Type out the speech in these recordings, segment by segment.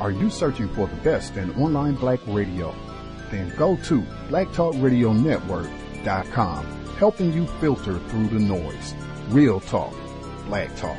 Are you searching for the best in online black radio? Then go to blacktalkradionetwork.com, helping you filter through the noise. Real talk, black talk.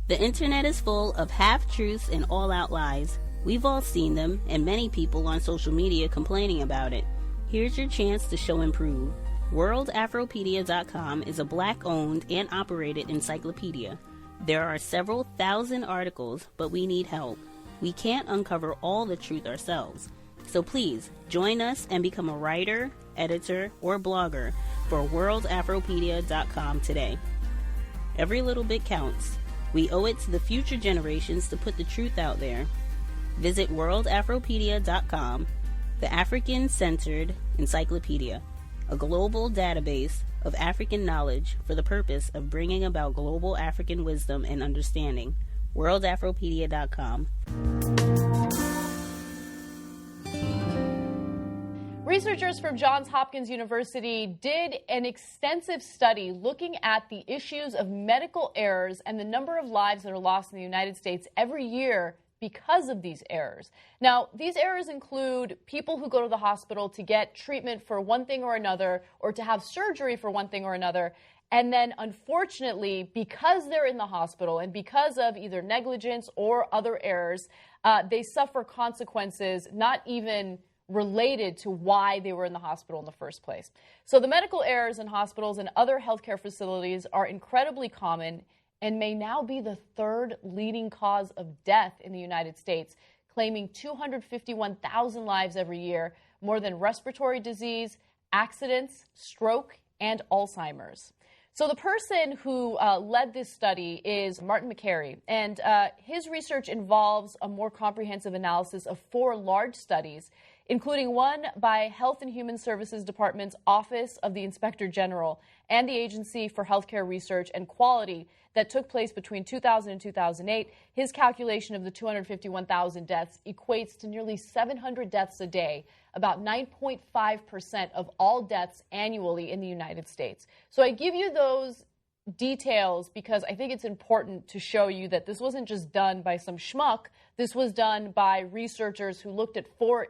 The internet is full of half-truths and all-out lies. We've all seen them, and many people on social media complaining about it. Here's your chance to show and prove. WorldAfropedia.com is a black-owned and operated encyclopedia. There are several thousand articles, but we need help. We can't uncover all the truth ourselves. So please, join us and become a writer, editor, or blogger for WorldAfropedia.com today. Every little bit counts. We owe it to the future generations to put the truth out there. Visit WorldAfropedia.com, the African-centered encyclopedia, a global database of African knowledge for the purpose of bringing about global African wisdom and understanding. WorldAfropedia.com. Researchers from Johns Hopkins University did an extensive study looking at the issues of medical errors and the number of lives that are lost in the United States every year because of these errors. Now, these errors include people who go to the hospital to get treatment for one thing or another, or to have surgery for one thing or another, and then unfortunately, because they're in the hospital and because of either negligence or other errors, they suffer consequences not even related to why they were in the hospital in the first place. So the medical errors in hospitals and other healthcare facilities are incredibly common and may now be the third leading cause of death in the United States, claiming 251,000 lives every year, more than respiratory disease, accidents, stroke, and Alzheimer's. So the person who led this study is Martin McCary, and his research involves a more comprehensive analysis of 4 large studies, including one by Health and Human Services Department's Office of the Inspector General and the Agency for Healthcare Research and Quality that took place between 2000 and 2008. His calculation of the 251,000 deaths equates to nearly 700 deaths a day, about 9.5% of all deaths annually in the United States. So I give you those details because I think it's important to show you that this wasn't just done by some schmuck. This was done by researchers who looked at 4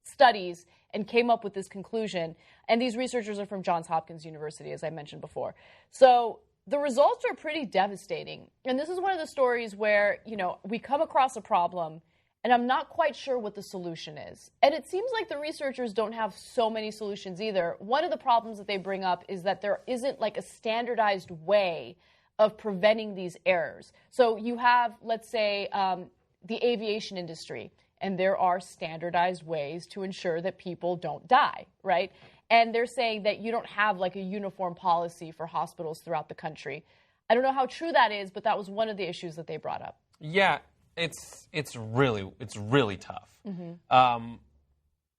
studies and came up with this conclusion. And these researchers are from Johns Hopkins University, as I mentioned before. So the results are pretty devastating. And this is one of the stories where, we come across a problem and I'm not quite sure what the solution is. And it seems like the researchers don't have so many solutions either. One of the problems that they bring up is that there isn't like a standardized way of preventing these errors. So you have, let's say, the aviation industry, and there are standardized ways to ensure that people don't die, right? And they're saying that you don't have like a uniform policy for hospitals throughout the country. I don't know how true that is, but that was one of the issues that they brought up. Yeah, it's really tough. Mm-hmm.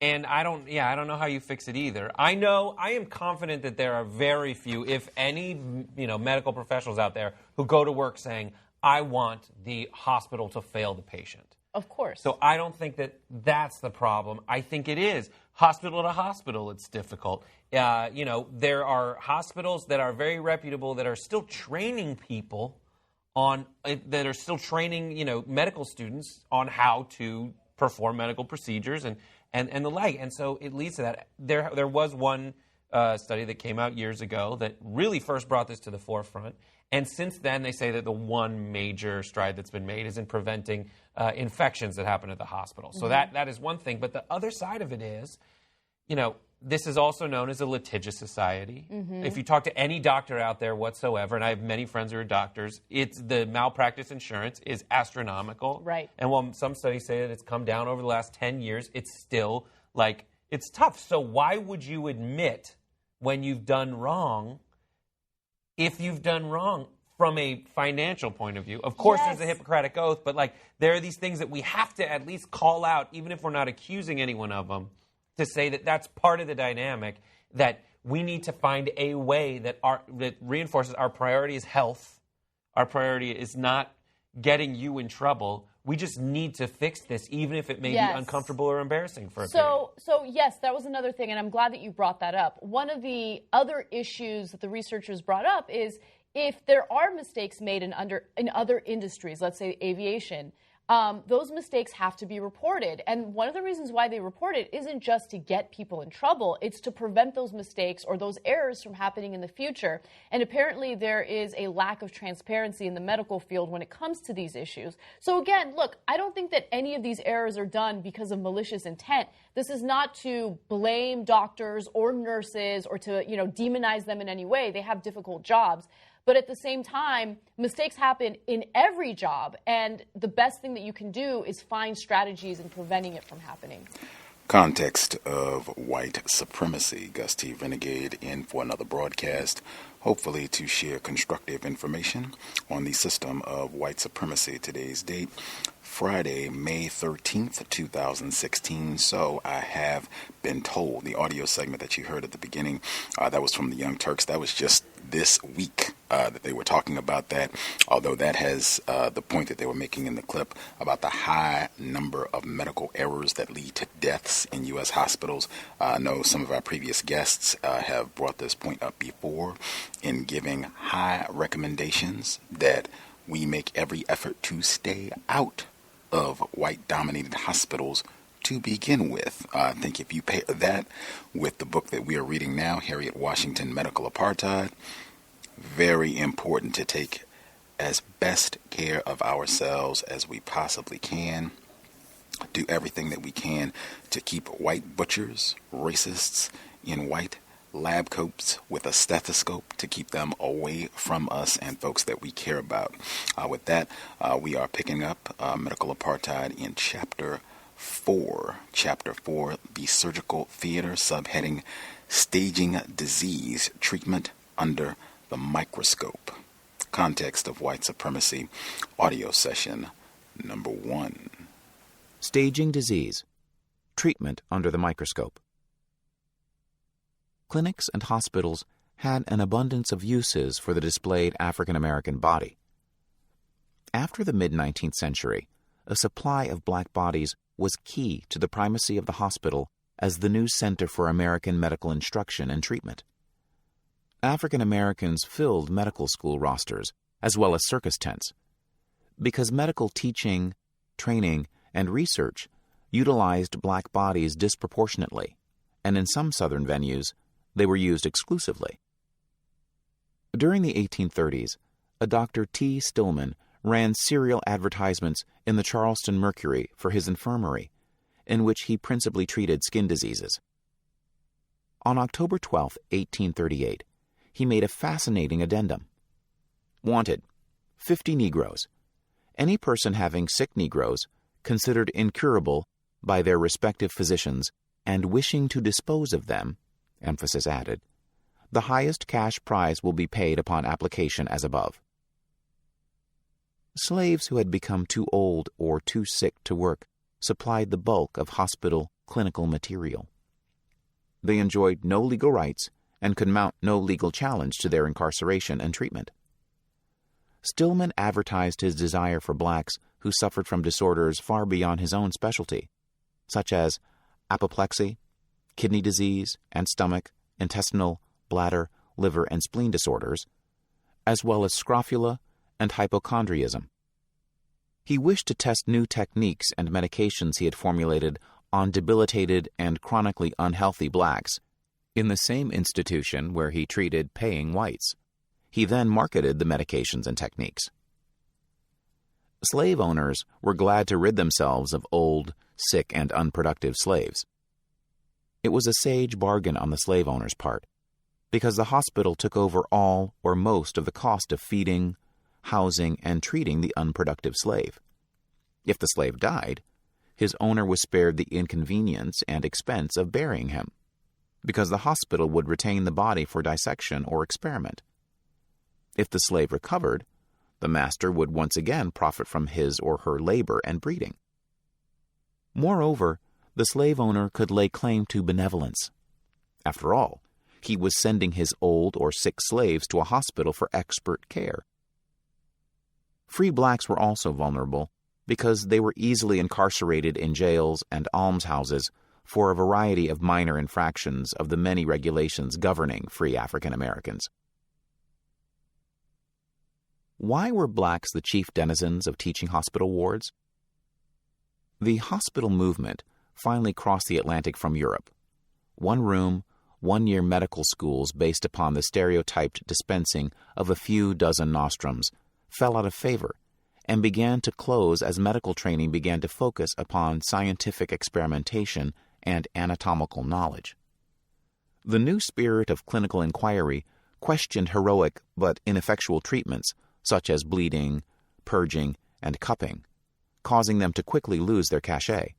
And I don't know how you fix it either. I am confident that there are very few, if any, medical professionals out there who go to work saying, I want the hospital to fail the patient. Of course. So I don't think that that's the problem. I think it is. Hospital to hospital, it's difficult. There are hospitals that are very reputable that are still training people that are still training, medical students on how to perform medical procedures and the like. And so it leads to that. There was one study that came out years ago that really first brought this to the forefront. And since then, they say that the one major stride that's been made is in preventing infections that happen at the hospital. So that is one thing. But the other side of it is, this is also known as a litigious society. Mm-hmm. If you talk to any doctor out there whatsoever, and I have many friends who are doctors, the malpractice insurance is astronomical. Right. And while some studies say that it's come down over the last 10 years, it's still, it's tough. So why would you admit when you've done wrong if you've done wrong from a financial point of view? Of course, There's a Hippocratic Oath, but there are these things that we have to at least call out, even if we're not accusing anyone of them, to say that that's part of the dynamic, that we need to find a way that reinforces our priority is health. Our priority is not, getting you in trouble. We just need to fix this, even if it may be uncomfortable or embarrassing for a period. So yes, that was another thing, and I'm glad that you brought that up. One of the other issues that the researchers brought up is if there are mistakes made in other industries, let's say aviation, those mistakes have to be reported. And one of the reasons why they report it isn't just to get people in trouble. It's to prevent those mistakes or those errors from happening in the future. And apparently there is a lack of transparency in the medical field when it comes to these issues. So again, look, I don't think that any of these errors are done because of malicious intent. This is not to blame doctors or nurses or to, demonize them in any way. They have difficult jobs. But at the same time, mistakes happen in every job, and the best thing that you can do is find strategies in preventing it from happening. Context of white supremacy. Gus T Renegade in for another broadcast, hopefully to share constructive information on the system of white supremacy. Today's date, Friday, May 13th, 2016. So I have been told the audio segment that you heard at the beginning, that was from the Young Turks. That was just this week that they were talking about that, although that has the point that they were making in the clip about the high number of medical errors that lead to deaths in U.S. hospitals. I know some of our previous guests have brought this point up before in giving high recommendations that we make every effort to stay out of white-dominated hospitals to begin with. I think if you pair that with the book that we are reading now, Harriet Washington, Medical Apartheid, very important to take as best care of ourselves as we possibly can. Do everything that we can to keep white butchers, racists in white lab coats with a stethoscope to keep them away from us and folks that we care about. With that, we are picking up Medical Apartheid in Chapter 4. Chapter 4, the Surgical Theater, subheading Staging Disease Treatment Under the Microscope. Context of White Supremacy, audio session number 1. Staging Disease Treatment Under the Microscope. Clinics and hospitals had an abundance of uses for the displayed African American body. After the mid-19th century, a supply of black bodies was key to the primacy of the hospital as the new center for American medical instruction and treatment. African Americans filled medical school rosters as well as circus tents because medical teaching, training, and research utilized black bodies disproportionately, and in some southern venues, they were used exclusively. During the 1830s, a Dr. T. Stillman ran serial advertisements in the Charleston Mercury for his infirmary, in which he principally treated skin diseases. On October 12, 1838, he made a fascinating addendum. Wanted, 50 Negroes. Any person having sick Negroes, considered incurable by their respective physicians, and wishing to dispose of them, emphasis added, the highest cash prize will be paid upon application as above. Slaves who had become too old or too sick to work supplied the bulk of hospital clinical material. They enjoyed no legal rights and could mount no legal challenge to their incarceration and treatment. Stillman advertised his desire for blacks who suffered from disorders far beyond his own specialty, such as apoplexy, kidney disease, and stomach, intestinal, bladder, liver, and spleen disorders, as well as scrofula and hypochondriacism. He wished to test new techniques and medications he had formulated on debilitated and chronically unhealthy blacks in the same institution where he treated paying whites. He then marketed the medications and techniques. Slave owners were glad to rid themselves of old, sick, and unproductive slaves. It was a sage bargain on the slave owner's part, because the hospital took over all or most of the cost of feeding, housing, and treating the unproductive slave. If the slave died, his owner was spared the inconvenience and expense of burying him, because the hospital would retain the body for dissection or experiment. If the slave recovered, the master would once again profit from his or her labor and breeding. Moreover, the slave owner could lay claim to benevolence. After all, he was sending his old or sick slaves to a hospital for expert care. Free blacks were also vulnerable because they were easily incarcerated in jails and almshouses for a variety of minor infractions of the many regulations governing free African Americans. Why were blacks the chief denizens of teaching hospital wards? The hospital movement finally crossed the Atlantic from Europe. One-room, one-year medical schools based upon the stereotyped dispensing of a few dozen nostrums fell out of favor and began to close as medical training began to focus upon scientific experimentation and anatomical knowledge. The new spirit of clinical inquiry questioned heroic but ineffectual treatments such as bleeding, purging, and cupping, causing them to quickly lose their cachet.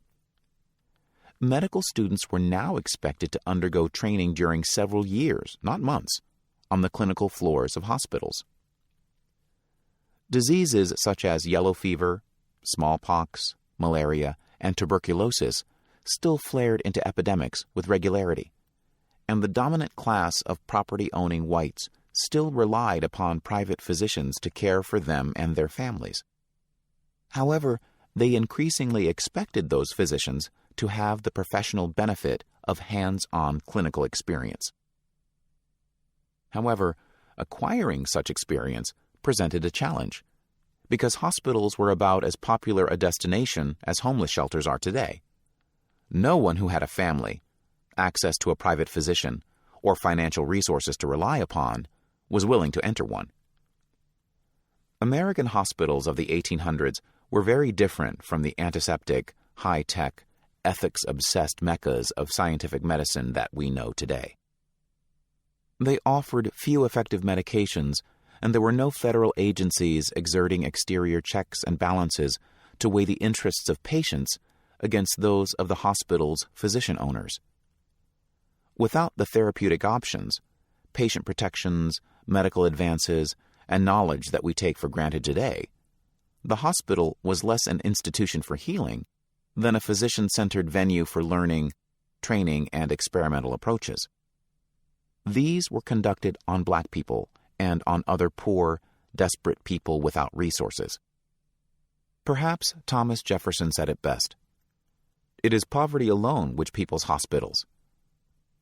Medical students were now expected to undergo training during several years, not months, on the clinical floors of hospitals. Diseases such as yellow fever, smallpox, malaria, and tuberculosis still flared into epidemics with regularity, and the dominant class of property-owning whites still relied upon private physicians to care for them and their families. However, they increasingly expected those physicians to have the professional benefit of hands-on clinical experience. However, acquiring such experience presented a challenge, because hospitals were about as popular a destination as homeless shelters are today. No one who had a family, access to a private physician, or financial resources to rely upon was willing to enter one. American hospitals of the 1800s were very different from the antiseptic, high-tech, ethics-obsessed meccas of scientific medicine that we know today. They offered few effective medications, and there were no federal agencies exerting exterior checks and balances to weigh the interests of patients against those of the hospital's physician owners. Without the therapeutic options, patient protections, medical advances, and knowledge that we take for granted today, the hospital was less an institution for healing than a physician-centered venue for learning, training, and experimental approaches. These were conducted on black people and on other poor, desperate people without resources. Perhaps Thomas Jefferson said it best. It is poverty alone which peoples hospitals.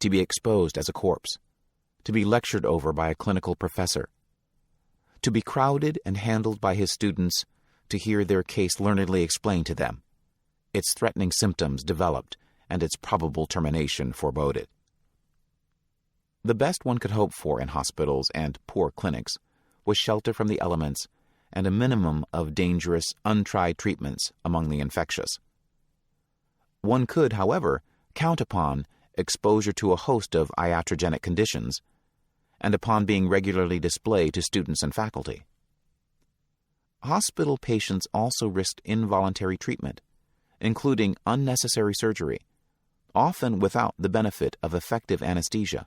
To be exposed as a corpse, to be lectured over by a clinical professor, to be crowded and handled by his students to hear their case learnedly explained to them, its threatening symptoms developed, and its probable termination foreboded. The best one could hope for in hospitals and poor clinics was shelter from the elements and a minimum of dangerous, untried treatments among the infectious. One could, however, count upon exposure to a host of iatrogenic conditions and upon being regularly displayed to students and faculty. Hospital patients also risked involuntary treatment, including unnecessary surgery, often without the benefit of effective anesthesia.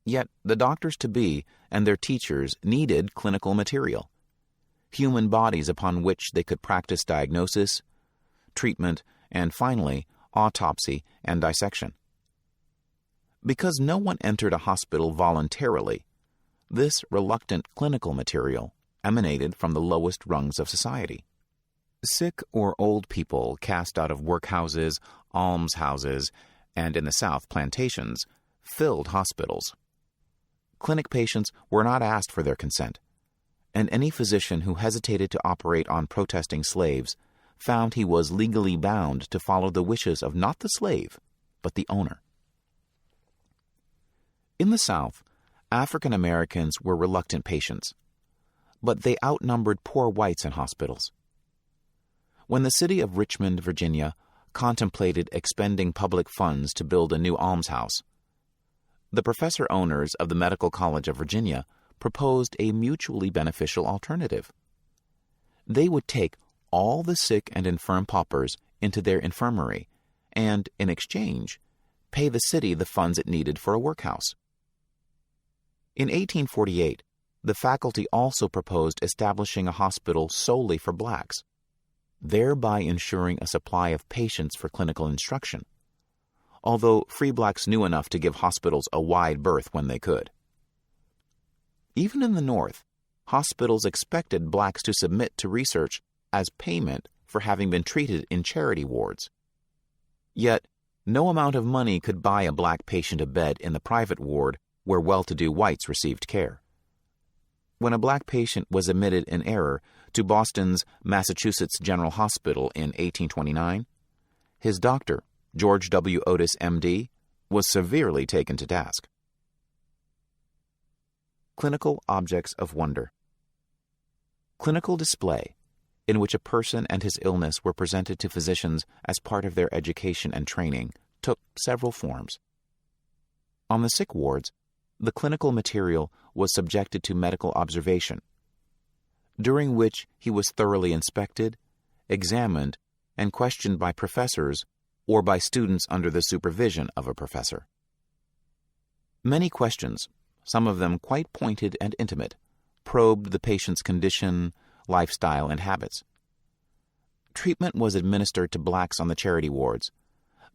Yet the doctors-to-be and their teachers needed clinical material, human bodies upon which they could practice diagnosis, treatment, and finally, autopsy and dissection. Because no one entered a hospital voluntarily, this reluctant clinical material emanated from the lowest rungs of society. Sick or old people cast out of workhouses, almshouses, and in the South, plantations, filled hospitals. Clinic patients were not asked for their consent, and any physician who hesitated to operate on protesting slaves found he was legally bound to follow the wishes of not the slave, but the owner. In the South, African Americans were reluctant patients, but they outnumbered poor whites in hospitals. When the city of Richmond, Virginia, contemplated expending public funds to build a new almshouse, the professor owners of the Medical College of Virginia proposed a mutually beneficial alternative. They would take all the sick and infirm paupers into their infirmary and, in exchange, pay the city the funds it needed for a workhouse. In 1848, the faculty also proposed establishing a hospital solely for blacks, thereby ensuring a supply of patients for clinical instruction, although free blacks knew enough to give hospitals a wide berth when they could. Even in the North, hospitals expected blacks to submit to research as payment for having been treated in charity wards. Yet, no amount of money could buy a black patient a bed in the private ward where well-to-do whites received care. When a black patient was admitted in error to Boston's Massachusetts General Hospital in 1829, his doctor, George W. Otis, M.D., was severely taken to task. Clinical objects of wonder. Clinical display, in which a person and his illness were presented to physicians as part of their education and training, took several forms. On the sick wards, the clinical material was subjected to medical observation, during which he was thoroughly inspected, examined, and questioned by professors or by students under the supervision of a professor. Many questions, some of them quite pointed and intimate, probed the patient's condition, lifestyle, and habits. Treatment was administered to blacks on the charity wards,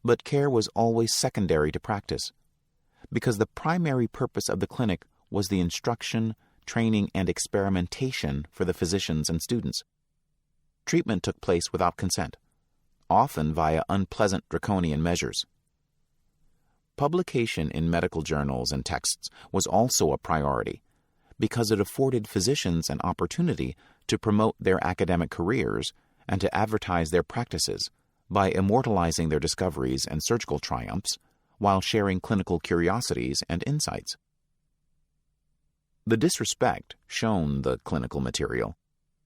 but care was always secondary to practice, because the primary purpose of the clinic was the instruction, training, and experimentation for the physicians and students. Treatment took place without consent, often via unpleasant draconian measures. Publication in medical journals and texts was also a priority, because it afforded physicians an opportunity to promote their academic careers and to advertise their practices by immortalizing their discoveries and surgical triumphs while sharing clinical curiosities and insights. The disrespect shown the clinical material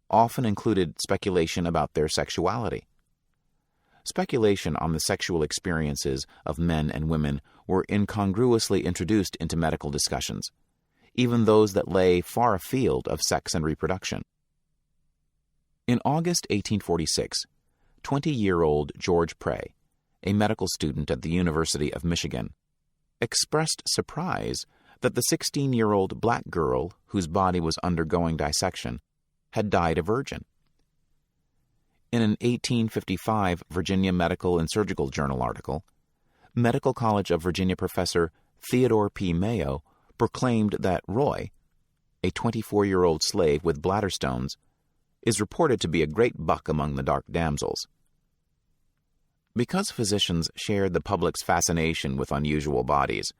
often included speculation about their sexuality. Speculation on the sexual experiences of men and women were incongruously introduced into medical discussions, even those that lay far afield of sex and reproduction. In August 1846, 20-year-old George Prey, a medical student at the University of Michigan, expressed surprise that the 16-year-old black girl whose body was undergoing dissection had died a virgin. In an 1855 Virginia Medical and Surgical Journal article, Medical College of Virginia professor Theodore P. Mayo proclaimed that Roy, a 24-year-old slave with bladder stones, is reported to be a great buck among the dark damsels. Because physicians shared the public's fascination with unusual bodies,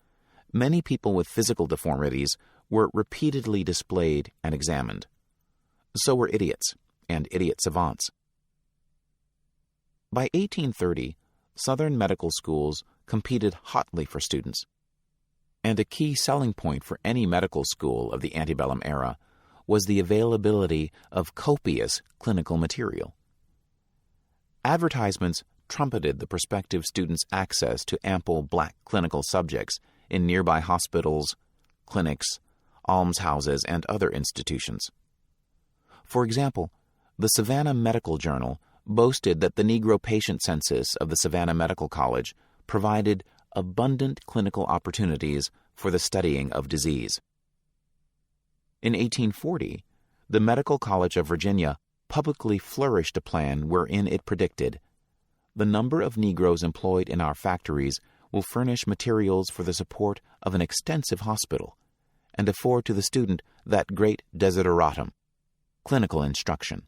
many people with physical deformities were repeatedly displayed and examined. So were idiots and idiot savants. By 1830, Southern medical schools competed hotly for students, and a key selling point for any medical school of the antebellum era was the availability of copious clinical material. Advertisements trumpeted the prospective students' access to ample black clinical subjects in nearby hospitals, clinics, almshouses, and other institutions. For example, the Savannah Medical Journal boasted that the Negro patient census of the Savannah Medical College provided abundant clinical opportunities for the studying of disease. In 1840, the Medical College of Virginia publicly flourished a plan wherein it predicted, "The number of Negroes employed in our factories will furnish materials for the support of an extensive hospital, and afford to the student that great desideratum, clinical instruction."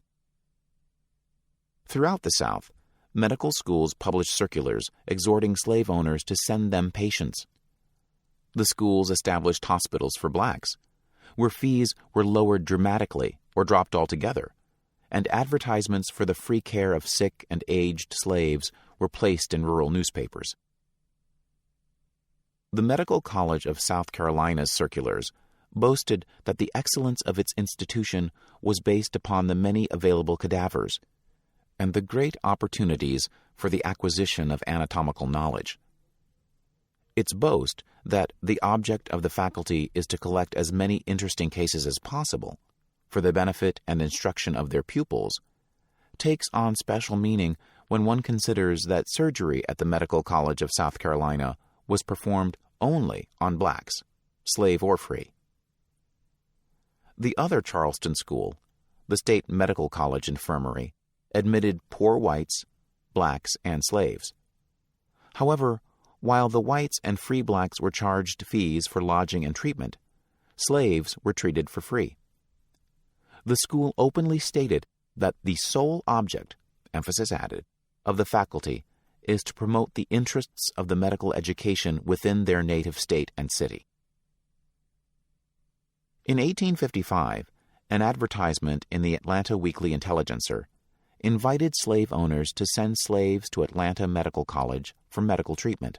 Throughout the South, medical schools published circulars exhorting slave owners to send them patients. The schools established hospitals for blacks, where fees were lowered dramatically or dropped altogether, and advertisements for the free care of sick and aged slaves were placed in rural newspapers. The Medical College of South Carolina's circulars boasted that the excellence of its institution was based upon the many available cadavers and the great opportunities for the acquisition of anatomical knowledge. Its boast that the object of the faculty is to collect as many interesting cases as possible for the benefit and instruction of their pupils takes on special meaning when one considers that surgery at the Medical College of South Carolina was performed only on blacks, slave or free. The other Charleston school, the State Medical College Infirmary, admitted poor whites, blacks, and slaves. However, while the whites and free blacks were charged fees for lodging and treatment, slaves were treated for free. the school openly stated that the sole object, emphasis added, of the faculty is to promote the interests of the medical education within their native state and city. In 1855, an advertisement in the Atlanta Weekly Intelligencer invited slave owners to send slaves to Atlanta Medical College for medical treatment.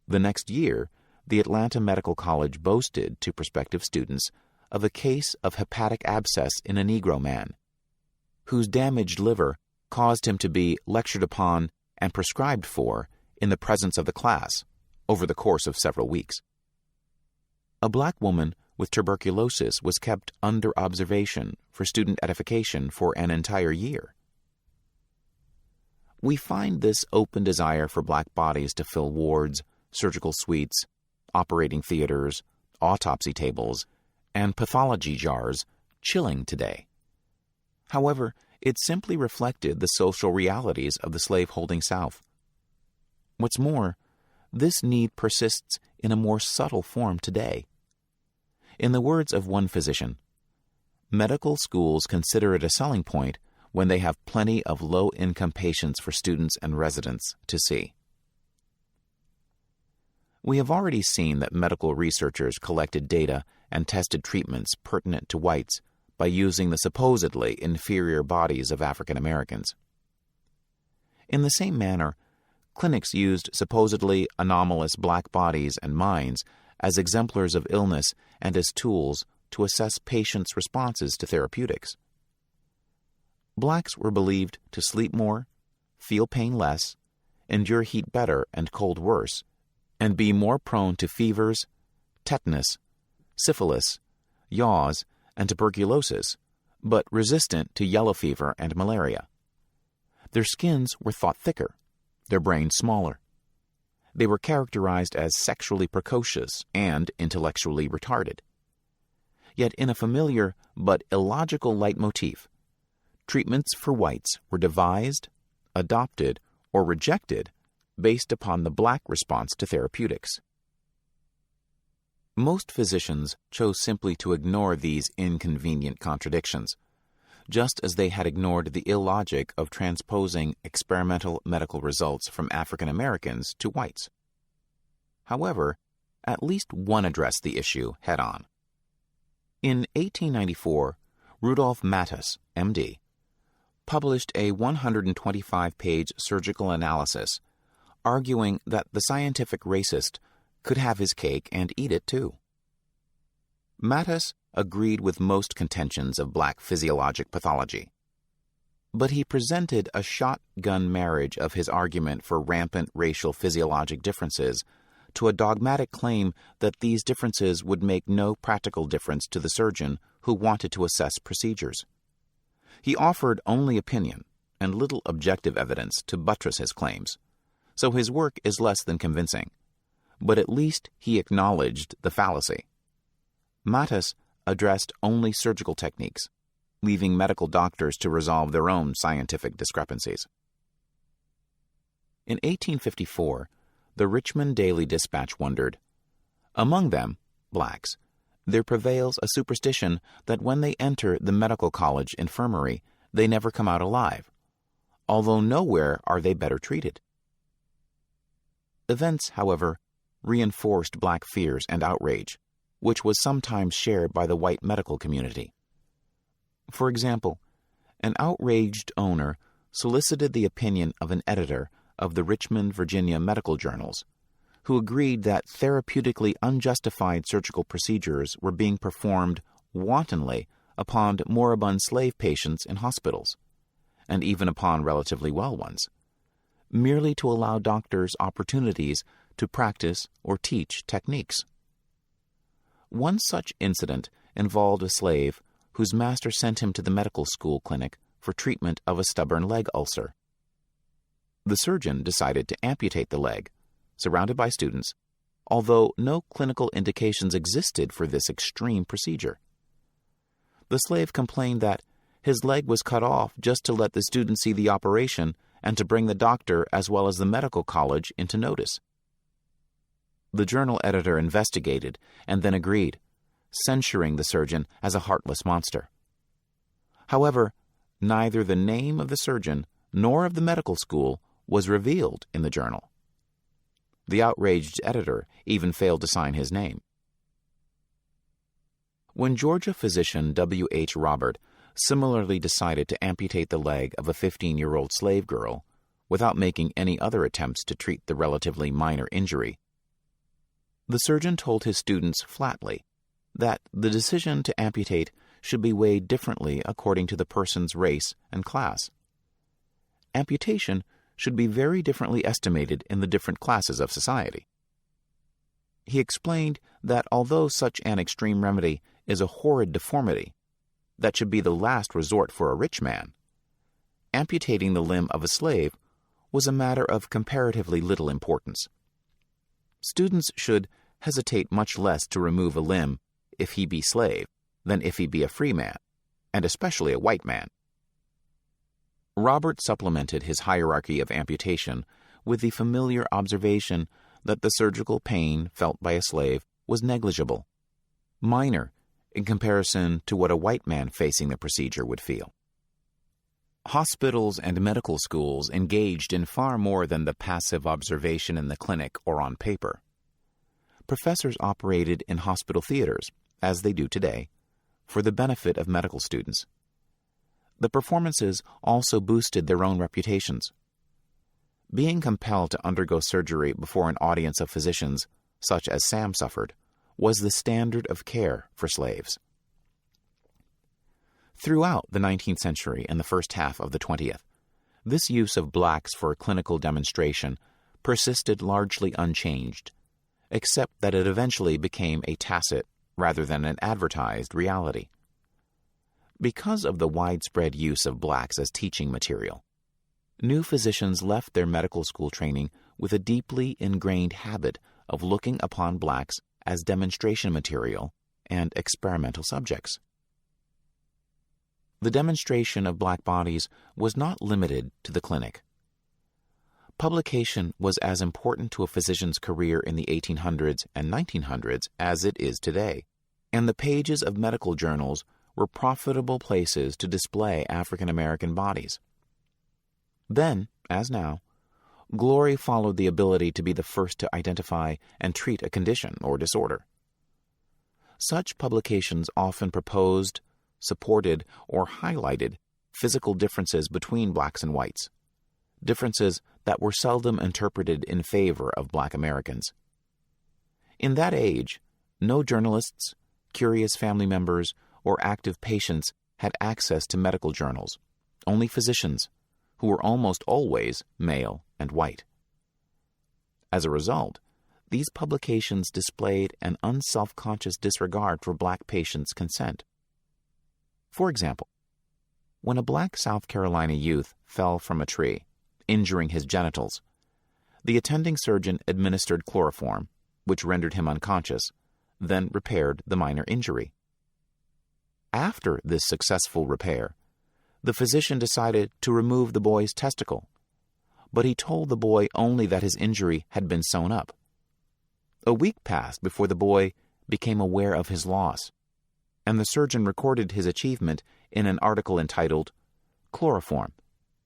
The next year, the Atlanta Medical College boasted to prospective students of a case of hepatic abscess in a Negro man, whose damaged liver caused him to be lectured upon and prescribed for in the presence of the class over the course of several weeks. A black woman with tuberculosis was kept under observation for student edification for an entire year. We find this open desire for black bodies to fill wards, surgical suites, operating theaters, autopsy tables, and pathology jars chilling today. However, it simply reflected the social realities of the slave-holding South. What's more, this need persists in a more subtle form today. In the words of one physician, medical schools consider it a selling point when they have plenty of low-income patients for students and residents to see. We have already seen that medical researchers collected data and tested treatments pertinent to whites by using the supposedly inferior bodies of African Americans. In the same manner, clinics used supposedly anomalous black bodies and minds as exemplars of illness and as tools to assess patients' responses to therapeutics. Blacks were believed to sleep more, feel pain less, endure heat better and cold worse, and be more prone to fevers, tetanus, syphilis, yaws, and tuberculosis, but resistant to yellow fever and malaria. Their skins were thought thicker, their brains smaller. They were characterized as sexually precocious and intellectually retarded. Yet in a familiar but illogical leitmotif, treatments for whites were devised, adopted, or rejected based upon the black response to therapeutics. Most physicians chose simply to ignore these inconvenient contradictions, just as they had ignored the illogic of transposing experimental medical results from African Americans to whites. However, at least one addressed the issue head-on. In 1894, Rudolph Mattis, M.D., published a 125-page surgical analysis arguing that the scientific racist could have his cake and eat it too. Mattis agreed with most contentions of black physiologic pathology, but he presented a shotgun marriage of his argument for rampant racial physiologic differences to a dogmatic claim that these differences would make no practical difference to the surgeon who wanted to assess procedures. He offered only opinion and little objective evidence to buttress his claims, so his work is less than convincing, but at least he acknowledged the fallacy. Mattis addressed only surgical techniques, leaving medical doctors to resolve their own scientific discrepancies. In 1854, the Richmond Daily Dispatch wondered, "Among them, blacks, there prevails a superstition that when they enter the medical college infirmary, they never come out alive, although nowhere are they better treated." Events, however, reinforced black fears and outrage, which was sometimes shared by the white medical community. For example, an outraged owner solicited the opinion of an editor of the Richmond, Virginia medical journals, who agreed that therapeutically unjustified surgical procedures were being performed wantonly upon moribund slave patients in hospitals, and even upon relatively well ones, merely to allow doctors opportunities to practice or teach techniques. One such incident involved a slave whose master sent him to the medical school clinic for treatment of a stubborn leg ulcer. The surgeon decided to amputate the leg, surrounded by students, although no clinical indications existed for this extreme procedure. The slave complained that his leg was cut off just to let the students see the operation and to bring the doctor as well as the medical college into notice. The journal editor investigated and then agreed, censuring the surgeon as a heartless monster. However, neither the name of the surgeon nor of the medical school was revealed in the journal. The outraged editor even failed to sign his name. When Georgia physician W.H. Robert similarly decided to amputate the leg of a 15-year-old slave girl without making any other attempts to treat the relatively minor injury, the surgeon told his students flatly that the decision to amputate should be weighed differently according to the person's race and class. Amputation should be very differently estimated in the different classes of society. He explained that although such an extreme remedy is a horrid deformity that should be the last resort for a rich man, amputating the limb of a slave was a matter of comparatively little importance. Students should hesitate much less to remove a limb if he be slave than if he be a free man, and especially a white man. Robert supplemented his hierarchy of amputation with the familiar observation that the surgical pain felt by a slave was negligible, minor in comparison to what a white man facing the procedure would feel. Hospitals and medical schools engaged in far more than the passive observation in the clinic or on paper. Professors operated in hospital theaters, as they do today, for the benefit of medical students. The performances also boosted their own reputations. Being compelled to undergo surgery before an audience of physicians, such as Sam suffered, was the standard of care for slaves. Throughout the 19th century and the first half of the 20th, this use of blacks for clinical demonstration persisted largely unchanged, except that it eventually became a tacit rather than an advertised reality. Because of the widespread use of blacks as teaching material, new physicians left their medical school training with a deeply ingrained habit of looking upon blacks as demonstration material and experimental subjects. The demonstration of black bodies was not limited to the clinic. Publication was as important to a physician's career in the 1800s and 1900s as it is today, and the pages of medical journals were profitable places to display African American bodies. Then, as now, glory followed the ability to be the first to identify and treat a condition or disorder. Such publications often proposed, supported, or highlighted physical differences between blacks and whites, differences that were seldom interpreted in favor of black Americans. In that age, no journalists, curious family members, or active patients had access to medical journals, only physicians, who were almost always male and white. As a result, these publications displayed an unselfconscious disregard for black patients' consent. For example, when a black South Carolina youth fell from a tree, injuring his genitals, the attending surgeon administered chloroform, which rendered him unconscious, then repaired the minor injury. After this successful repair, the physician decided to remove the boy's testicle, but he told the boy only that his injury had been sewn up. A week passed before the boy became aware of his loss, and the surgeon recorded his achievement in an article entitled, "Chloroform: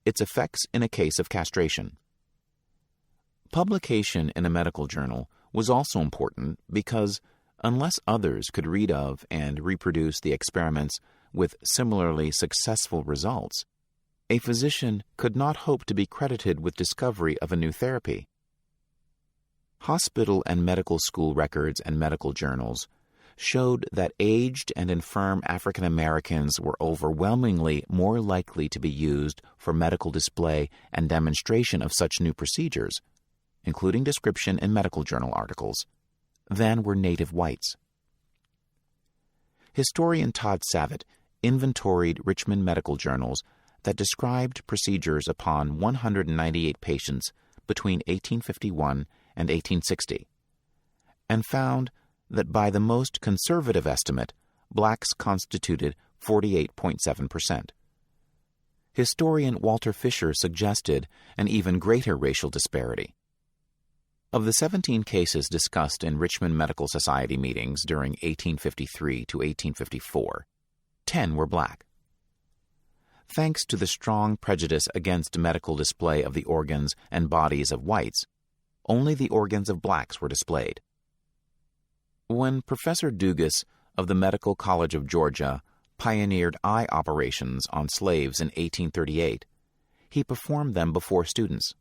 Its Effects in a Case of Castration." Publication in a medical journal was also important because, unless others could read of and reproduce the experiments with similarly successful results, a physician could not hope to be credited with discovery of a new therapy. Hospital and medical school records and medical journals showed that aged and infirm African Americans were overwhelmingly more likely to be used for medical display and demonstration of such new procedures, including description in medical journal articles, than were native whites. Historian Todd Savitt inventoried Richmond medical journals that described procedures upon 198 patients between 1851 and 1860, and found that by the most conservative estimate, blacks constituted 48.7%. Historian Walter Fisher suggested an even greater racial disparity. Of the 17 cases discussed in Richmond Medical Society meetings during 1853 to 1854, 10 were black. Thanks to the strong prejudice against medical display of the organs and bodies of whites, only the organs of blacks were displayed. When Professor Dugas of the Medical College of Georgia pioneered eye operations on slaves in 1838, he performed them before students.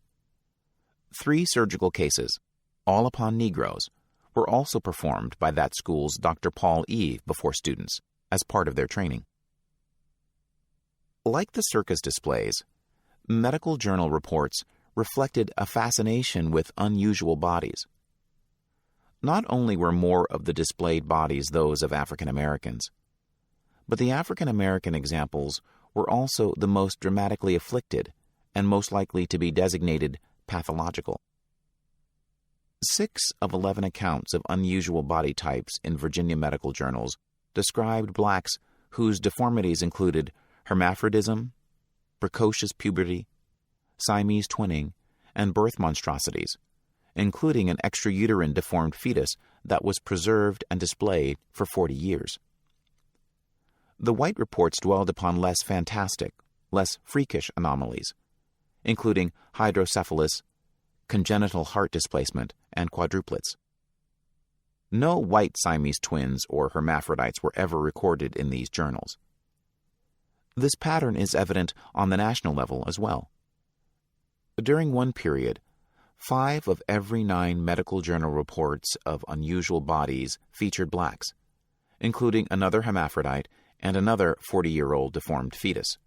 3 surgical cases, all upon Negroes, were also performed by that school's Dr. Paul Eve before students as part of their training. Like the circus displays, medical journal reports reflected a fascination with unusual bodies. Not only were more of the displayed bodies those of African Americans, but the African American examples were also the most dramatically afflicted and most likely to be designated pathological. 6 of 11 accounts of unusual body types in Virginia medical journals described blacks whose deformities included hermaphrodism, precocious puberty, Siamese twinning, and birth monstrosities, including an extrauterine deformed fetus that was preserved and displayed for 40 years. The white reports dwelled upon less fantastic, less freakish anomalies, including hydrocephalus, congenital heart displacement, and quadruplets. No white Siamese twins or hermaphrodites were ever recorded in these journals. This pattern is evident on the national level as well. During one period, 5 of every 9 medical journal reports of unusual bodies featured blacks, including another hermaphrodite and another 40-year-old deformed fetus.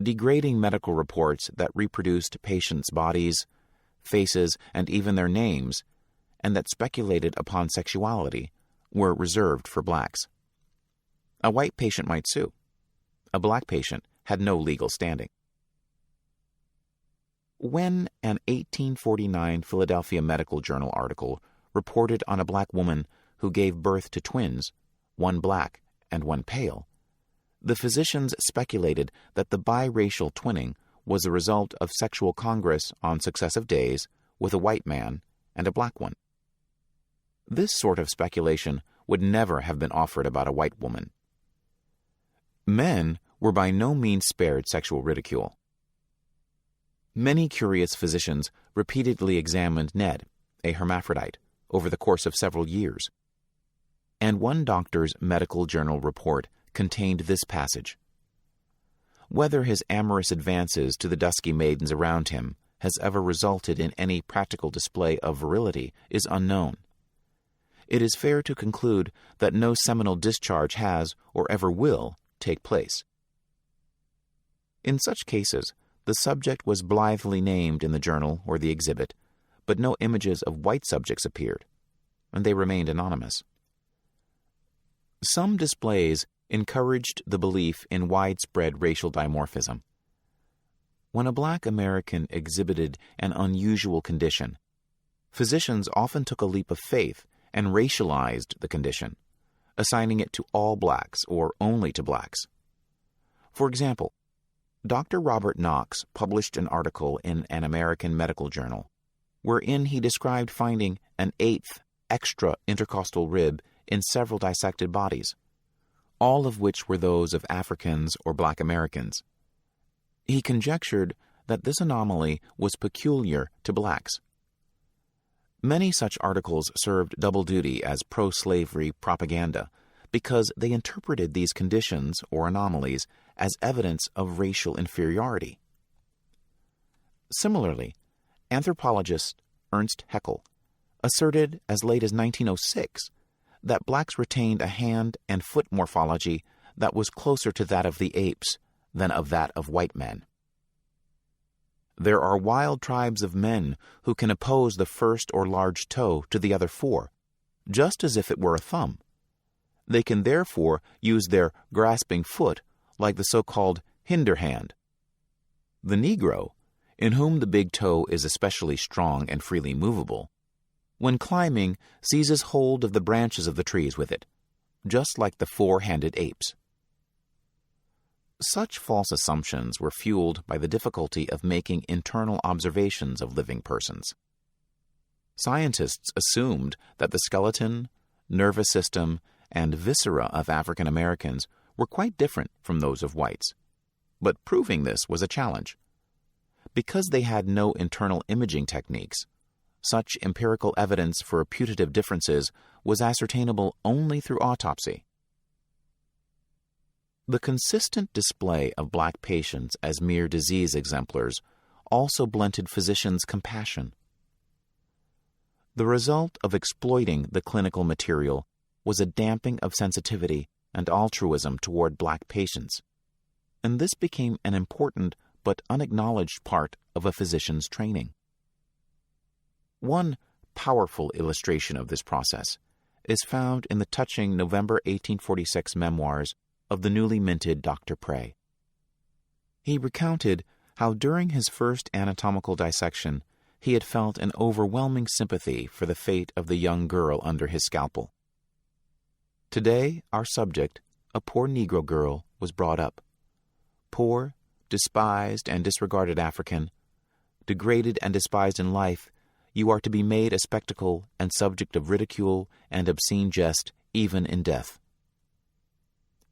Degrading medical reports that reproduced patients' bodies, faces, and even their names, and that speculated upon sexuality, were reserved for blacks. A white patient might sue. A black patient had no legal standing. When an 1849 Philadelphia Medical Journal article reported on a black woman who gave birth to twins, one black and one pale, the physicians speculated that the biracial twinning was the result of sexual congress on successive days with a white man and a black one. This sort of speculation would never have been offered about a white woman. Men were by no means spared sexual ridicule. Many curious physicians repeatedly examined Ned, a hermaphrodite, over the course of several years. And one doctor's medical journal report contained this passage: "Whether his amorous advances to the dusky maidens around him has ever resulted in any practical display of virility is unknown. It is fair to conclude that no seminal discharge has, or ever will, take place." In such cases, the subject was blithely named in the journal or the exhibit, but no images of white subjects appeared, and they remained anonymous. Some displays encouraged the belief in widespread racial dimorphism. When a black American exhibited an unusual condition, physicians often took a leap of faith and racialized the condition, assigning it to all blacks or only to blacks. For example, Dr. Robert Knox published an article in an American medical journal wherein he described finding an 8th extra intercostal rib in several dissected bodies, all of which were those of Africans or black Americans. He conjectured that this anomaly was peculiar to blacks. Many such articles served double duty as pro-slavery propaganda because they interpreted these conditions or anomalies as evidence of racial inferiority. Similarly, anthropologist Ernst Haeckel asserted as late as 1906 that blacks retained a hand and foot morphology that was closer to that of the apes than of that of white men. There are wild tribes of men who can oppose the first or large toe to the other 4, just as if it were a thumb. They can therefore use their grasping foot like the so-called hinder hand. The Negro, in whom the big toe is especially strong and freely movable, when climbing seizes hold of the branches of the trees with it, just like the 4-handed apes. Such false assumptions were fueled by the difficulty of making internal observations of living persons. Scientists assumed that the skeleton, nervous system, and viscera of African Americans were quite different from those of whites. But proving this was a challenge. Because they had no internal imaging techniques, such empirical evidence for putative differences was ascertainable only through autopsy. The consistent display of black patients as mere disease exemplars also blunted physicians' compassion. The result of exploiting the clinical material was a damping of sensitivity and altruism toward black patients, and this became an important but unacknowledged part of a physician's training. One powerful illustration of this process is found in the touching November 1846 memoirs of the newly minted Dr. Prey. He recounted how during his first anatomical dissection he had felt an overwhelming sympathy for the fate of the young girl under his scalpel. Today, our subject, a poor Negro girl, was brought up. Poor, despised, and disregarded African, degraded and despised in life, you are to be made a spectacle and subject of ridicule and obscene jest, even in death.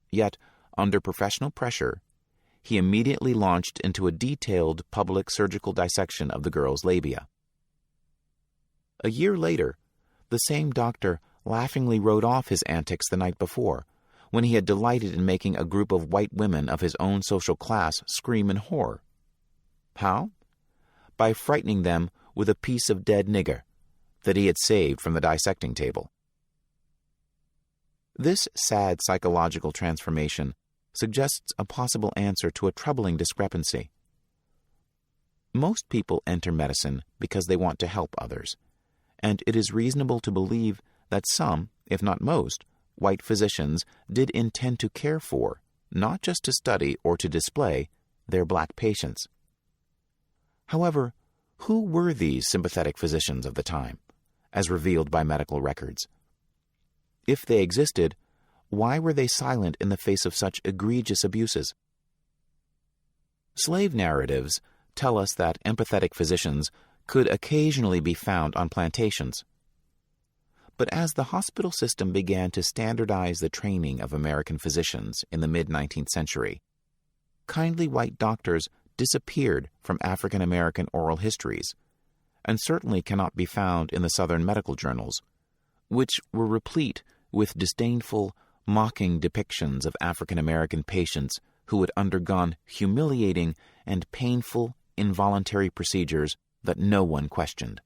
Yet, under professional pressure, he immediately launched into a detailed public surgical dissection of the girl's labia. A year later, the same doctor laughingly wrote off his antics the night before, when he had delighted in making a group of white women of his own social class scream in horror. How? By frightening them with a piece of dead nigger that he had saved from the dissecting table. This sad psychological transformation suggests a possible answer to a troubling discrepancy. Most people enter medicine because they want to help others, and it is reasonable to believe that some, if not most, white physicians did intend to care for, not just to study or to display, their black patients. However, who were these sympathetic physicians of the time, as revealed by medical records? If they existed, why were they silent in the face of such egregious abuses? Slave narratives tell us that empathetic physicians could occasionally be found on plantations. But as the hospital system began to standardize the training of American physicians in the mid-19th century, kindly white doctors disappeared from African American oral histories, and certainly cannot be found in the Southern medical journals, which were replete with disdainful, mocking depictions of African American patients who had undergone humiliating and painful involuntary procedures that no one questioned.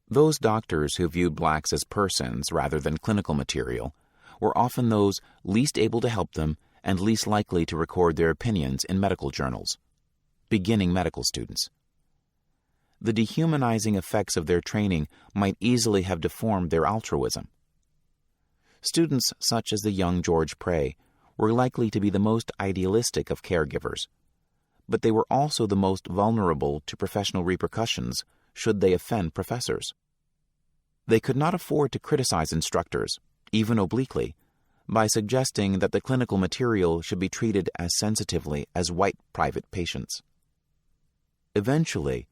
Those doctors who viewed blacks as persons rather than clinical material were often those least able to help them and least likely to record their opinions in medical journals, beginning medical students. The dehumanizing effects of their training might easily have deformed their altruism. Students such as the young George Prey were likely to be the most idealistic of caregivers, but they were also the most vulnerable to professional repercussions should they offend professors. They could not afford to criticize instructors, even obliquely, by suggesting that the clinical material should be treated as sensitively as white private patients. Eventually,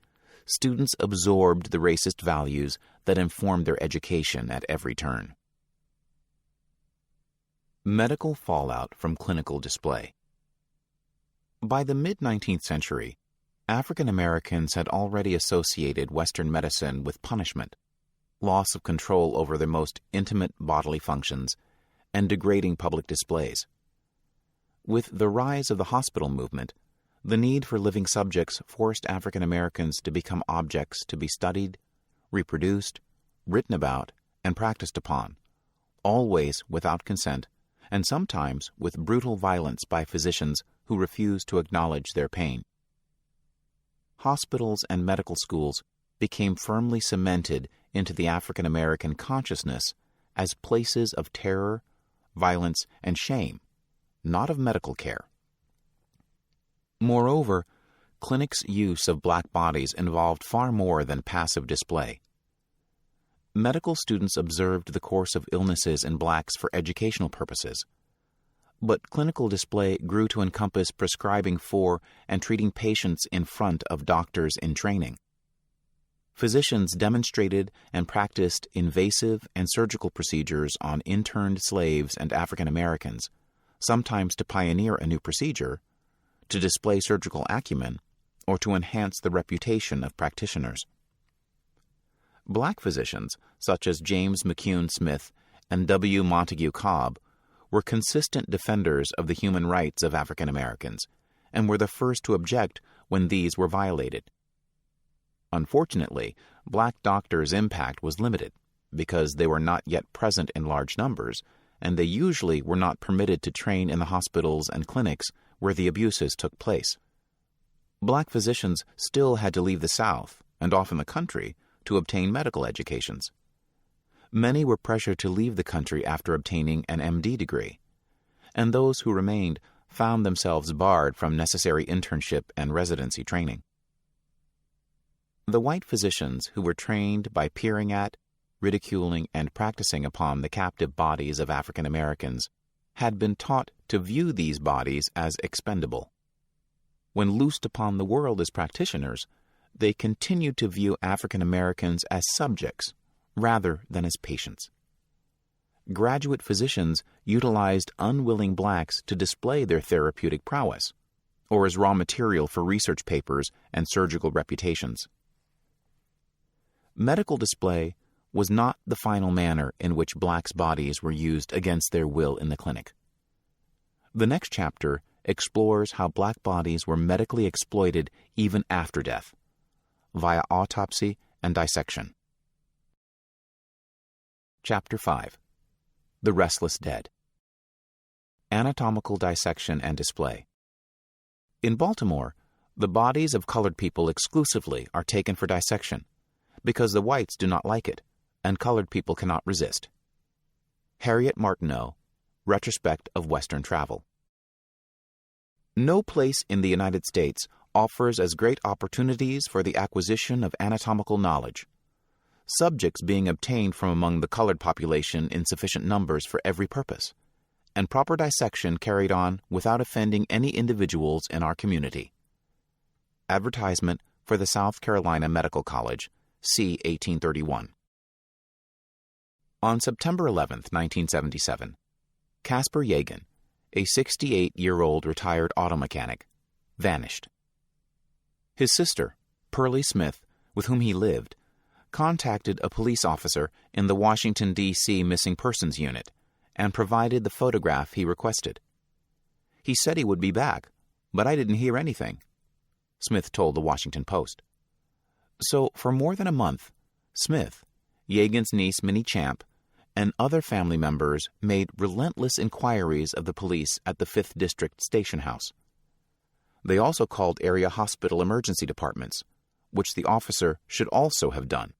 students absorbed the racist values that informed their education at every turn. Medical fallout from clinical display. By the mid-19th century, African Americans had already associated Western medicine with punishment, loss of control over their most intimate bodily functions, and degrading public displays. With the rise of the hospital movement, the need for living subjects forced African Americans to become objects to be studied, reproduced, written about, and practiced upon, always without consent, and sometimes with brutal violence by physicians who refused to acknowledge their pain. Hospitals and medical schools became firmly cemented into the African American consciousness as places of terror, violence, and shame, not of medical care. Moreover, clinics' use of black bodies involved far more than passive display. Medical students observed the course of illnesses in blacks for educational purposes, but clinical display grew to encompass prescribing for and treating patients in front of doctors in training. physicians demonstrated and practiced invasive and surgical procedures on interned slaves and African Americans, sometimes to pioneer a new procedure, to display surgical acumen, or to enhance the reputation of practitioners. Black physicians, such as James McCune Smith and W. Montague Cobb, were consistent defenders of the human rights of African Americans and were the first to object when these were violated. Unfortunately, black doctors' impact was limited because they were not yet present in large numbers, and they usually were not permitted to train in the hospitals and clinics where the abuses took place. Black physicians still had to leave the South, and often the country, to obtain medical educations. Many were pressured to leave the country after obtaining an MD degree, and those who remained found themselves barred from necessary internship and residency training. The white physicians who were trained by peering at, ridiculing, and practicing upon the captive bodies of African Americans had been taught to view these bodies as expendable. When loosed upon the world as practitioners, they continued to view African Americans as subjects rather than as patients. Graduate physicians utilized unwilling blacks to display their therapeutic prowess, or as raw material for research papers and surgical reputations. Medical display was not the final manner in which blacks' bodies were used against their will in the clinic. The next chapter explores how black bodies were medically exploited even after death, via autopsy and dissection. Chapter 5. The Restless Dead. Anatomical dissection and display. In Baltimore, the bodies of colored people exclusively are taken for dissection because the whites do not like it and colored people cannot resist. Harriet Martineau, Retrospect of Western Travel. No place in the United States offers as great opportunities for the acquisition of anatomical knowledge, subjects being obtained from among the colored population in sufficient numbers for every purpose, and proper dissection carried on without offending any individuals in our community. Advertisement for the South Carolina Medical College, c. 1831. On September 11, 1977, Casper Yagan, a 68-year-old retired auto mechanic, vanished. His sister, Pearlie Smith, with whom he lived, contacted a police officer in the Washington, D.C. Missing Persons Unit and provided the photograph he requested. He said he would be back, but I didn't hear anything, Smith told the Washington Post. So, for more than a month, Smith, Yagan's niece Minnie Champ, and other family members made relentless inquiries of the police at the 5th District Station House. They also called area hospital emergency departments, which the officer should also have done.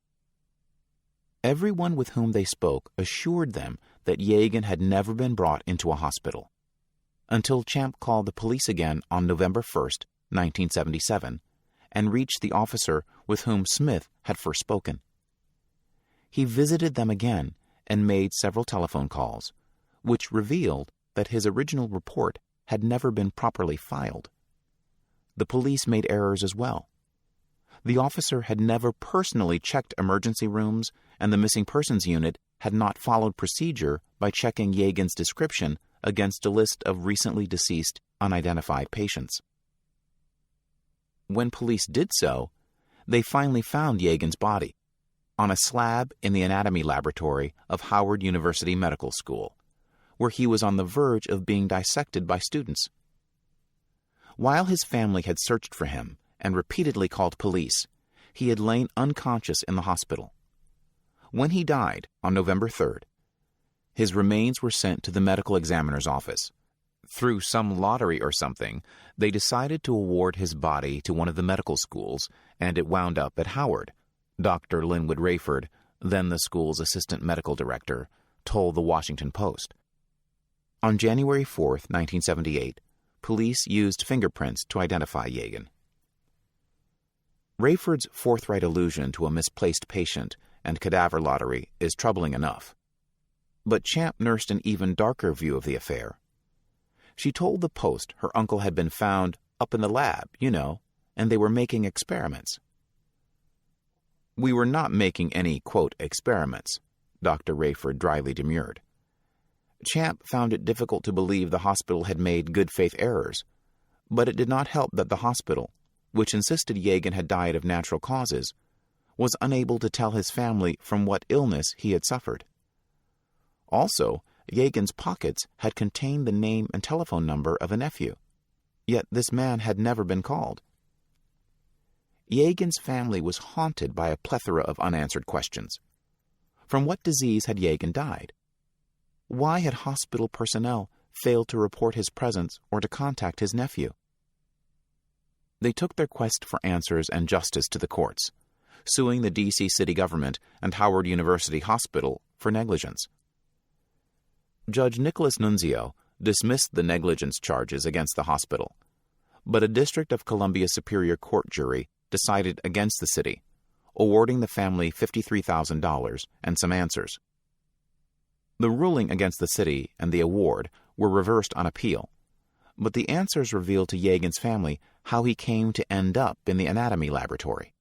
Everyone with whom they spoke assured them that Yagan had never been brought into a hospital, until Champ called the police again on November 1st, 1977, and reached the officer with whom Smith had first spoken. He visited them again and made several telephone calls, which revealed that his original report had never been properly filed. The police made errors as well. The officer had never personally checked emergency rooms, and the Missing Persons Unit had not followed procedure by checking Yagan's description against a list of recently deceased, unidentified patients. When police did so, they finally found Yagan's body on a slab in the anatomy laboratory of Howard University Medical School, where he was on the verge of being dissected by students. While his family had searched for him and repeatedly called police, he had lain unconscious in the hospital. When he died on November 3rd, his remains were sent to the medical examiner's office. Through some lottery or something, they decided to award his body to one of the medical schools, and it wound up at Howard. Dr. Linwood Rayford, then the school's assistant medical director, told the Washington Post. On January 4th, 1978, police used fingerprints to identify Yagan. Rayford's forthright allusion to a misplaced patient and cadaver lottery is troubling enough. But Champ nursed an even darker view of the affair. She told the Post her uncle had been found up in the lab, and they were making experiments. "We were not making any, quote, experiments," Dr. Rayford dryly demurred. Champ found it difficult to believe the hospital had made good-faith errors, but it did not help that the hospital, which insisted Yagan had died of natural causes, was unable to tell his family from what illness he had suffered. Also, Yagan's pockets had contained the name and telephone number of a nephew, yet this man had never been called. Yagan's family was haunted by a plethora of unanswered questions. From what disease had Yagan died? Why had hospital personnel failed to report his presence or to contact his nephew? They took their quest for answers and justice to the courts, suing the D.C. city government and Howard University Hospital for negligence. Judge Nicholas Nunzio dismissed the negligence charges against the hospital, but a District of Columbia Superior Court jury decided against the city, awarding the family $53,000 and some answers. The ruling against the city and the award were reversed on appeal, but the answers revealed to Yagan's family how he came to end up in the anatomy laboratory.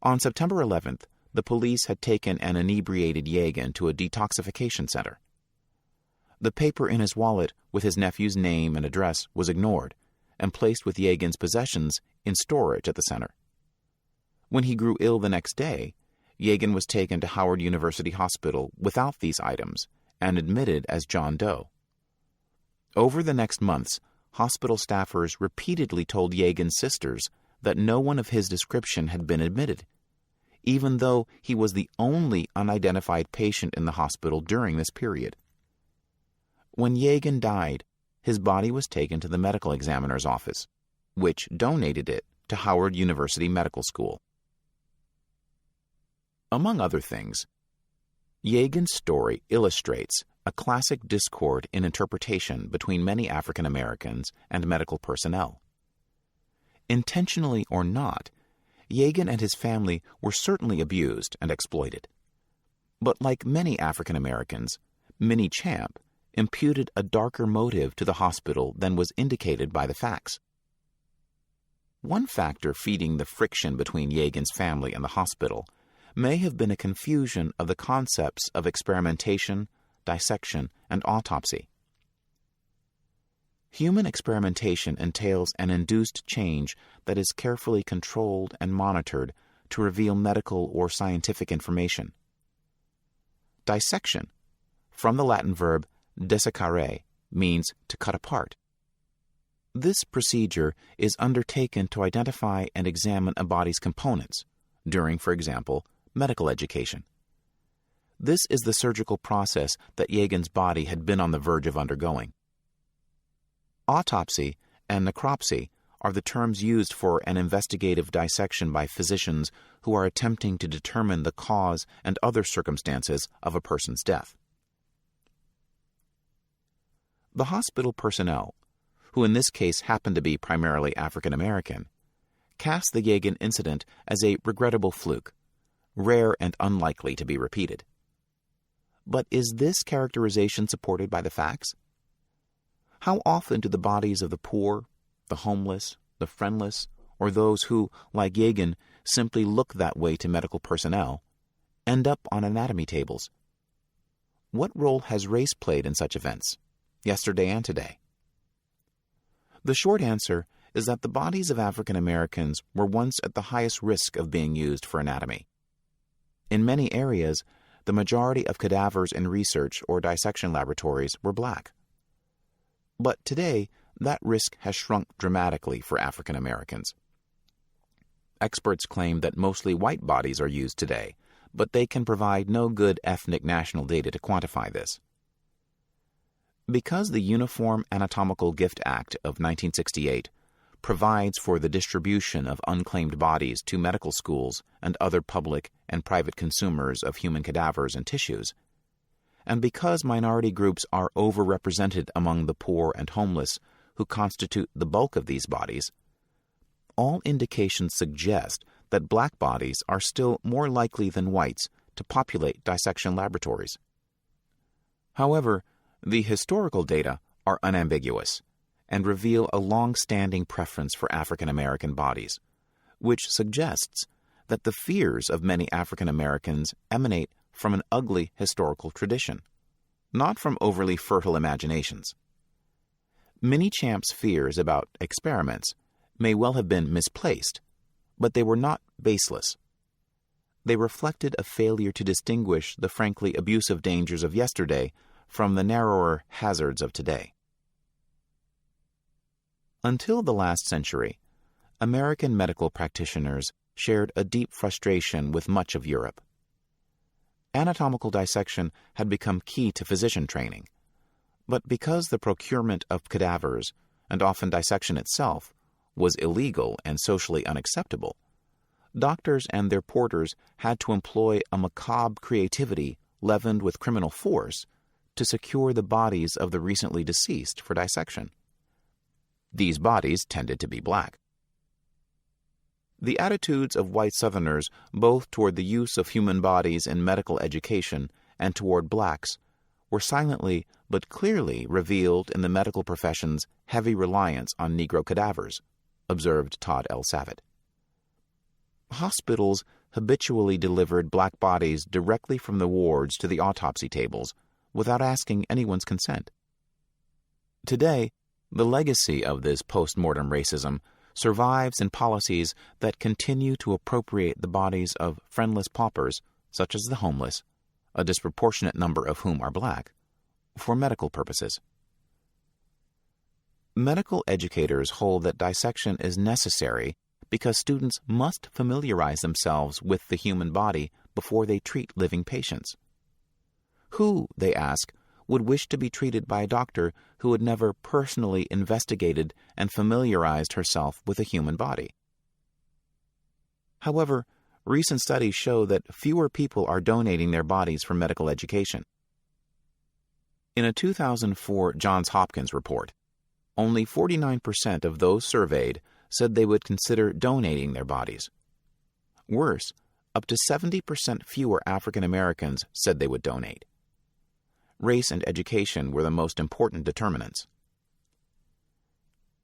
On September 11th, the police had taken an inebriated Yagan to a detoxification center. The paper in his wallet with his nephew's name and address was ignored and placed with Yagan's possessions in storage at the center. When he grew ill the next day, Yagan was taken to Howard University Hospital without these items and admitted as John Doe. Over the next months, hospital staffers repeatedly told Yagan's sisters that no one of his description had been admitted, even though he was the only unidentified patient in the hospital during this period. When Yagan died, his body was taken to the medical examiner's office, which donated it to Howard University Medical School. Among other things, Yagan's story illustrates a classic discord in interpretation between many African Americans and medical personnel. Intentionally or not, Yagan and his family were certainly abused and exploited. But like many African Americans, Minnie Champ imputed a darker motive to the hospital than was indicated by the facts. One factor feeding the friction between Yagan's family and the hospital may have been a confusion of the concepts of experimentation, dissection, and autopsy. Human experimentation entails an induced change that is carefully controlled and monitored to reveal medical or scientific information. Dissection, from the Latin verb dissecare, means to cut apart. This procedure is undertaken to identify and examine a body's components during, for example, medical education. This is the surgical process that Yagan's body had been on the verge of undergoing. Autopsy and necropsy are the terms used for an investigative dissection by physicians who are attempting to determine the cause and other circumstances of a person's death. The hospital personnel, who in this case happened to be primarily African American, cast the Yagan incident as a regrettable fluke, rare and unlikely to be repeated. But is this characterization supported by the facts? How often do the bodies of the poor, the homeless, the friendless, or those who, like Yagan, simply look that way to medical personnel, end up on anatomy tables? What role has race played in such events, yesterday and today? The short answer is that the bodies of African Americans were once at the highest risk of being used for anatomy. In many areas, the majority of cadavers in research or dissection laboratories were black. But today, that risk has shrunk dramatically for African Americans. Experts claim that mostly white bodies are used today, but they can provide no good ethnic national data to quantify this. Because the Uniform Anatomical Gift Act of 1968 provides for the distribution of unclaimed bodies to medical schools and other public and private consumers of human cadavers and tissues, and because minority groups are overrepresented among the poor and homeless who constitute the bulk of these bodies, all indications suggest that black bodies are still more likely than whites to populate dissection laboratories. However, the historical data are unambiguous and reveal a long-standing preference for African American bodies, which suggests that the fears of many African Americans emanate from an ugly historical tradition, not from overly fertile imaginations. Minnie Champ's fears about experiments may well have been misplaced, but they were not baseless. They reflected a failure to distinguish the frankly abusive dangers of yesterday from the narrower hazards of today. Until the last century, American medical practitioners shared a deep frustration with much of Europe. Anatomical dissection had become key to physician training, but because the procurement of cadavers, and often dissection itself, was illegal and socially unacceptable, doctors and their porters had to employ a macabre creativity leavened with criminal force to secure the bodies of the recently deceased for dissection. These bodies tended to be black. The attitudes of white Southerners, both toward the use of human bodies in medical education and toward blacks, were silently but clearly revealed in the medical profession's heavy reliance on Negro cadavers, observed Todd L. Savitt. Hospitals habitually delivered black bodies directly from the wards to the autopsy tables without asking anyone's consent. Today, the legacy of this post-mortem racism survives in policies that continue to appropriate the bodies of friendless paupers, such as the homeless, a disproportionate number of whom are black, for medical purposes. Medical educators hold that dissection is necessary because students must familiarize themselves with the human body before they treat living patients. Who, they ask, would wish to be treated by a doctor who had never personally investigated and familiarized herself with a human body? However, recent studies show that fewer people are donating their bodies for medical education. In a 2004 Johns Hopkins report, only 49% of those surveyed said they would consider donating their bodies. Worse, up to 70% fewer African Americans said they would donate. Race and education were the most important determinants.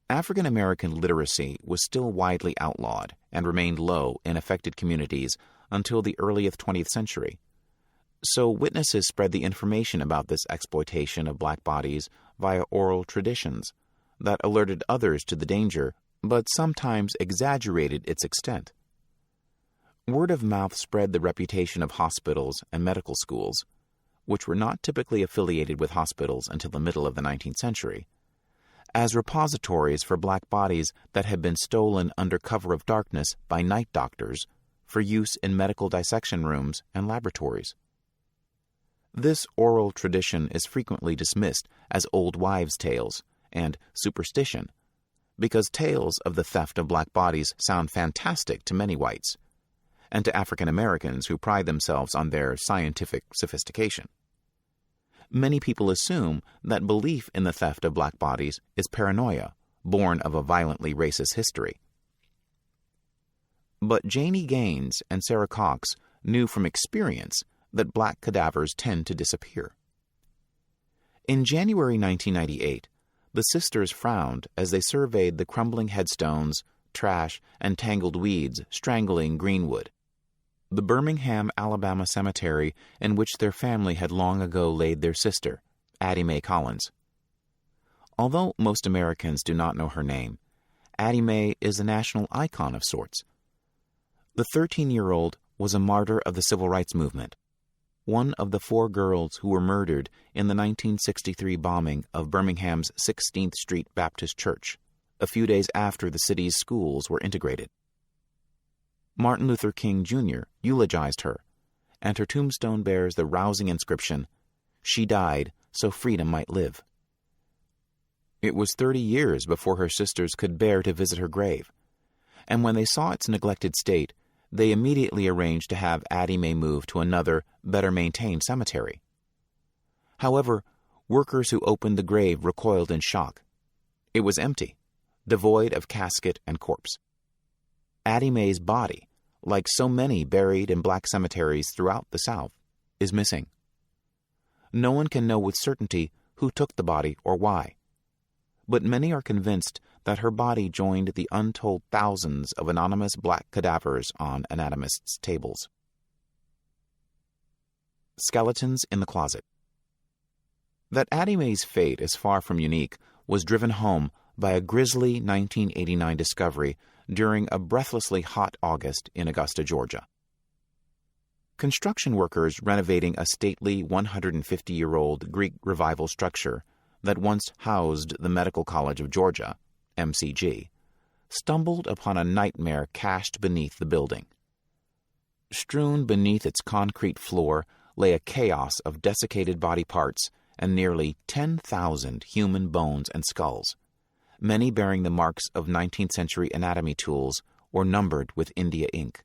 African American literacy was still widely outlawed and remained low in affected communities until the early 20th century. So witnesses spread the information about this exploitation of black bodies via oral traditions that alerted others to the danger, but sometimes exaggerated its extent. Word of mouth spread the reputation of hospitals and medical schools, which were not typically affiliated with hospitals until the middle of the 19th century, as repositories for black bodies that had been stolen under cover of darkness by night doctors for use in medical dissection rooms and laboratories. This oral tradition is frequently dismissed as old wives' tales and superstition, because tales of the theft of black bodies sound fantastic to many whites, and to African Americans who pride themselves on their scientific sophistication. Many people assume that belief in the theft of black bodies is paranoia, born of a violently racist history. But Janie Gaines and Sarah Cox knew from experience that black cadavers tend to disappear. In January 1998, the sisters frowned as they surveyed the crumbling headstones, trash, and tangled weeds strangling Greenwood, the Birmingham, Alabama cemetery in which their family had long ago laid their sister, Addie Mae Collins. Although most Americans do not know her name, Addie Mae is a national icon of sorts. The 13-year-old was a martyr of the Civil Rights Movement, one of the 4 girls who were murdered in the 1963 bombing of Birmingham's 16th Street Baptist Church, a few days after the city's schools were integrated. Martin Luther King Jr. eulogized her, and her tombstone bears the rousing inscription, "She died so freedom might live." It was 30 years before her sisters could bear to visit her grave, and when they saw its neglected state, they immediately arranged to have Addie Mae move to another, better-maintained cemetery. However, workers who opened the grave recoiled in shock. It was empty, devoid of casket and corpse. Addie Mae's body, like so many buried in black cemeteries throughout the South, is missing. No one can know with certainty who took the body or why, but many are convinced that her body joined the untold thousands of anonymous black cadavers on anatomists' tables. Skeletons in the closet. That Addie Mae's fate is far from unique was driven home by a grisly 1989 discovery during a breathlessly hot August in Augusta, Georgia. Construction workers renovating a stately 150-year-old Greek Revival structure that once housed the Medical College of Georgia, MCG, stumbled upon a nightmare cached beneath the building. Strewn beneath its concrete floor lay a chaos of desiccated body parts and nearly 10,000 human bones and skulls, many bearing the marks of 19th-century anatomy tools or numbered with India ink.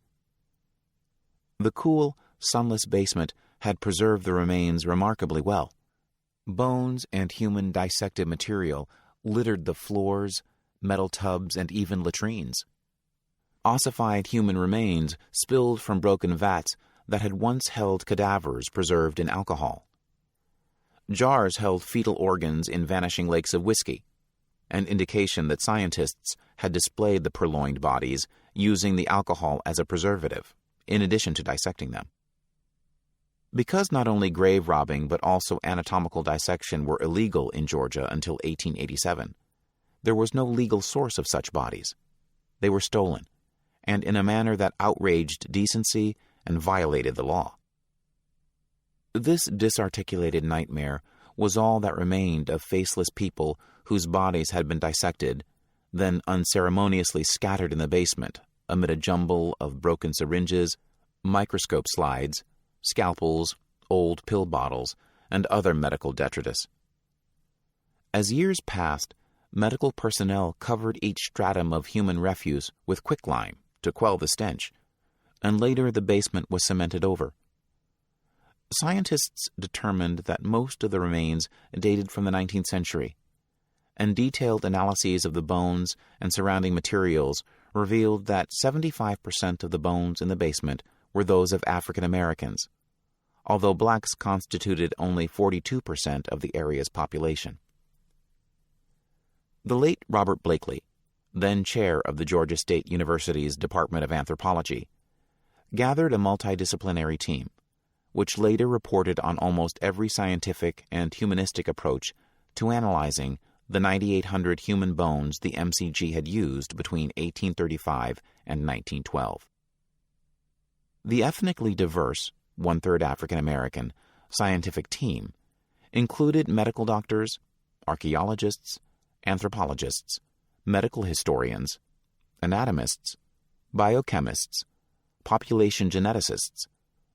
The cool, sunless basement had preserved the remains remarkably well. Bones and human dissected material littered the floors, metal tubs, and even latrines. Ossified human remains spilled from broken vats that had once held cadavers preserved in alcohol. Jars held fetal organs in vanishing lakes of whiskey, an indication that scientists had displayed the purloined bodies using the alcohol as a preservative, in addition to dissecting them. Because not only grave robbing but also anatomical dissection were illegal in Georgia until 1887, there was no legal source of such bodies. They were stolen, and in a manner that outraged decency and violated the law. This disarticulated nightmare was all that remained of faceless people whose bodies had been dissected, then unceremoniously scattered in the basement amid a jumble of broken syringes, microscope slides, scalpels, old pill bottles, and other medical detritus. As years passed, medical personnel covered each stratum of human refuse with quicklime to quell the stench, and later the basement was cemented over. Scientists determined that most of the remains dated from the 19th century, and detailed analyses of the bones and surrounding materials revealed that 75% of the bones in the basement were those of African Americans, although blacks constituted only 42% of the area's population. The late Robert Blakely, then chair of the Georgia State University's Department of Anthropology, gathered a multidisciplinary team, which later reported on almost every scientific and humanistic approach to analyzing the 9,800 human bones the MCG had used between 1835 and 1912. The ethnically diverse, one-third African American, scientific team included medical doctors, archaeologists, anthropologists, medical historians, anatomists, biochemists, population geneticists,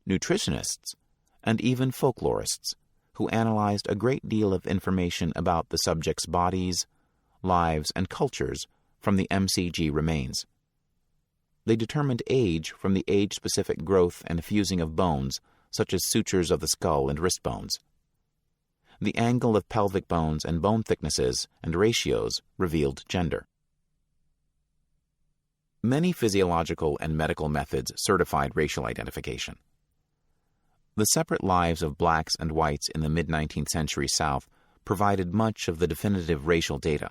nutritionists, and even folklorists, who analyzed a great deal of information about the subjects' bodies, lives, and cultures from the MCG remains. They determined age from the age-specific growth and fusing of bones, such as sutures of the skull and wrist bones. The angle of pelvic bones and bone thicknesses and ratios revealed gender. Many physiological and medical methods certified racial identification. The separate lives of blacks and whites in the mid-19th century South provided much of the definitive racial data.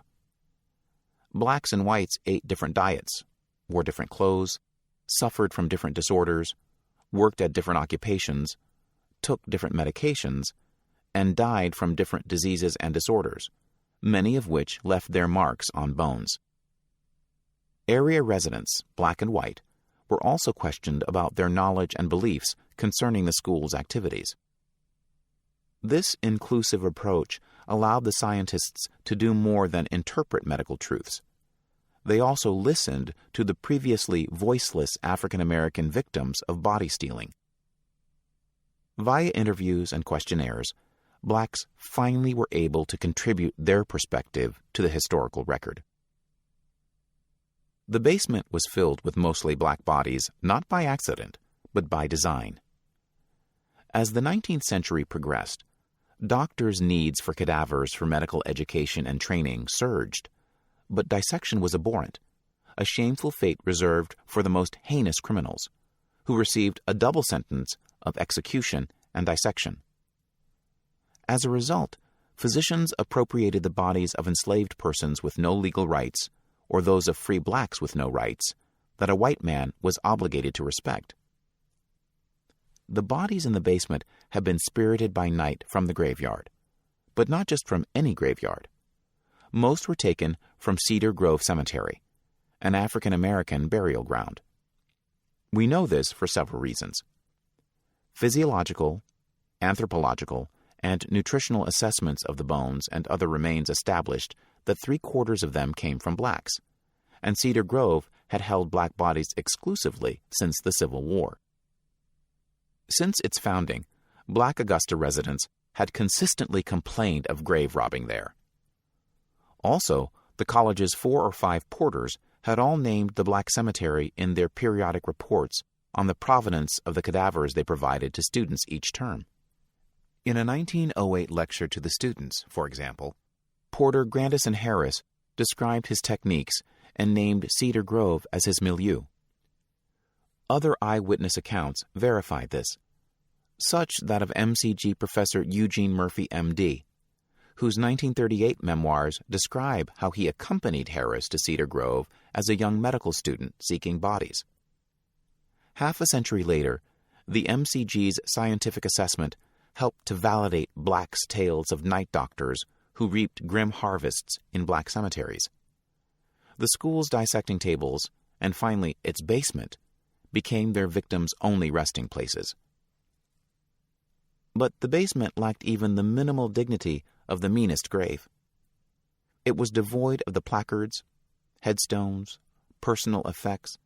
Blacks and whites ate different diets, wore different clothes, suffered from different disorders, worked at different occupations, took different medications, and died from different diseases and disorders, many of which left their marks on bones. Area residents, black and white, were also questioned about their knowledge and beliefs concerning the school's activities. This inclusive approach allowed the scientists to do more than interpret medical truths. They also listened to the previously voiceless African American victims of body stealing. Via interviews and questionnaires, blacks finally were able to contribute their perspective to the historical record. The basement was filled with mostly black bodies, not by accident, but by design. As the 19th century progressed, doctors' needs for cadavers for medical education and training surged, but dissection was abhorrent, a shameful fate reserved for the most heinous criminals, who received a double sentence of execution and dissection. As a result, physicians appropriated the bodies of enslaved persons with no legal rights, or those of free blacks with no rights, that a white man was obligated to respect. The bodies in the basement have been spirited by night from the graveyard, but not just from any graveyard. Most were taken from Cedar Grove Cemetery, an African-American burial ground. We know this for several reasons. Physiological, anthropological, and nutritional assessments of the bones and other remains established that 3/4 of them came from blacks, and Cedar Grove had held black bodies exclusively since the Civil War. Since its founding, black Augusta residents had consistently complained of grave robbing there. Also, the college's 4 or 5 porters had all named the black cemetery in their periodic reports on the provenance of the cadavers they provided to students each term. In a 1908 lecture to the students, for example, Porter Grandison Harris described his techniques and named Cedar Grove as his milieu. Other eyewitness accounts verified this, such that of MCG professor Eugene Murphy, M.D., whose 1938 memoirs describe how he accompanied Harris to Cedar Grove as a young medical student seeking bodies. Half a century later, the MCG's scientific assessment helped to validate blacks' tales of night doctors who reaped grim harvests in black cemeteries. The school's dissecting tables, and finally its basement, became their victims' only resting places. But the basement lacked even the minimal dignity of the meanest grave. It was devoid of the placards, headstones, personal effects,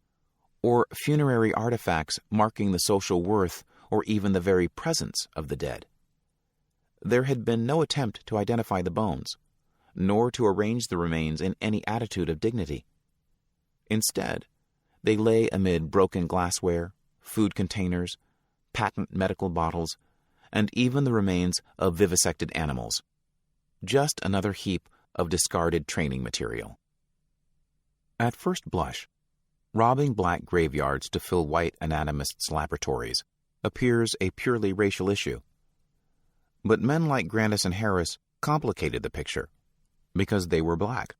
or funerary artifacts marking the social worth or even the very presence of the dead. There had been no attempt to identify the bones, nor to arrange the remains in any attitude of dignity. Instead, they lay amid broken glassware, food containers, patent medical bottles, and even the remains of vivisected animals. Just another heap of discarded training material. At first blush, robbing black graveyards to fill white anatomists' laboratories appears a purely racial issue. But men like Grandison Harris complicated the picture because they were black.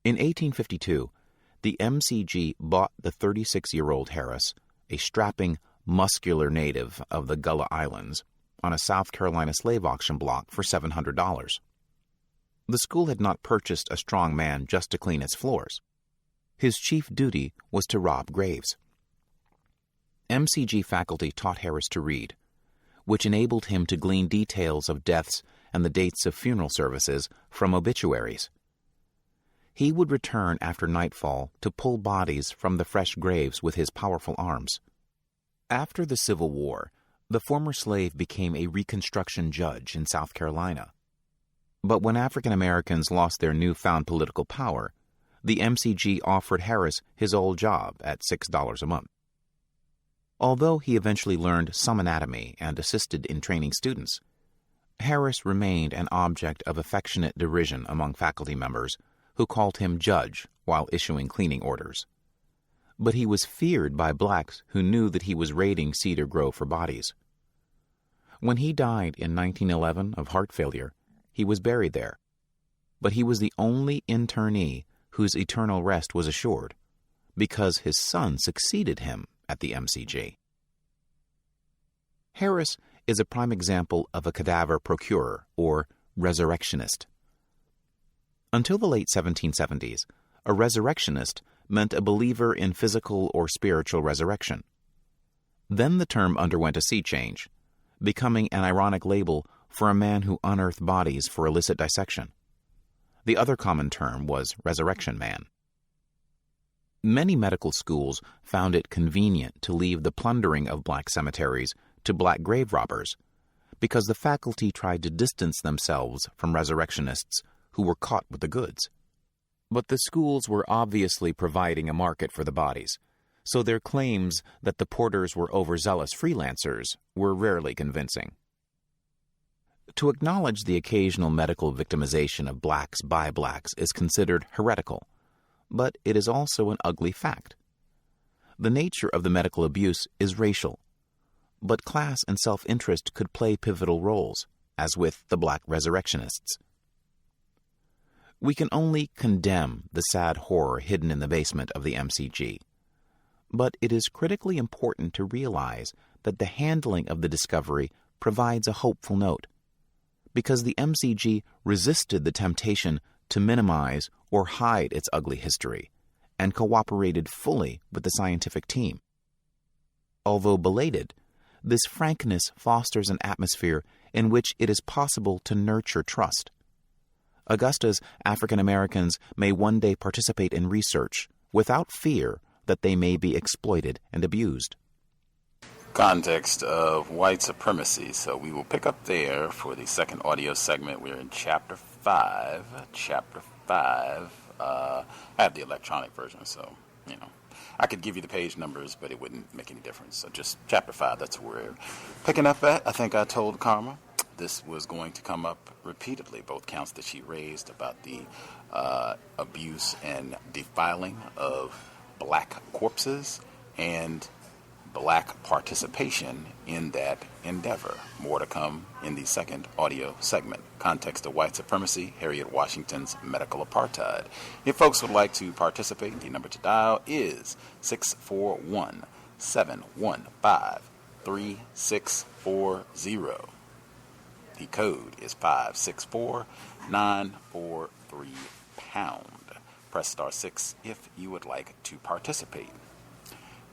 In 1852, the MCG bought the 36-year-old Harris, a strapping, muscular native of the Gullah Islands, on a South Carolina slave auction block for $700. The school had not purchased a strong man just to clean its floors. His chief duty was to rob graves. MCG faculty taught Harris to read, which enabled him to glean details of deaths and the dates of funeral services from obituaries. He would return after nightfall to pull bodies from the fresh graves with his powerful arms. After the Civil War, the former slave became a Reconstruction judge in South Carolina. But when African Americans lost their newfound political power, the MCG offered Harris his old job at $6 a month. Although he eventually learned some anatomy and assisted in training students, Harris remained an object of affectionate derision among faculty members who called him judge while issuing cleaning orders. But he was feared by blacks who knew that he was raiding Cedar Grove for bodies. When he died in 1911 of heart failure, he was buried there. But he was the only internee whose eternal rest was assured, because his son succeeded him at the MCG. Harris is a prime example of a cadaver procurer, or resurrectionist. Until the late 1770s, a resurrectionist meant a believer in physical or spiritual resurrection. Then the term underwent a sea change, becoming an ironic label for a man who unearthed bodies for illicit dissection. The other common term was resurrection man. Many medical schools found it convenient to leave the plundering of black cemeteries to black grave robbers, because the faculty tried to distance themselves from resurrectionists who were caught with the goods. But the schools were obviously providing a market for the bodies, so their claims that the porters were overzealous freelancers were rarely convincing. To acknowledge the occasional medical victimization of blacks by blacks is considered heretical, but it is also an ugly fact. The nature of the medical abuse is racial, but class and self-interest could play pivotal roles, as with the black resurrectionists. We can only condemn the sad horror hidden in the basement of the MCG. But it is critically important to realize that the handling of the discovery provides a hopeful note, because the MCG resisted the temptation to minimize or hide its ugly history and cooperated fully with the scientific team. Although belated, this frankness fosters an atmosphere in which it is possible to nurture trust. Augusta's African Americans may one day participate in research without fear that they may be exploited and abused. Context of white supremacy. So we will pick up there for the second audio segment. We're in Chapter 5. I have the electronic version, so, I could give you the page numbers, but it wouldn't make any difference. So just Chapter 5, that's where we're picking up at. I think I told Karma this was going to come up repeatedly, both counts that she raised about the abuse and defiling of black corpses and black participation in that endeavor. More to come in the second audio segment. Context of white supremacy, Harriet Washington's medical apartheid. If folks would like to participate, the number to dial is 641-715-3640. The code is 564-943#. Press star 6 if you would like to participate.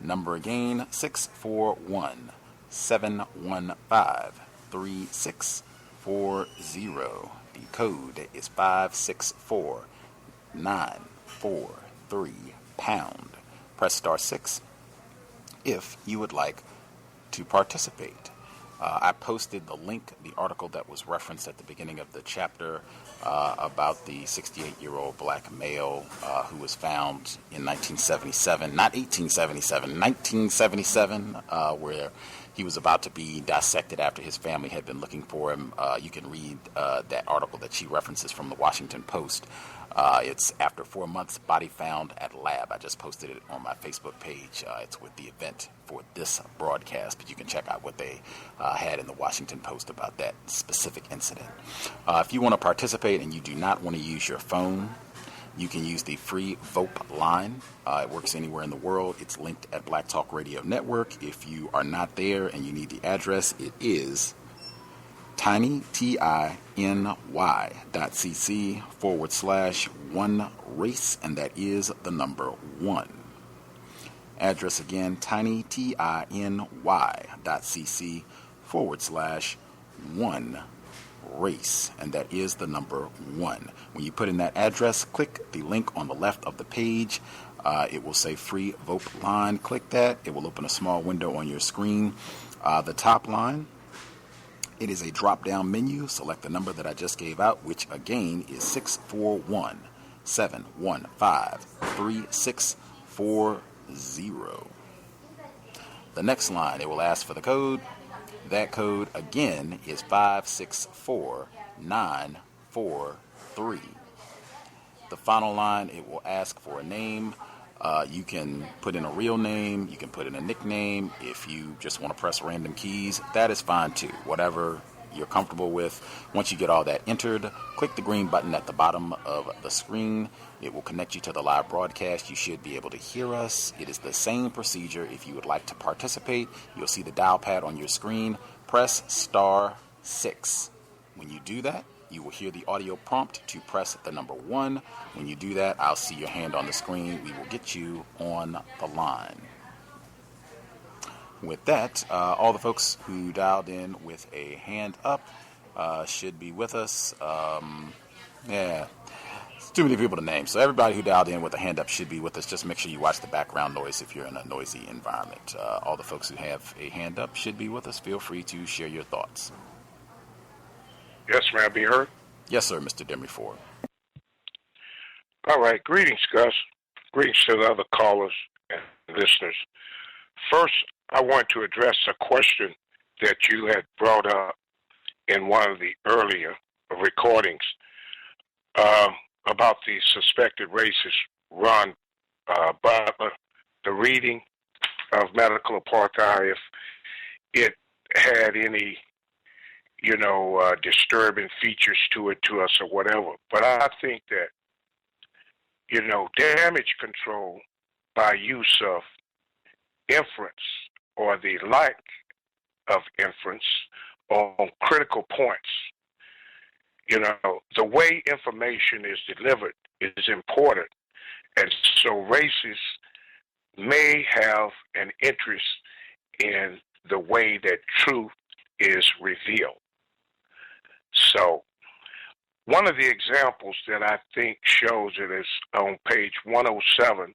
Number again, 641-715-3640. The code is 564-943#. Press star 6 if you would like to participate. I posted the link, the article that was referenced at the beginning of the chapter about the 68-year-old black male who was found in 1977, not 1877, 1977, where he was about to be dissected after his family had been looking for him. You can read that article that she references from the Washington Post. It's after 4 months, body found at lab. I just posted it on my Facebook page. It's with the event for this broadcast, but you can check out what they had in the Washington Post about that specific incident. If you want to participate and you do not want to use your phone, you can use the free VOP line. It works anywhere in the world. It's linked at Black Talk Radio Network. If you are not there and you need the address, it is tinytinycc/1race, and that is the number 1. Address again, tinytinycc/1race, and that is the number 1. When you put in that address, click the link on the left of the page. It will say free VOP line. Click that. It will open a small window on your screen. The top line, it is a drop-down menu. Select the number that I just gave out, which again is 641-715-3640. The next line, it will ask for the code. That code again is 564-943. The final line, it will ask for a name. You can put in a real name. You can put in a nickname. If you just want to press random keys, that is fine too. Whatever you're comfortable with. Once you get all that entered, click the green button at the bottom of the screen. It will connect you to the live broadcast. You should be able to hear us. It is the same procedure. If you would like to participate, you'll see the dial pad on your screen. Press star 6. When you do that, you will hear the audio prompt to press the number 1. When you do that, I'll see your hand on the screen. We will get you on the line. With that, all the folks who dialed in with a hand up should be with us. It's too many people to name. So everybody who dialed in with a hand up should be with us. Just make sure you watch the background noise if you're in a noisy environment. All the folks who have a hand up should be with us. Feel free to share your thoughts. Yes, may I be heard? Yes, sir, Mr. Demery Ford. All right. Greetings, Gus. Greetings to the other callers and listeners. First, I want to address a question that you had brought up in one of the earlier recordings about the suspected racist Ron Butler, the reading of medical apartheid, if it had any disturbing features to us or whatever. But I think that damage control by use of inference or the lack of inference on critical points. The way information is delivered is important, and so racists may have an interest in the way that truth is revealed. So, one of the examples that I think shows it is on page 107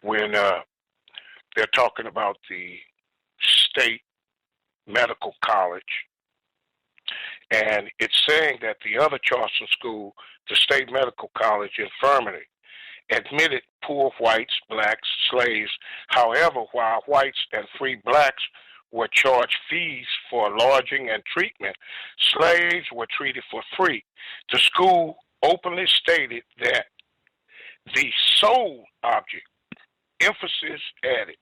when they're talking about the state medical college. And it's saying that the other Charleston school, the State Medical College Infirmary, admitted poor whites, blacks, slaves. However, while whites and free blacks were charged fees for lodging and treatment, slaves were treated for free. The school openly stated that the sole object, emphasis added,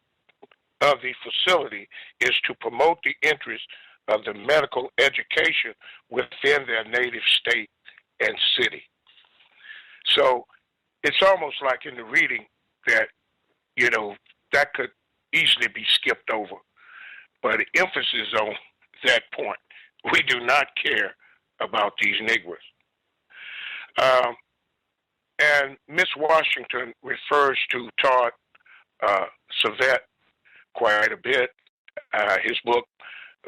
of the facility is to promote the interests of the medical education within their native state and city. So it's almost like in the reading that, that could easily be skipped over. But emphasis on that point. We do not care about these Negroes. And Miss Washington refers to Todd Savett quite a bit. His book,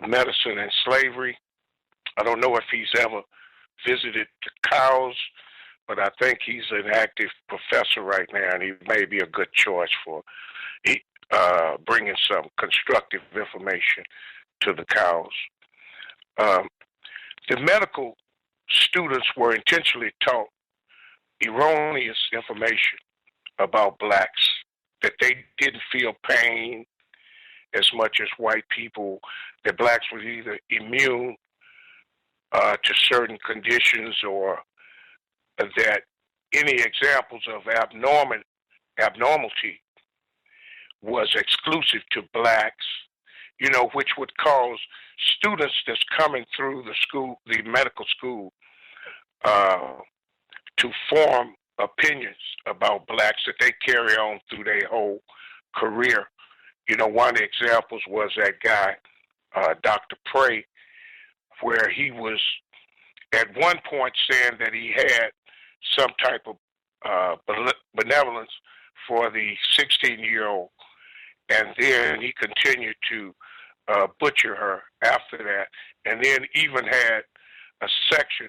Medicine and Slavery. I don't know if he's ever visited the C.O.W.S, but I think he's an active professor right now, and he may be a good choice for bringing some constructive information to the C.O.W.S. The medical students were intentionally taught erroneous information about blacks, that they didn't feel pain as much as white people, that blacks were either immune to certain conditions or that any examples of abnormality was exclusive to blacks, which would cause students that's coming through the medical school, to form opinions about blacks that they carry on through their whole career. One of the examples was that guy, Dr. Prey, where he was at one point saying that he had some type of benevolence for the 16-year-old, and then he continued to butcher her after that, and then even had a section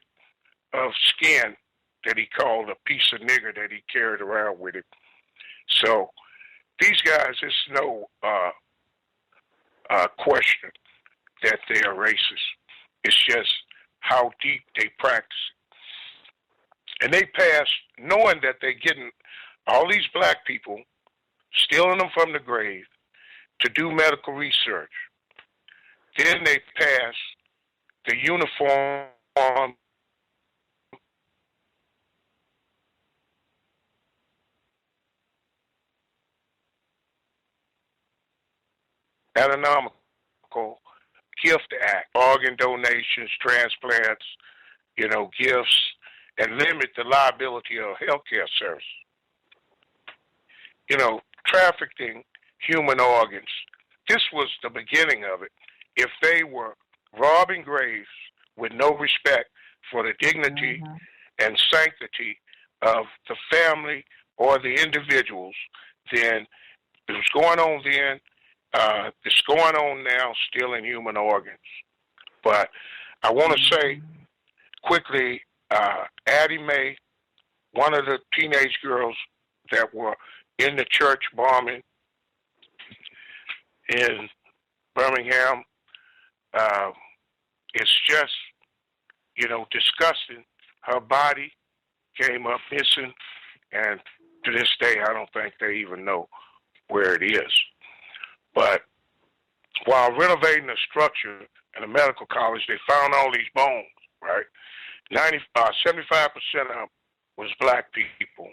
of skin that he called a piece of nigger that he carried around with him. So these guys, it's no question that they are racist. It's just how deep they practice it. And they pass knowing that they're getting all these black people, stealing them from the grave to do medical research. Then they pass the uniform anatomical gift act, organ donations, transplants, gifts, and limit the liability of healthcare service. Trafficking human organs. This was the beginning of it. If they were robbing graves with no respect for the dignity and sanctity of the family or the individuals, then it was going on then. It's going on now, stealing human organs. But I want to say quickly, Addie Mae, one of the teenage girls that were in the church bombing in Birmingham, it's just, disgusting. Her body came up missing, and to this day, I don't think they even know where it is. But while renovating the structure in a medical college, they found all these bones, right? 75% of them was black people.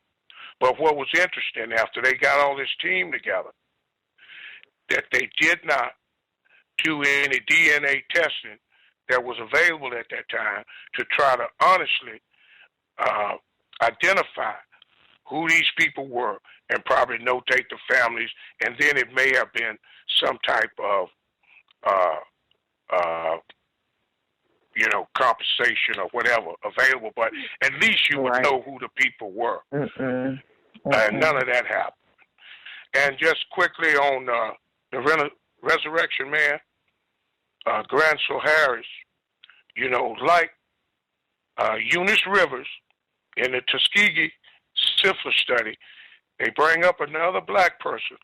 But what was interesting, after they got all this team together, that they did not do any DNA testing that was available at that time to try to honestly identify who these people were and probably notate the families, and then it may have been some type of compensation or whatever available, but at least you would know who the people were. And none of that happened. And just quickly on the Resurrection Man, Gransel Harris, like Eunice Rivers in the Tuskegee syphilis study, they bring up another black person,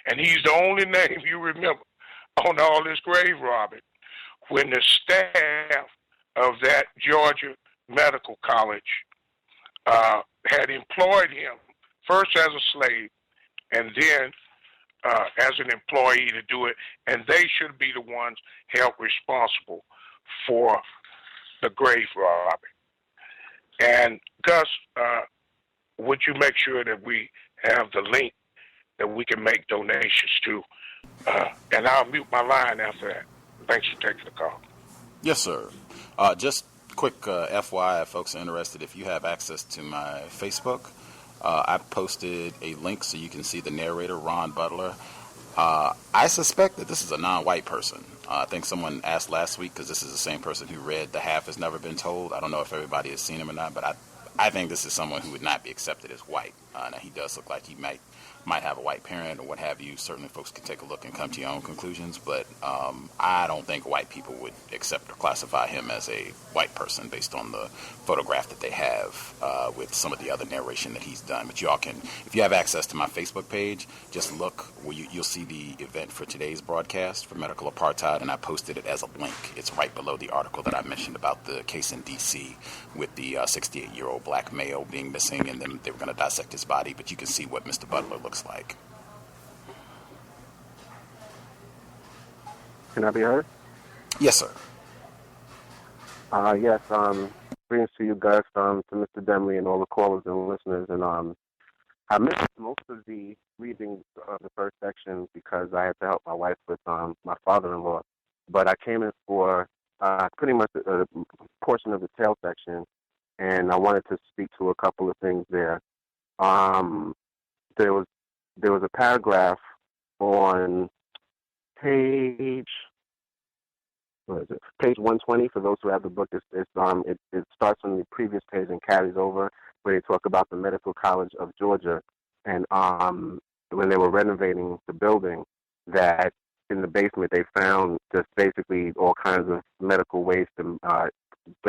and he's the only name you remember on all this grave robbing. When the staff of that Georgia Medical College had employed him first as a slave and then as an employee to do it, and they should be the ones held responsible for the grave robbing. And Gus, would you make sure that we have the link that we can make donations to? And I'll mute my line after that. Thanks for taking the call. Yes, sir. Just quick FYI, if folks are interested, if you have access to my Facebook, I posted a link so you can see the narrator, Ron Butler. I suspect that this is a non-white person. I think someone asked last week, because this is the same person who read The Half Has Never Been Told. I don't know if everybody has seen him or not, but I think this is someone who would not be accepted as white. Now, he does look like he might have a white parent or what have you. Certainly folks can take a look and come to your own conclusions, but I don't think white people would accept or classify him as a white person based on the photograph that they have with some of the other narration that he's done. But y'all can, if you have access to my Facebook page, just look where you'll see the event for today's broadcast for medical apartheid, and I posted it as a link. It's right below the article that I mentioned about the case in D.C. with the 68-year-old black male being missing, and then they were going to dissect his body, but you can see what Mr. Butler looks like. Can I be heard? Yes, sir. Yes. Greetings to you, Gus, to Mr. Demley and all the callers and listeners. And I missed most of the reading of the first section because I had to help my wife with my father-in-law. But I came in for pretty much a portion of the tail section, and I wanted to speak to a couple of things there. There was a paragraph on page 120. For those who have the book, it starts on the previous page and carries over, where they talk about the Medical College of Georgia, and when they were renovating the building, that in the basement they found just basically all kinds of medical waste and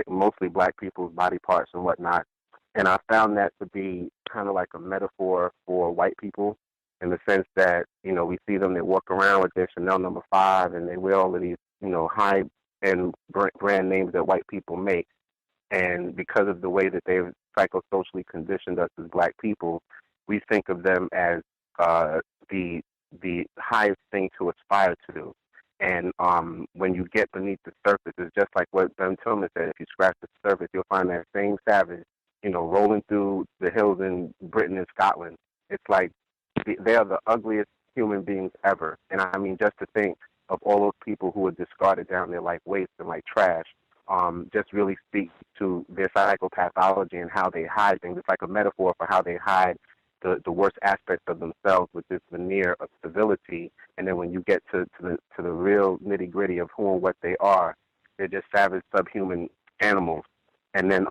mostly black people's body parts and whatnot. And I found that to be kind of like a metaphor for white people, in the sense that, we see them, they walk around with their Chanel No. 5, and they wear all of these, high-end brand names that white people make. And because of the way that they've psychosocially conditioned us as black people, we think of them as the highest thing to aspire to. And when you get beneath the surface, it's just like what Ben Tillman said. If you scratch the surface, you'll find that same savage, rolling through the hills in Britain and Scotland. It's like they are the ugliest human beings ever. And I mean, just to think of all those people who are discarded down there like waste and like trash, just really speaks to their psychopathology and how they hide things. It's like a metaphor for how they hide the worst aspects of themselves with this veneer of civility. And then when you get to the real nitty-gritty of who and what they are, they're just savage, subhuman animals. And then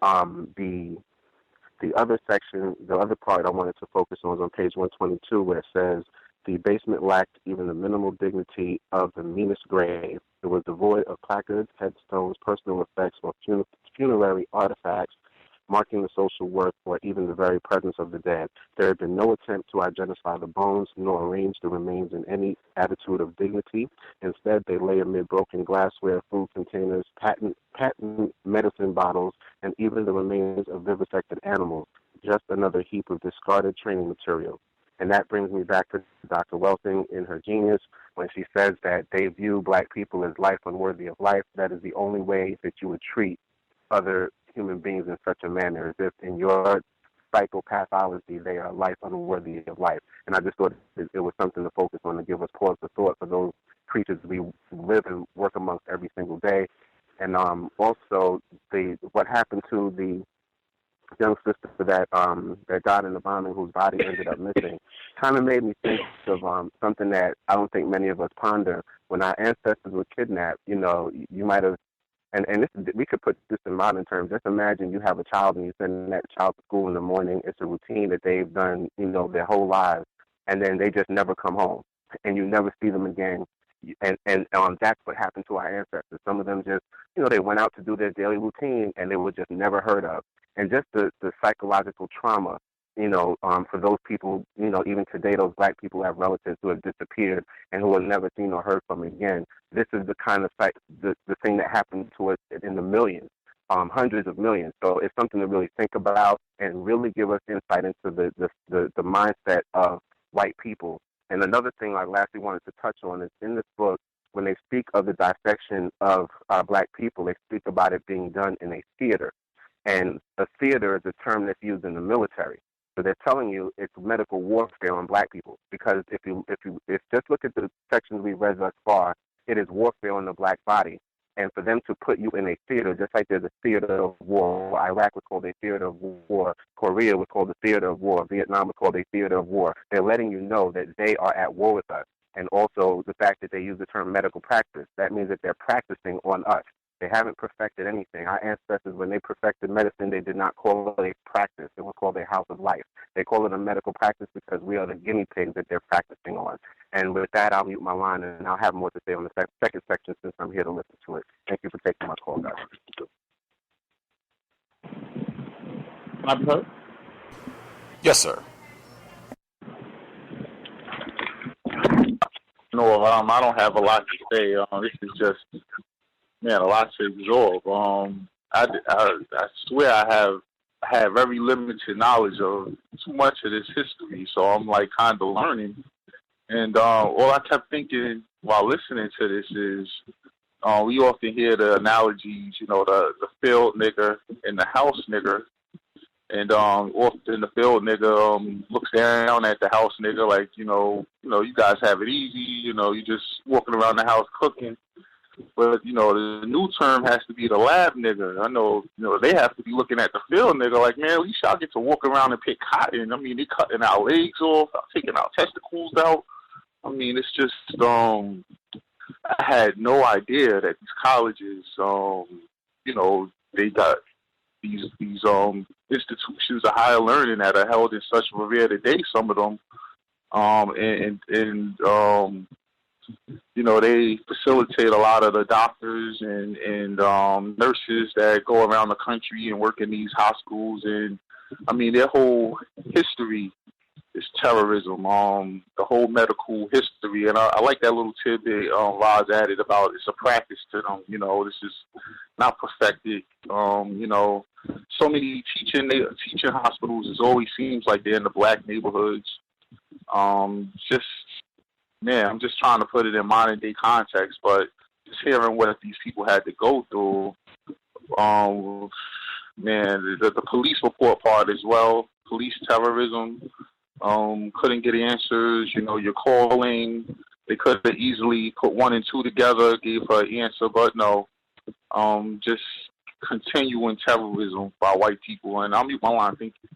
the other section, the other part I wanted to focus on is on page 122, where it says, the basement lacked even the minimal dignity of the meanest grave. It was devoid of placards, headstones, personal effects, or funerary artifacts marking the social worth or even the very presence of the dead. There had been no attempt to identify the bones nor arrange the remains in any attitude of dignity. Instead, they lay amid broken glassware, food containers, patent medicine bottles, and even the remains of vivisected animals, just another heap of discarded training material. And that brings me back to Dr. Welsing in her Genius, when she says that they view black people as life unworthy of life. That is the only way that you would treat other human beings in such a manner, as if in your psychopathology they are life unworthy of life. And I just thought it was something to focus on, to give us pause for thought for those creatures we live and work amongst every single day. And also what happened to young sister that died in the bombing, whose body ended up missing, kind of made me think of something that I don't think many of us ponder. When our ancestors were kidnapped, you might have, and we could put this in modern terms. Just imagine you have a child and you send that child to school in the morning. It's a routine that they've done, their whole lives, and then they just never come home, and you never see them again. And that's what happened to our ancestors. Some of them just, they went out to do their daily routine, and they were just never heard of. And just the psychological trauma, for those people, even today, those black people have relatives who have disappeared and who are never seen or heard from again. This is the kind of the thing that happened to us in the millions, hundreds of millions. So it's something to really think about and really give us insight into the mindset of white people. And another thing I lastly wanted to touch on is in this book, when they speak of the dissection of black people, they speak about it being done in a theater. And a theater is a term that's used in the military. So they're telling you it's medical warfare on black people. Because if just look at the sections we read thus far, it is warfare on the black body. And for them to put you in a theater, just like there's a theater of war, Iraq was called a theater of war, Korea was called a theater of war, Vietnam was called a theater of war. They're letting you know that they are at war with us. And also the fact that they use the term medical practice, that means that they're practicing on us. They haven't perfected anything. Our ancestors, when they perfected medicine, they did not call it a practice. It was called a house of life. They call it a medical practice because we are the guinea pigs that they're practicing on. And with that, I'll mute my line, and I'll have more to say on the second section since I'm here to listen to it. Thank you for taking my call, guys. Can I be heard? Yes, sir. No, I don't have a lot to say. This is just, a lot to absorb. I swear I have very limited knowledge of too much of this history, so I'm like kind of learning. And all I kept thinking while listening to this is, we often hear the analogies, the field nigger and the house nigger. And often the field nigga looks down at the house nigga like, you guys have it easy, you just walking around the house cooking. But, the new term has to be the lab nigga. I know, they have to be looking at the field nigga like, man, at least y'all get to walk around and pick cotton. I mean, they cutting our legs off, taking our testicles out. I mean, it's just, I had no idea that these colleges, they got these institutions of higher learning that are held in such revere today, some of them, they facilitate a lot of the doctors and nurses that go around the country and work in these hospitals. And I mean, their whole history is terrorism, the whole medical history. And I like that little tidbit Roz added about it's a practice to them. This is not perfected. So many teaching hospitals, it always seems like they're in the black neighborhoods. I'm just trying to put it in modern day context, but just hearing what these people had to go through, the police report part as well, police terrorism, couldn't get answers, you're calling, they could have easily put 1 and 2 together, gave her an answer, but no, just continuing terrorism by white people, and I'll mute my line, thank you.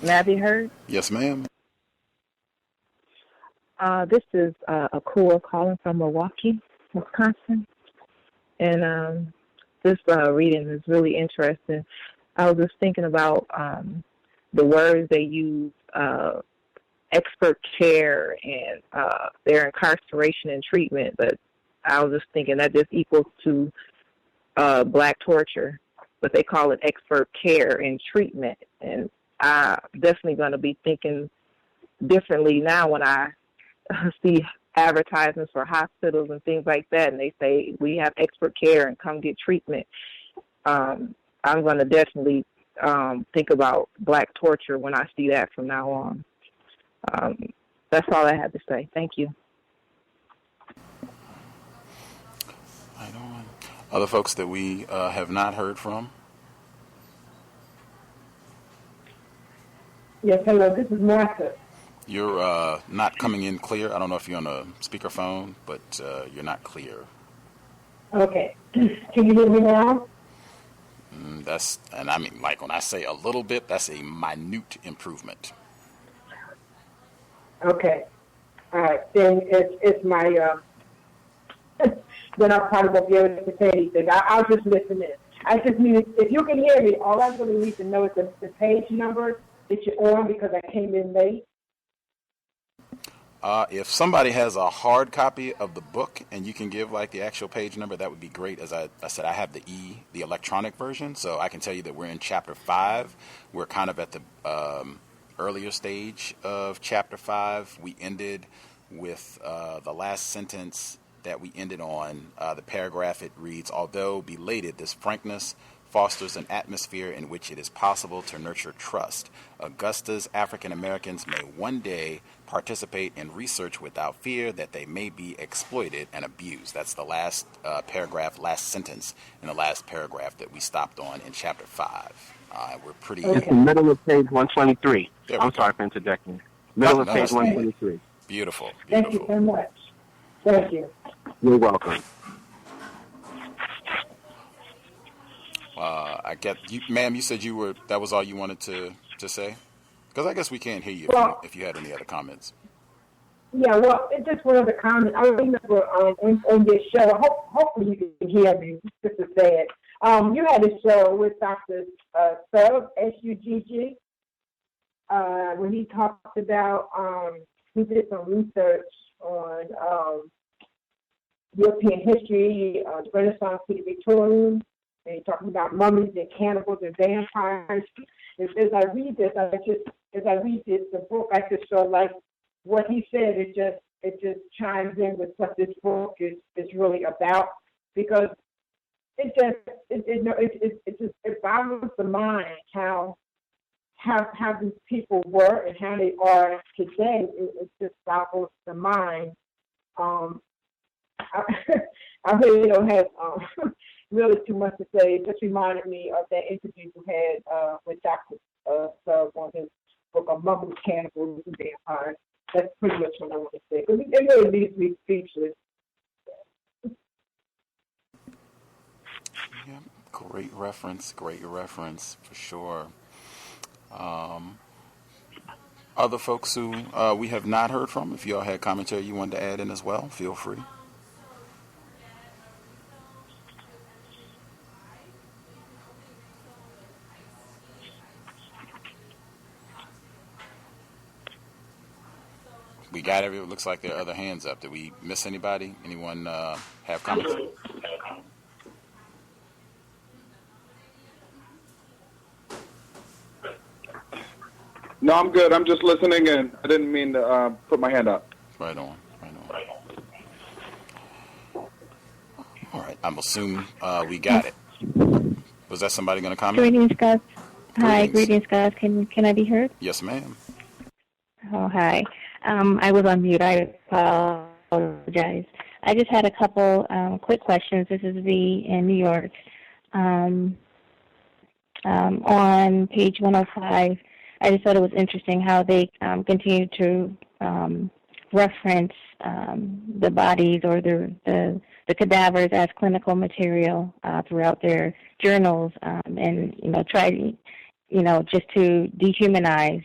May I be heard? Yes, ma'am. This is Akua calling from Milwaukee, Wisconsin. And this reading is really interesting. I was just thinking about the words they use, expert care and their incarceration and treatment. But I was just thinking that just equals to black torture. But they call it expert care and treatment. And I'm definitely going to be thinking differently now when I see advertisements for hospitals and things like that, and they say we have expert care and come get treatment. I'm going to definitely think about black torture when I see that from now on. That's all I have to say. Thank you. Right on. Other folks that we have not heard from? Yes, hello, this is Martha. You're not coming in clear. I don't know if you're on a speakerphone, but you're not clear. Okay. Can you hear me now? And I mean, like when I say a little bit, that's a minute improvement. Okay. All right. Then it's my, then I probably won't be able to say anything. I'll just listen in. I just need, if you can hear me, all I really need to know is the page number that you're on because I came in late. If somebody has a hard copy of the book and you can give like the actual page number, that would be great. As I said, I have the electronic version, so I can tell you that we're in chapter 5. We're kind of at the earlier stage of chapter 5. We ended with the last sentence that we ended on. The paragraph, it reads, although belated, this frankness fosters an atmosphere in which it is possible to nurture trust. Augusta's African Americans may one day participate in research without fear that they may be exploited and abused. That's the last paragraph, last sentence in the last paragraph that we stopped on in chapter 5. We're pretty... It's the middle of page 123. I'm sorry for interjecting. Middle of page 123. Beautiful. Thank you so much. Thank you. You're welcome. I get you, ma'am. You said that was all you wanted to say, because I guess we can't hear you if you had any other comments. Yeah, well, it's just one other comment. I remember on this show. Hopefully you can hear me. Just to say it, you had a show with Dr. Suggg, S-U-G-G, when he talked about he did some research on European history, the Renaissance to the Victorian. And he's talking about mummies and cannibals and vampires. As I read this, the book, I just feel like what he said. It just chimes in with what this book is really about, because it boggles the mind how these people were and how they are today. It just boggles the mind. I really don't have really too much to say. It just reminded me of that interview we had with Dr. Suggg on his book on mummies, cannibals, and vampires. That's pretty much what I want to say. It really leaves me speechless. Yeah, great reference for sure. Other folks who we have not heard from, if y'all had commentary you wanted to add in as well, feel free. We got it looks like there are other hands up. Did we miss anybody? Anyone have comments? No, I'm good. I'm just listening in. I didn't mean to put my hand up. Right on. All right. I'm assuming we got it. Was that somebody going to comment? Greetings, Gus. Hi, greetings, Gus. Can I be heard? Yes, ma'am. Oh, hi. I was on mute. I apologize. I just had a couple quick questions. This is V in New York. On page 105, I just thought it was interesting how they continue to reference the bodies or the cadavers as clinical material throughout their journals, and try just to dehumanize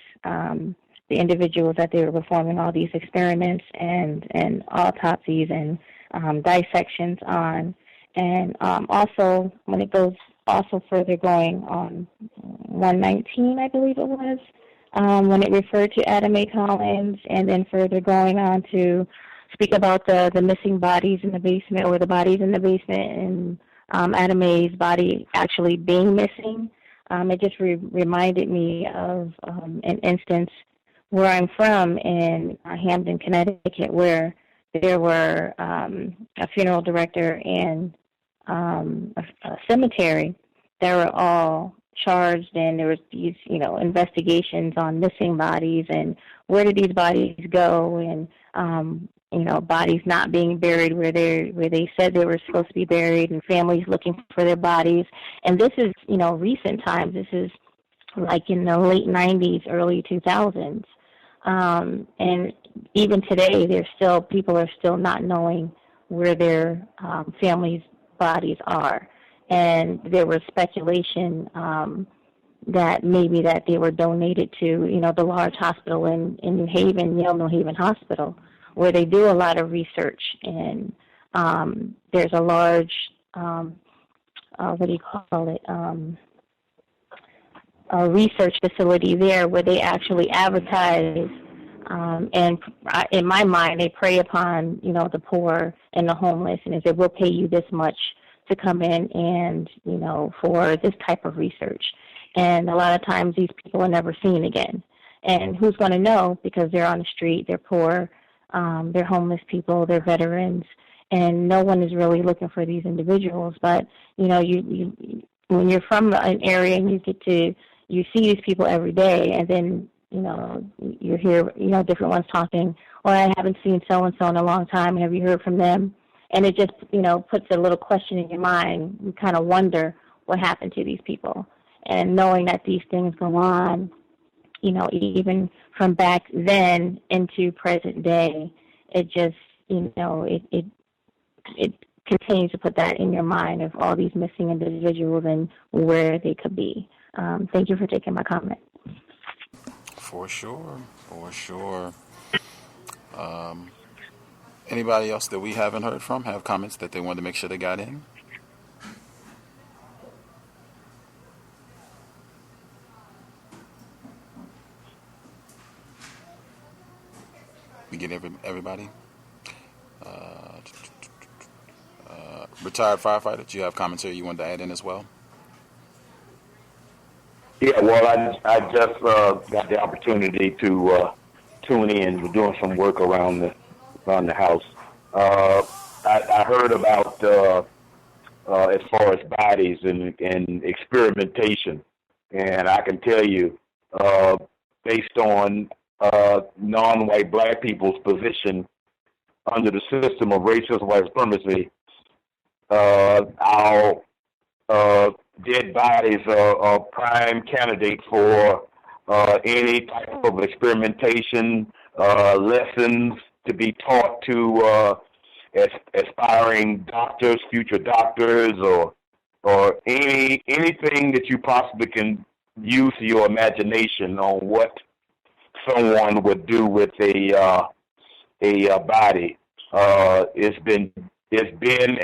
the individuals that they were performing all these experiments and autopsies and dissections on. And also, when it goes also further going on 119, I believe it was, when it referred to Adam A. Collins, and then further going on to speak about the missing bodies in the basement, or the bodies in the basement, and Adam A.'s body actually being missing. It just reminded me of an instance where I'm from in Hamden, Connecticut, where there were a funeral director and a cemetery that were all charged, and there was these, investigations on missing bodies and where did these bodies go, and bodies not being buried where they said they were supposed to be buried, and families looking for their bodies. And this is, recent times. This is like in the late 90s, early 2000s. And even today, people are still not knowing where their families' bodies are. And there was speculation that maybe that they were donated to, you know, the large hospital in New Haven, Yale New Haven Hospital, where they do a lot of research. And there's a large, what do you call it, a research facility there where they actually advertise, and in my mind, they prey upon, you know, the poor and the homeless, and they say, we'll pay you this much to come in and, you know, for this type of research. And a lot of times these people are never seen again. And who's going to know, because they're on the street, they're poor, they're homeless people, they're veterans, and no one is really looking for these individuals. But, you know, you when you're from an area and you see these people every day, and then, you know, you hear, you know, different ones talking, well, I haven't seen so-and-so in a long time. Have you heard from them? And it just, you know, puts a little question in your mind. You kind of wonder what happened to these people. And knowing that these things go on, you know, even from back then into present day, it just, you know, it continues to put that in your mind of all these missing individuals and where they could be. Thank you for taking my comment. For sure. Anybody else that we haven't heard from have comments that they wanted to make sure they got in? We get everybody? Retired firefighter, do you have commentary you wanted to add in as well? Yeah, well, I just got the opportunity to tune in. We're doing some work around the house. I heard about as far as bodies and experimentation, and I can tell you, based on non-white black people's position under the system of racist white supremacy, our dead bodies are prime candidates for any type of experimentation, lessons to be taught to aspiring doctors, future doctors, or anything that you possibly can use your imagination on what someone would do with a body. It's been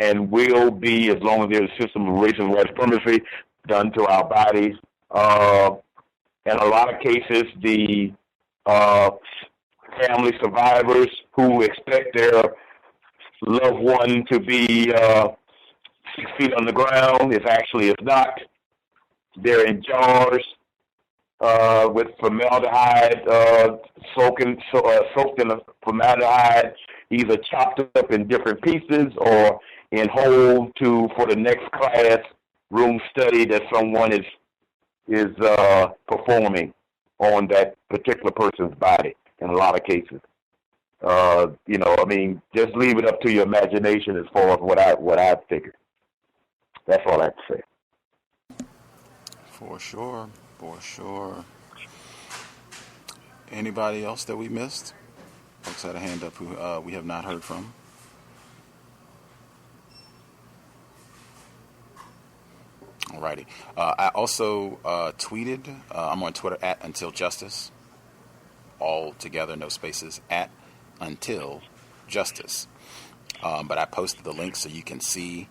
and will be, as long as there's a system of racist white supremacy done to our bodies. In a lot of cases, the family survivors who expect their loved one to be 6 feet on the ground is not. They're in jars with formaldehyde, soaked in formaldehyde, either chopped up in different pieces or in whole for the next class room study that someone is performing on that particular person's body in a lot of cases. You know, I mean, just leave it up to your imagination as far as what I figured. That's all I have to say. For sure. Anybody else that we missed? Folks had a hand up who we have not heard from. Alrighty. I also tweeted. I'm on Twitter at Until Justice. All together, no spaces, at Until Justice. But I posted the link so you can see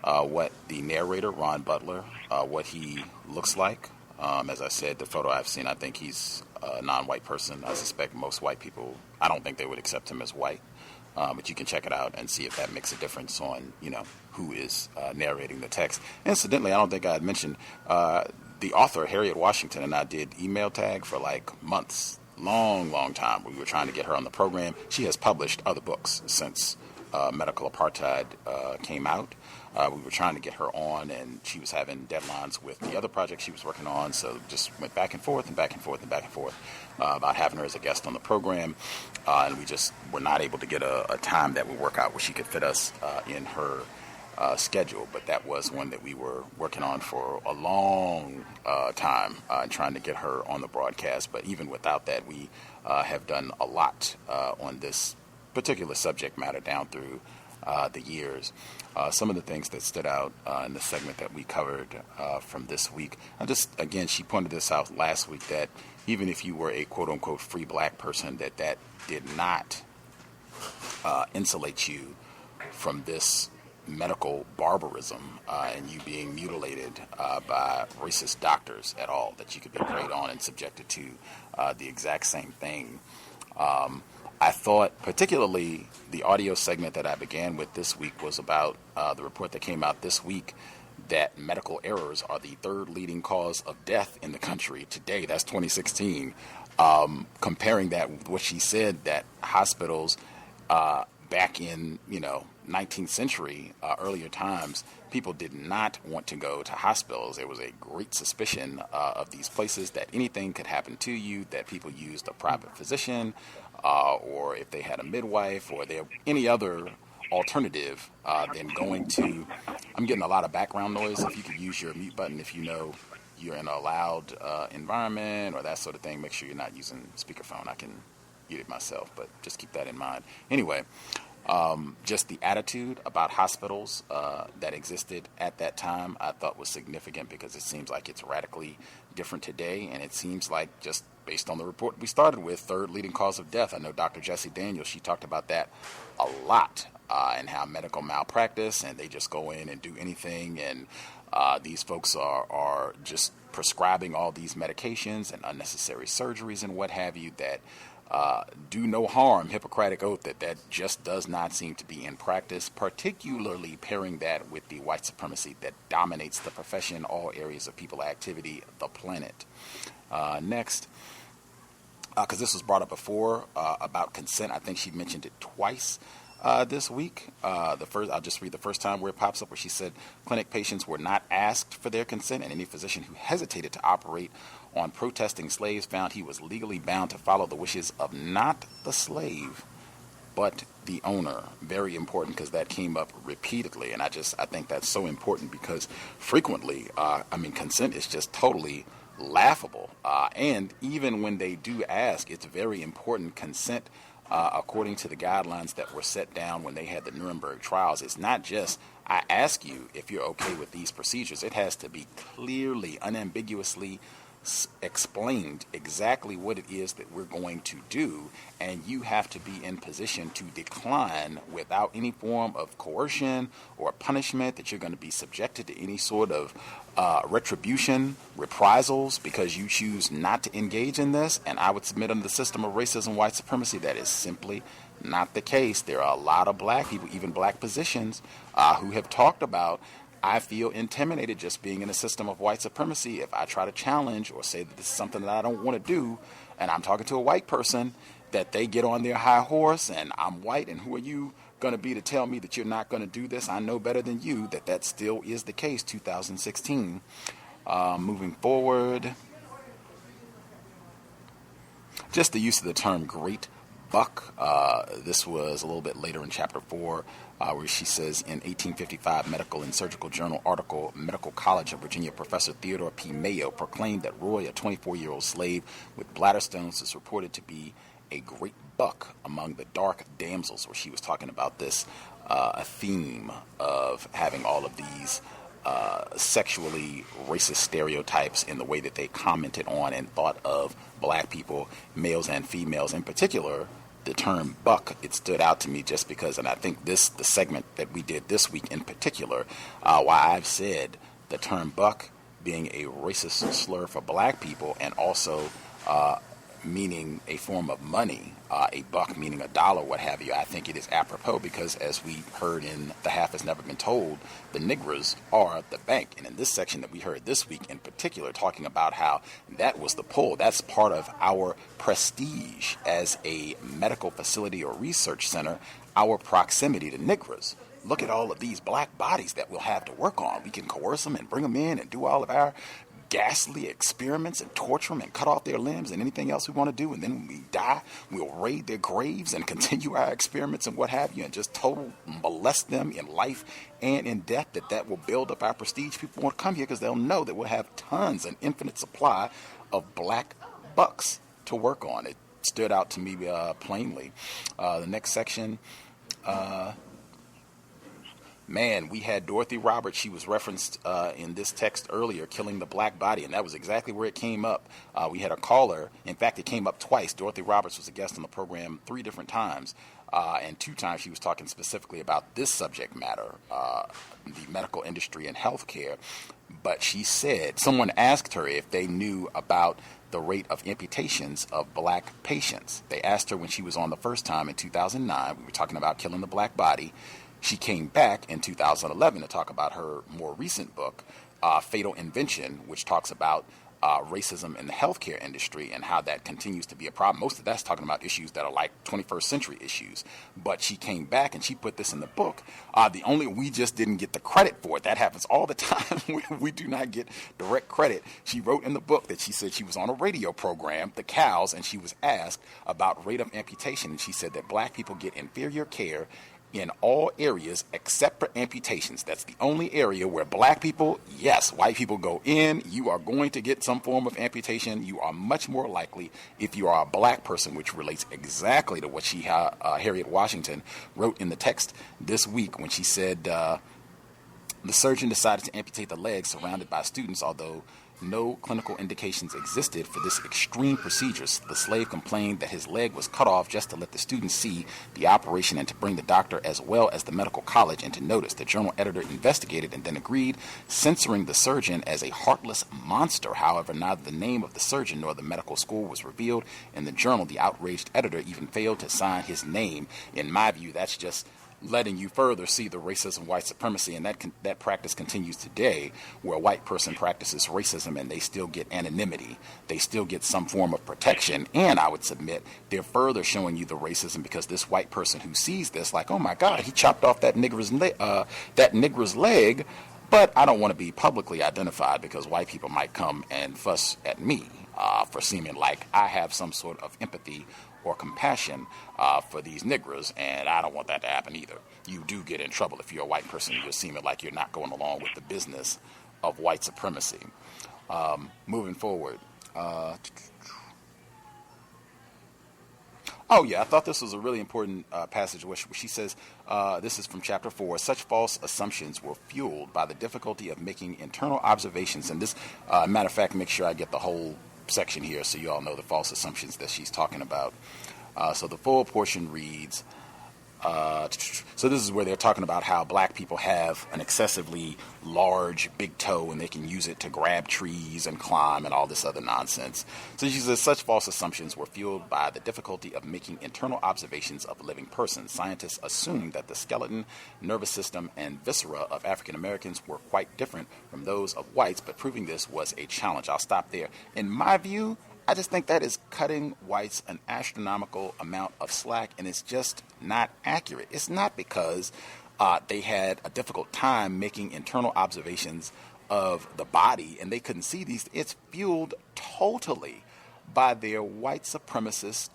what the narrator, Ron Butler, what he looks like. As I said, the photo I've seen, I think he's a non-white person. I suspect most white people, I don't think they would accept him as white. But you can check it out and see if that makes a difference on, you know, who is narrating the text. Incidentally, I don't think I had mentioned the author, Harriet Washington, and I did email tag for like months, long time. We were trying to get her on the program. She has published other books since Medical Apartheid came out. We were trying to get her on, and she was having deadlines with the other project she was working on, so just went back and forth about having her as a guest on the program, and we just were not able to get a time that would work out where she could fit us in her schedule. But that was one that we were working on for a long time, trying to get her on the broadcast. But even without that, we have done a lot on this particular subject matter down through the years. Some of the things that stood out in the segment that we covered from this week, again, she pointed this out last week, that even if you were a quote-unquote free black person, that did not insulate you from this medical barbarism and you being mutilated by racist doctors at all, that you could be preyed on and subjected to the exact same thing. I thought particularly the audio segment that I began with this week was about the report that came out this week that medical errors are the third leading cause of death in the country today. That's 2016. Comparing that with what she said, that hospitals back in 19th century, earlier times, people did not want to go to hospitals. There was a great suspicion of these places that anything could happen to you, that people used a private physician, or if they had a midwife, or there any other alternative than going to. I'm getting a lot of background noise. If you could use your mute button if you know you're in a loud environment or that sort of thing, make sure you're not using speakerphone. I can mute it myself, but just keep that in mind. Anyway, just the attitude about hospitals that existed at that time I thought was significant, because it seems like it's radically different today, and it seems like, just based on the report we started with, third leading cause of death. I know Dr. Jessie Daniels, she talked about that a lot, and how medical malpractice, and they just go in and do anything, and these folks are just prescribing all these medications and unnecessary surgeries and what have you that do no harm, Hippocratic oath, that just does not seem to be in practice, particularly pairing that with the white supremacy that dominates the profession, all areas of people activity, the planet. Next, because this was brought up before about consent, I think she mentioned it twice this week. I'll just read the first time where it pops up, where she said clinic patients were not asked for their consent, and any physician who hesitated to operate on protesting slaves found he was legally bound to follow the wishes of not the slave, but the owner. Very important, because that came up repeatedly, and I think that's so important, because frequently, consent is just totally laughable, and even when they do ask, it's very important. Consent, according to the guidelines that were set down when they had the Nuremberg trials, it's not just, I ask you if you're okay with these procedures. It has to be clearly, unambiguously explained exactly what it is that we're going to do, and you have to be in position to decline without any form of coercion or punishment, that you're going to be subjected to any sort of retribution, reprisals, because you choose not to engage in this. And I would submit, under the system of racism, white supremacy, that is simply not the case. There are a lot of black people, even black physicians, who have talked about, I feel intimidated just being in a system of white supremacy. If I try to challenge or say that this is something that I don't want to do, and I'm talking to a white person, that they get on their high horse, and I'm white, and who are you going to be to tell me that you're not going to do this? I know better than you that still is the case, 2016. Moving forward, just the use of the term great buck. This was a little bit later in chapter 4, where she says, in 1855 Medical and Surgical Journal article, Medical College of Virginia professor Theodore P. Mayo proclaimed that Roy, a 24-year-old slave with bladder stones, is reported to be a great buck among the dark damsels, where she was talking about this a theme of having all of these sexually racist stereotypes in the way that they commented on and thought of black people, males and females in particular. The term buck, it stood out to me just because, and I think the segment that we did this week in particular, why I've said the term buck being a racist slur for black people, and also meaning a form of money, a buck meaning $1, what have you. I think it is apropos, because as we heard in The Half Has Never Been Told, the Negroes are the bank. And in this section that we heard this week in particular, talking about how that was the pull, that's part of our prestige as a medical facility or research center, our proximity to Negroes. Look at all of these black bodies that we'll have to work on. We can coerce them and bring them in and do all of our ghastly experiments and torture them and cut off their limbs and anything else we want to do. And then when we die, we'll raid their graves and continue our experiments and what have you, and just total molest them in life and in death. That will build up our prestige. People won't come here because they'll know that we'll have tons, an infinite supply of black bucks to work on. It stood out to me plainly. The next section, man, we had Dorothy Roberts. She was referenced in this text earlier, killing the black body, and that was exactly where it came up. We had a caller. In fact, it came up twice. Dorothy Roberts was a guest on the program 3 different times, and 2 times she was talking specifically about this subject matter, the medical industry and healthcare. But she said, someone asked her if they knew about the rate of amputations of black patients. They asked her when she was on the first time in 2009. We were talking about killing the black body. She came back in 2011 to talk about her more recent book, Fatal Invention, which talks about racism in the healthcare industry and how that continues to be a problem. Most of that's talking about issues that are like 21st century issues. But she came back and she put this in the book. We just didn't get the credit for it. That happens all the time. We do not get direct credit. She wrote in the book that she said she was on a radio program, The Cows, and she was asked about rate of amputation. And she said that black people get inferior care in all areas except for amputations. That's the only area where black people, yes, white people go in, you are going to get some form of amputation. You are much more likely if you are a black person, which relates exactly to what Harriet Washington wrote in the text this week when she said the surgeon decided to amputate the leg surrounded by students, although no clinical indications existed for this extreme procedure. The slave complained that his leg was cut off just to let the students see the operation and to bring the doctor as well as the medical college into notice. The journal editor investigated and then agreed, censoring the surgeon as a heartless monster. However, neither the name of the surgeon nor the medical school was revealed in the journal. The outraged editor even failed to sign his name. In my view, that's just letting you further see the racism, white supremacy, and that practice continues today, where a white person practices racism and they still get anonymity. They still get some form of protection, and I would submit they're further showing you the racism because this white person who sees this, like, oh my God, he chopped off that nigger's leg, but I don't want to be publicly identified because white people might come and fuss at me for seeming like I have some sort of empathy or compassion for these niggers, and I don't want that to happen either. You do get in trouble if you're a white person. You're seeming like you're not going along with the business of white supremacy. Moving forward. I thought this was a really important passage where she says, this is from chapter 4, such false assumptions were fueled by the difficulty of making internal observations. And this, matter of fact, make sure I get the whole section here so you all know the false assumptions that she's talking about. So the full portion reads, so this is where they're talking about how black people have an excessively large big toe and they can use it to grab trees and climb and all this other nonsense. So she says such false assumptions were fueled by the difficulty of making internal observations of living persons. Scientists assumed that the skeleton, nervous system, and viscera of African Americans were quite different from those of whites, but proving this was a challenge. I'll stop there. In my view, I just think that is cutting whites an astronomical amount of slack, and it's just not accurate. It's not because they had a difficult time making internal observations of the body and they couldn't see these. It's fueled totally by their white supremacist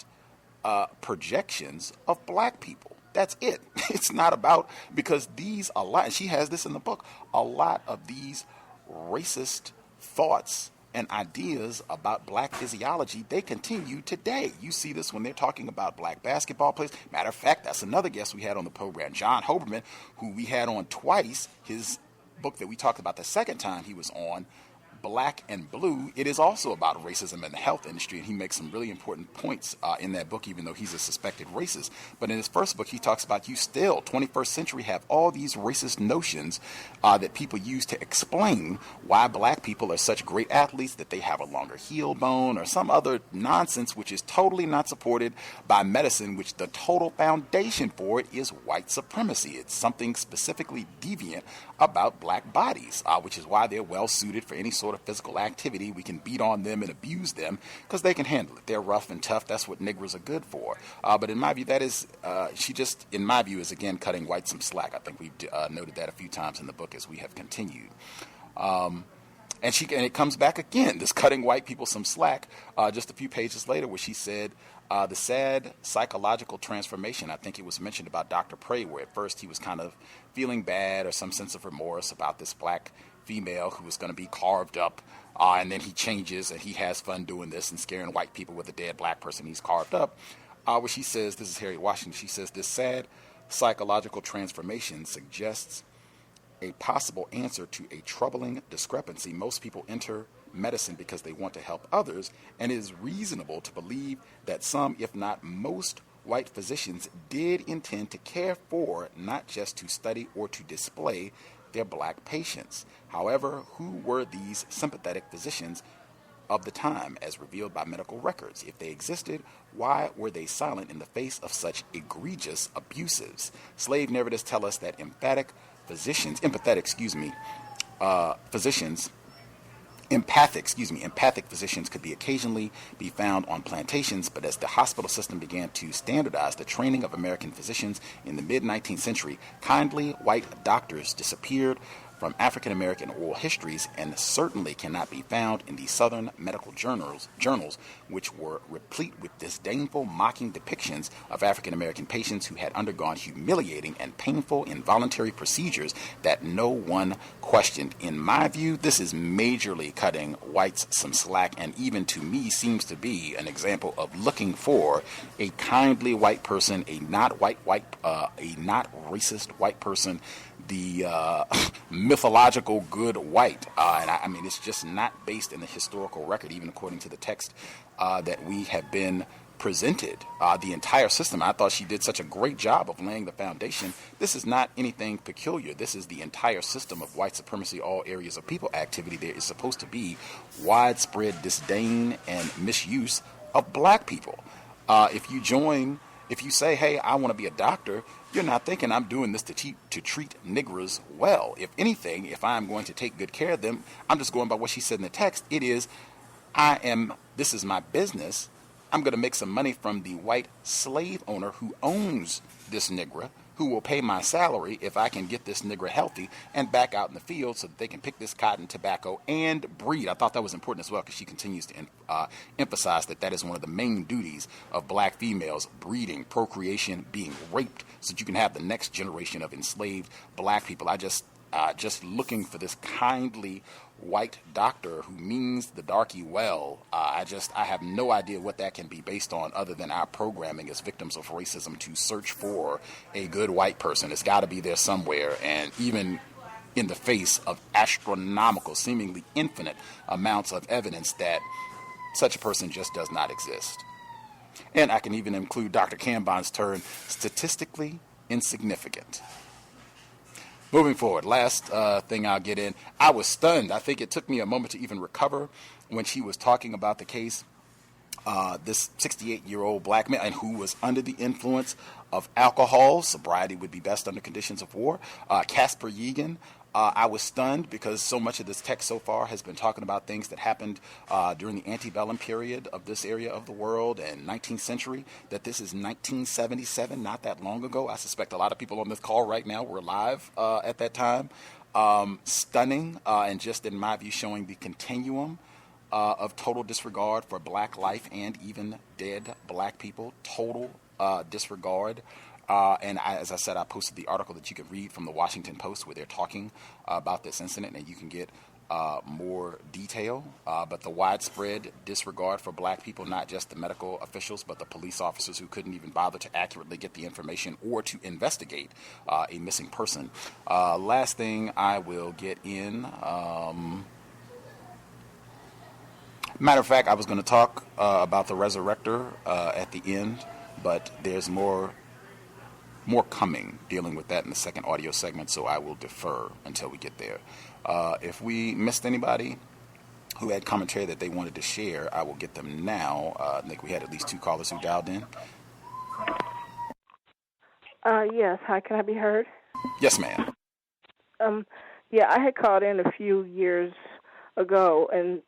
projections of black people. That's it. It's not about, because and she has this in the book, a lot of these racist thoughts and ideas about black physiology, they continue today. You see this when they're talking about black basketball players. Matter of fact, that's another guest we had on the program, John Hoberman, who we had on twice. His book that we talked about the second time he was on, Black and Blue, it is also about racism in the health industry, and he makes some really important points in that book, even though he's a suspected racist. But in his first book, he talks about 21st century, have all these racist notions that people use to explain why black people are such great athletes, that they have a longer heel bone or some other nonsense which is totally not supported by medicine, which the total foundation for it is white supremacy. It's something specifically deviant about black bodies, which is why they're well suited for any sort of physical activity. We can beat on them and abuse them because they can handle it. They're rough and tough. That's what niggers are good for. But in my view, that is, she just, in my view, is again cutting white some slack. I think we've noted that a few times in the book as we have continued. And it comes back again, this cutting white people some slack, just a few pages later, where she said, the sad psychological transformation. I think it was mentioned about Dr. Prey, where at first he was kind of feeling bad or some sense of remorse about this black female who was going to be carved up, and then he changes and he has fun doing this and scaring white people with a dead black person he's carved up. Where she says, this is Harriet Washington, she says, this sad psychological transformation suggests a possible answer to a troubling discrepancy. Most people enter medicine because they want to help others, and it is reasonable to believe that some, if not most, white physicians did intend to care for, not just to study or to display, their black patients. However, who were these sympathetic physicians of the time as revealed by medical records? If they existed, why were they silent in the face of such egregious abuses? Slave narratives tell us that empathic physicians could be occasionally be found on plantations, but as the hospital system began to standardize the training of American physicians in the mid-19th century, kindly white doctors disappeared from African American oral histories and certainly cannot be found in the Southern medical journals, which were replete with disdainful, mocking depictions of African American patients who had undergone humiliating and painful involuntary procedures that no one questioned. In my view, this is majorly cutting whites some slack, and even to me seems to be an example of looking for a kindly white person, a not racist white person, the mythological good white. And I mean, it's just not based in the historical record, even according to the text that we have been presented. The entire system, I thought she did such a great job of laying the foundation. This is not anything peculiar. This is the entire system of white supremacy, all areas of people activity. There is supposed to be widespread disdain and misuse of black people. If you say, hey, I want to be a doctor, you're not thinking I'm doing this to treat niggers well. If anything, if I'm going to take good care of them, I'm just going by what she said in the text. It is, this is my business. I'm going to make some money from the white slave owner who owns this nigger, who will pay my salary if I can get this nigger healthy and back out in the field so that they can pick this cotton, tobacco, and breed. I thought that was important as well, because she continues to emphasize that is one of the main duties of black females: breeding, procreation, being raped, so that you can have the next generation of enslaved black people. I just looking for this kindly white doctor who means the darky well. I have no idea what that can be based on, other than our programming as victims of racism to search for a good white person. It's got to be there somewhere, and even in the face of astronomical, seemingly infinite amounts of evidence that such a person just does not exist. And I can even include Dr. Cambon's term, statistically insignificant. Moving forward, last thing I'll get in. I was stunned. I think it took me a moment to even recover when she was talking about the case. This 68-year-old black man, and who was under the influence of alcohol. Sobriety would be best under conditions of war. Casper Yegan. I was stunned because so much of this text so far has been talking about things that happened during the antebellum period of this area of the world and 19th century, that this is 1977, not that long ago. I suspect a lot of people on this call right now were alive at that time. Stunning, and just in my view showing the continuum of total disregard for black life and even dead black people. Total disregard. And as I said, I posted the article that you can read from the Washington Post where they're talking about this incident, and you can get more detail. But the widespread disregard for black people, not just the medical officials, but the police officers who couldn't even bother to accurately get the information or to investigate a missing person. Last thing I will get in. Matter of fact, I was going to talk about the Resurrector at the end, but there's more coming dealing with that in the second audio segment, so I will defer until we get there. If we missed anybody who had commentary that they wanted to share, I will get them now. I think we had at least 2 callers who dialed in. Yes. Hi, can I be heard? Yes, ma'am. Yeah, I had called in a few years ago and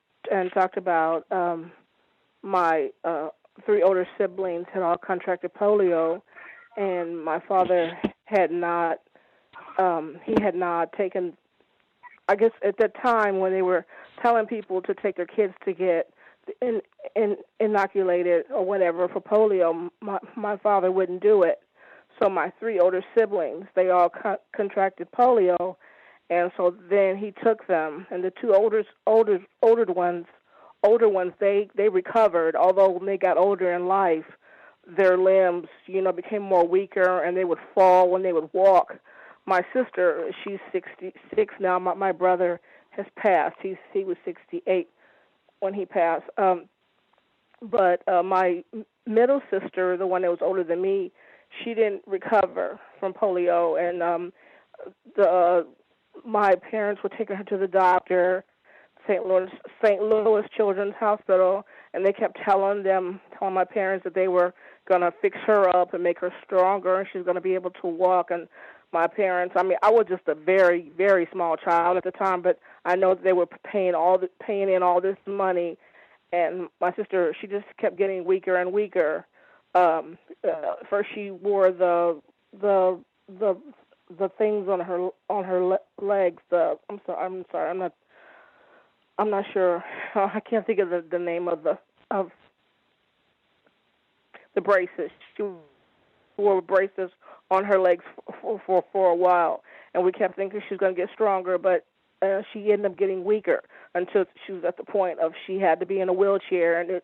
talked about my 3 older siblings had all contracted polio, and my father had not taken, I guess at that time when they were telling people to take their kids to get inoculated or whatever for polio, my father wouldn't do it. So my 3 older siblings, they all contracted polio, and so then he took them, and the 2 older ones, they recovered. Although when they got older in life, their limbs, became more weaker, and they would fall when they would walk. my sister, she's 66 now. My brother has passed. He was 68 when he passed. But my middle sister, the one that was older than me, she didn't recover from polio, and my parents were taking her to the doctor, St. Louis Children's Hospital, and they kept telling my parents that they were going to fix her up and make her stronger, and she was going to be able to walk. And my parents, I mean, I was just a very, very small child at the time, but I know that they were paying in all this money, and my sister, she just kept getting weaker and weaker. First, she wore the things on her legs. I'm not sure. I can't think of the name of the braces. She wore braces on her legs for a while, and we kept thinking she was going to get stronger, but she ended up getting weaker until she was at the point of she had to be in a wheelchair, and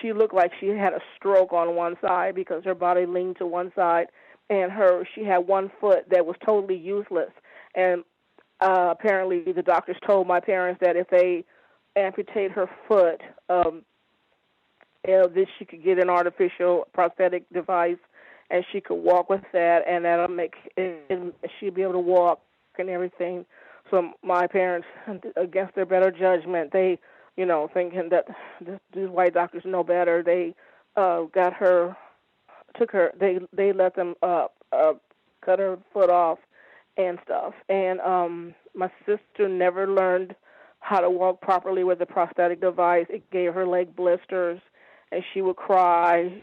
she looked like she had a stroke on one side because her body leaned to one side, and she had one foot that was totally useless. And apparently the doctors told my parents that if they amputate her foot, that she could get an artificial prosthetic device, and she could walk with that, and that'll make and she'd be able to walk and everything. So my parents, against their better judgment, they, thinking that these white doctors know better, they they let them cut her foot off and stuff. And my sister never learned how to walk properly with the prosthetic device. It gave her leg blisters, and she would cry.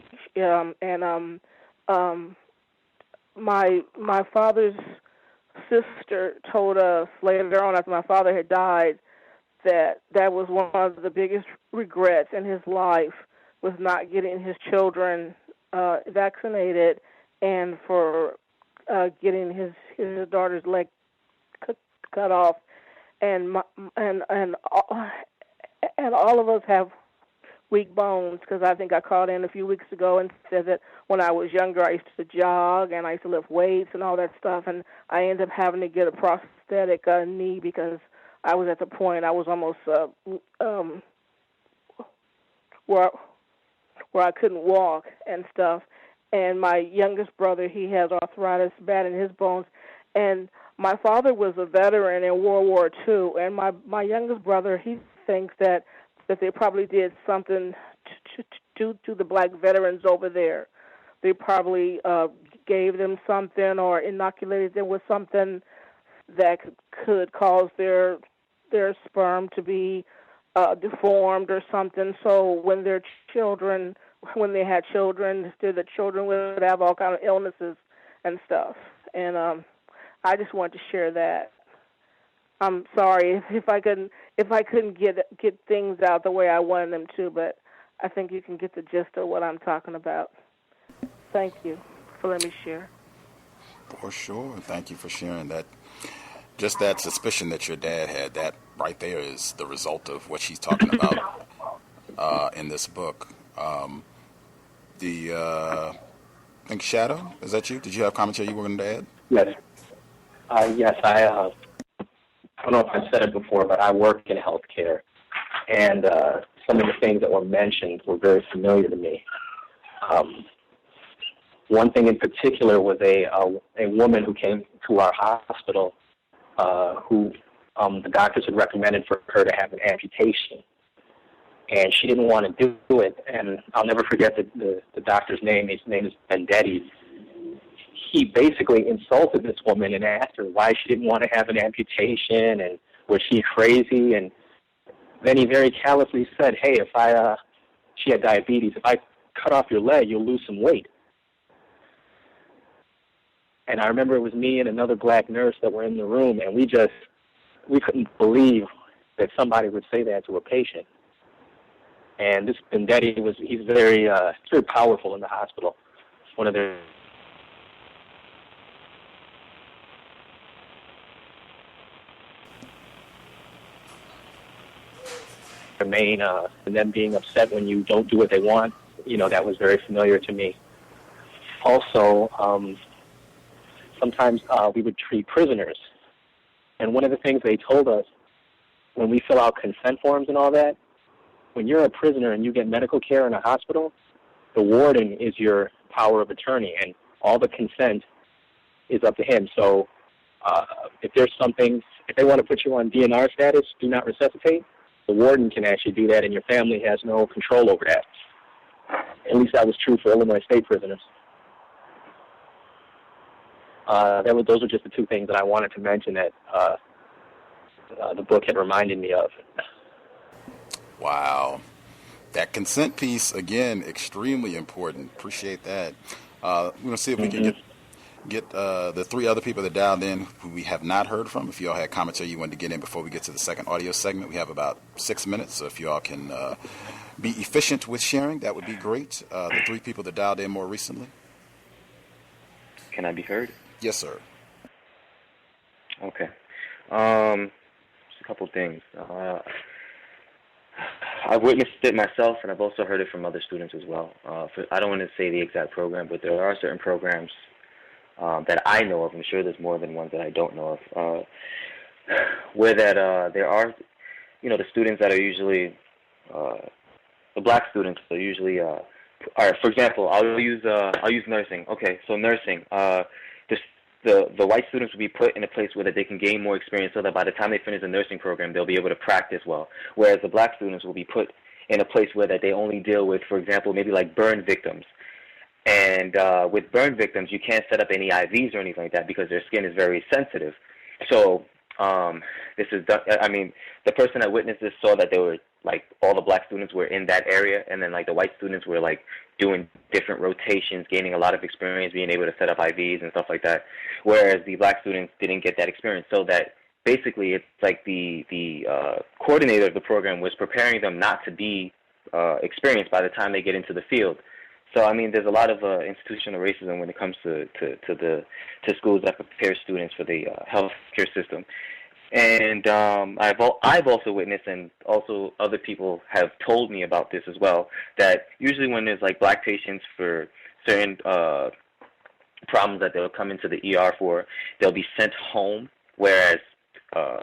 My father's sister told us later on, after my father had died, that was one of the biggest regrets in his life, was not getting his children vaccinated, and for getting his daughter's leg cut off, and all of us have weak bones, because I think I called in a few weeks ago and said that when I was younger I used to jog and I used to lift weights and all that stuff, and I ended up having to get a prosthetic knee because I was at the point I was almost where I couldn't walk and stuff. And my youngest brother, he has arthritis bad in his bones, and my father was a veteran in World War II, and my youngest brother, he thinks that they probably did something to the black veterans over there. They probably gave them something or inoculated them with something that could cause their sperm to be deformed or something. So when they had children, the children would have all kind of illnesses and stuff. And I just wanted to share that. I'm sorry if I couldn't get things out the way I wanted them to, but I think you can get the gist of what I'm talking about. Thank you for letting me share. For sure. Thank you for sharing that. Just that suspicion that your dad had, that right there is the result of what she's talking about in this book. I think Shadow, is that you? Did you have commentary you were going to add? Yes. Yes, I don't know if I've said it before, but I work in healthcare, and some of the things that were mentioned were very familiar to me. One thing in particular was a woman who came to our hospital who the doctors had recommended for her to have an amputation, and she didn't want to do it. And I'll never forget the doctor's name. His name is Vendetti. He basically insulted this woman and asked her why she didn't want to have an amputation and was she crazy. And then he very callously said, hey, she had diabetes, if I cut off your leg, you'll lose some weight. And I remember it was me and another black nurse that were in the room, and we couldn't believe that somebody would say that to a patient. And this Vendetti he's very powerful in the hospital. One of their main, and them being upset when you don't do what they want, that was very familiar to me. Also, sometimes we would treat prisoners. And one of the things they told us when we fill out consent forms and all that, when you're a prisoner and you get medical care in a hospital, the warden is your power of attorney, and all the consent is up to him. So if there's something, if they want to put you on DNR status, do not resuscitate, the warden can actually do that, and your family has no control over that. At least that was true for Illinois state prisoners. Those are just the two things that I wanted to mention that the book had reminded me of. Wow. That consent piece, again, extremely important. Appreciate that. We're going to see if we can get the three other people that dialed in who we have not heard from. If you all had commentary you wanted to get in before we get to the second audio segment, we have about 6 minutes. So if you all can be efficient with sharing, that would be great. The three people that dialed in more recently. Can I be heard? Yes, sir. Okay. Just a couple things. I've witnessed it myself, and I've also heard it from other students as well. I don't want to say the exact program, but there are certain programs that I know of. I'm sure there's more than one that I don't know of, where that there are, the students that are usually, the black students are usually, all right, for example, I'll use nursing. Okay, so nursing, the white students will be put in a place where that they can gain more experience so that by the time they finish the nursing program, they'll be able to practice well. Whereas the black students will be put in a place where that they only deal with, for example, maybe like burn victims. And with burn victims, you can't set up any IVs or anything like that because their skin is very sensitive. So the person that witnessed this saw that they were, like, all the black students were in that area, and then, like, the white students were, like, doing different rotations, gaining a lot of experience, being able to set up IVs and stuff like that, whereas the black students didn't get that experience. So that basically it's like the coordinator of the program was preparing them not to be experienced by the time they get into the field. So, I mean, there's a lot of institutional racism when it comes to schools that prepare students for the healthcare system. And I've also witnessed, and also other people have told me about this as well, that usually when there's like black patients for certain problems that they'll come into the ER for, they'll be sent home, whereas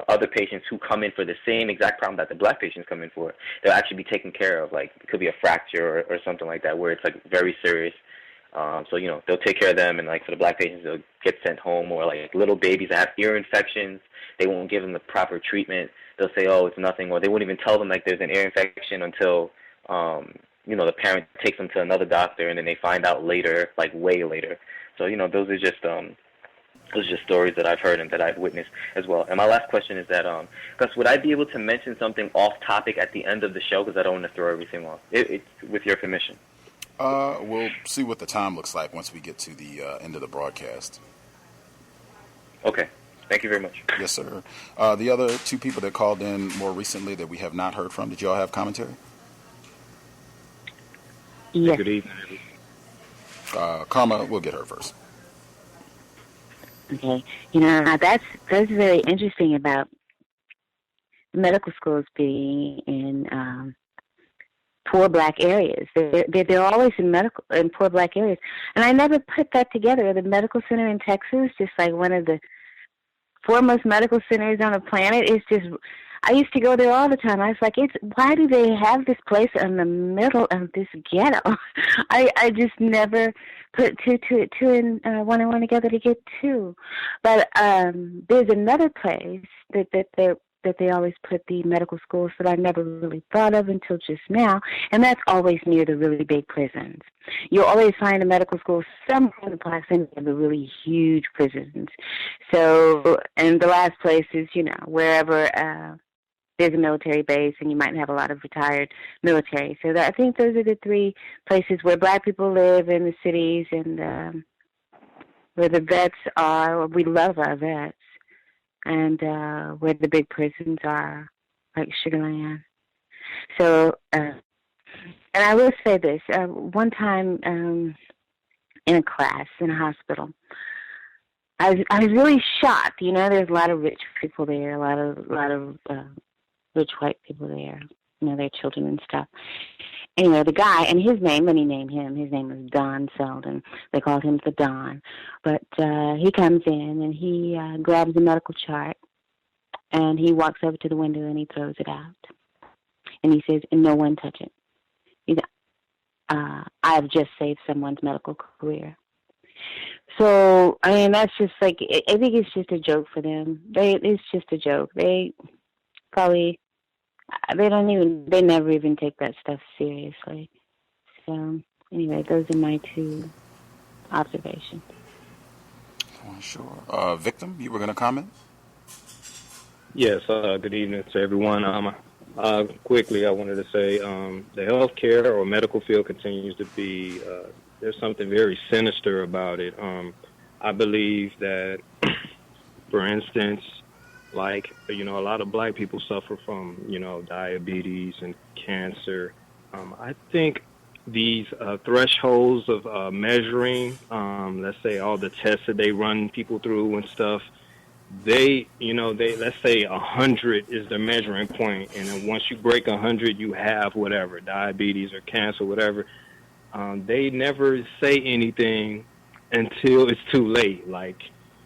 other patients who come in for the same exact problem that the black patients come in for, they'll actually be taken care of. Like, it could be a fracture or something like that, where it's like very serious. So, they'll take care of them, and like for the black patients, they'll get sent home. Or like little babies that have ear infections, they won't give them the proper treatment. They'll say, oh, it's nothing, or they won't even tell them like there's an ear infection until, the parent takes them to another doctor, and then they find out later, like way later. So, those are just stories that I've heard and that I've witnessed as well. And my last question is that, Gus, would I be able to mention something off topic at the end of the show, because I don't want to throw everything off, with your permission? We'll see what the time looks like once we get to the end of the broadcast. Okay. Thank you very much. Yes, sir. The other two people that called in more recently that we have not heard from, did you all have commentary? Yes. Good evening. Karma, we'll get her first. Okay. That's very interesting about medical schools being in poor black areas. They're always in poor black areas. And I never put that together. The medical center in Texas, just like one of the foremost medical centers on the planet, is just, I used to go there all the time. I was like, why do they have this place in the middle of this ghetto? I just never put two and one and one together to get two. But there's another place that they always put the medical schools that I never really thought of until just now, and that's always near the really big prisons. You'll always find a medical school somewhere in the black center of the really huge prisons. So, and the last place is, wherever there's a military base, and you might have a lot of retired military. So I think those are the three places where black people live in the cities, and where the vets are. We love our vets. And where the big prisons are, like Sugar Land. So, and I will say this, one time in a class, in a hospital, I was really shocked. There's a lot of rich people there, a lot of rich white people there, their children and stuff. anyway, the guy, and his name, let me name him. His name is Don Selden. They called him the Don. But he comes in and he grabs the medical chart and he walks over to the window and he throws it out. And he says, "And no one touch it." He's, I've just saved someone's medical career. So, I mean, that's just like, I think it's just a joke for them. It's just a joke. They never even take that stuff seriously. So, anyway, those are my two observations. Oh, sure. Victim, you were going to comment? Yes, good evening to everyone. Quickly, I wanted to say the healthcare or medical field continues to be, there's something very sinister about it. I believe that, for instance, like, a lot of black people suffer from, diabetes and cancer. I think these thresholds of measuring, let's say all the tests that they run people through and stuff, they let's say 100 is the measuring point, and then once you break 100, you have whatever, diabetes or cancer, whatever. They never say anything until it's too late. Like,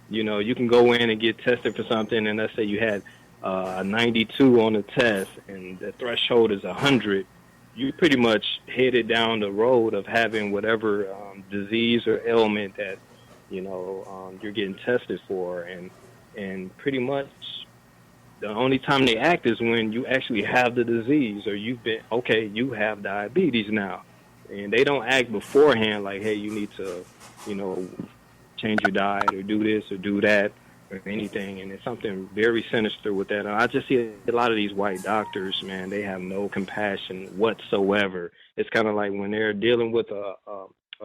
you can go in and get tested for something, and let's say you had a 92 on the test, and the threshold is 100. You pretty much headed down the road of having whatever disease or ailment that you're getting tested for, and pretty much the only time they act is when you actually have the disease, or you have diabetes now. And they don't act beforehand like, hey, you need to, change your diet or do this or do that or anything. And it's something very sinister with that. And I just see a lot of these white doctors, man, they have no compassion whatsoever. It's kind of like when they're dealing with a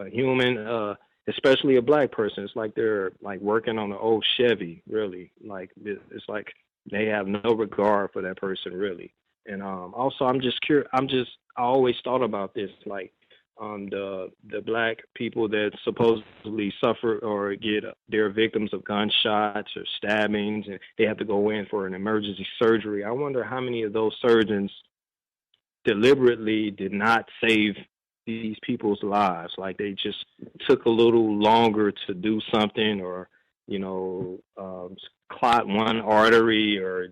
human, especially a black person, it's like they're like working on an old Chevy, really. Like, it's like they have no regard for that person, really. And also, I'm just curious. I always thought about this, like, the black people that supposedly suffer or they're victims of gunshots or stabbings, and they have to go in for an emergency surgery. I wonder how many of those surgeons deliberately did not save these people's lives. Like, they just took a little longer to do something, or clot one artery, or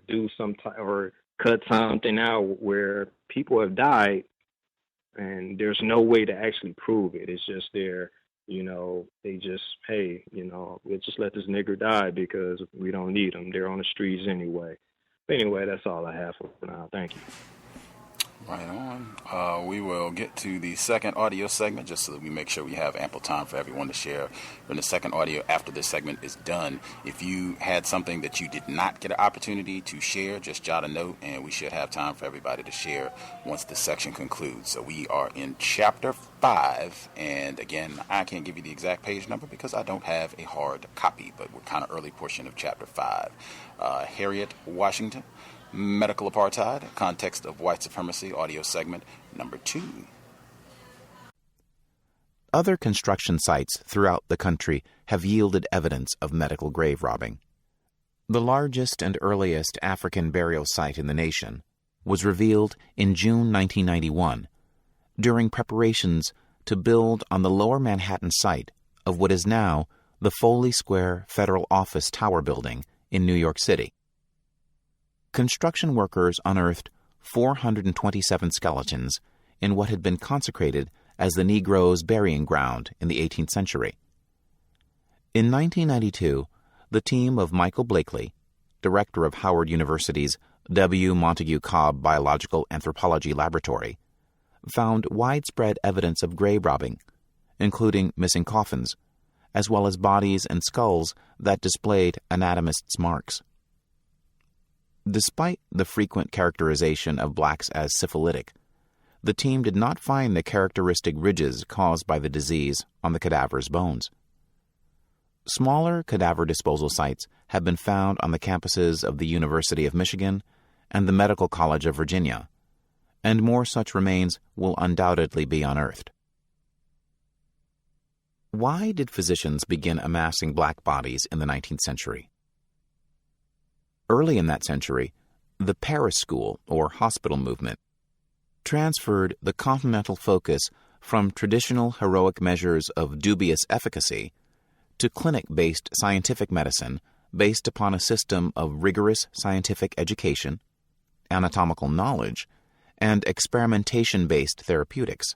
or cut something out where people have died. And there's no way to actually prove it. It's just they just, hey, we'll just let this nigger die because we don't need them. They're on the streets anyway. But anyway, that's all I have for now. Thank you. Right on. We will get to the second audio segment just so that we make sure we have ample time for everyone to share. In the second audio, after this segment is done, if you had something that you did not get an opportunity to share, just jot a note, and we should have time for everybody to share once this section concludes. So we are in Chapter 5, and again, I can't give you the exact page number because I don't have a hard copy, but we're kind of early portion of Chapter 5. Harriet Washington, Medical Apartheid, Context of White Supremacy, audio segment number 2. Other construction sites throughout the country have yielded evidence of medical grave robbing. The largest and earliest African burial site in the nation was revealed in June 1991 during preparations to build on the Lower Manhattan site of what is now the Foley Square Federal Office Tower building in New York City. Construction workers unearthed 427 skeletons in what had been consecrated as the Negroes' burying ground in the 18th century. In 1992, the team of Michael Blakely, director of Howard University's W. Montague Cobb Biological Anthropology Laboratory, found widespread evidence of grave robbing, including missing coffins, as well as bodies and skulls that displayed anatomists' marks. Despite the frequent characterization of blacks as syphilitic, the team did not find the characteristic ridges caused by the disease on the cadaver's bones. Smaller cadaver disposal sites have been found on the campuses of the University of Michigan and the Medical College of Virginia, and more such remains will undoubtedly be unearthed. Why did physicians begin amassing black bodies in the 19th century? Early in that century, the Paris School, or hospital movement, transferred the continental focus from traditional heroic measures of dubious efficacy to clinic-based scientific medicine based upon a system of rigorous scientific education, anatomical knowledge, and experimentation-based therapeutics.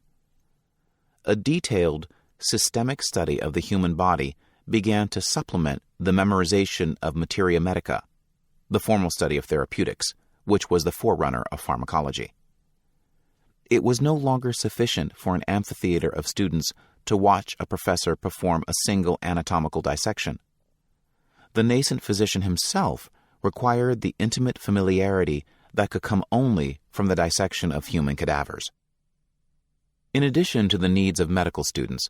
A detailed, systemic study of the human body began to supplement the memorization of materia medica, the formal study of therapeutics, which was the forerunner of pharmacology. It was no longer sufficient for an amphitheater of students to watch a professor perform a single anatomical dissection. The nascent physician himself required the intimate familiarity that could come only from the dissection of human cadavers. In addition to the needs of medical students,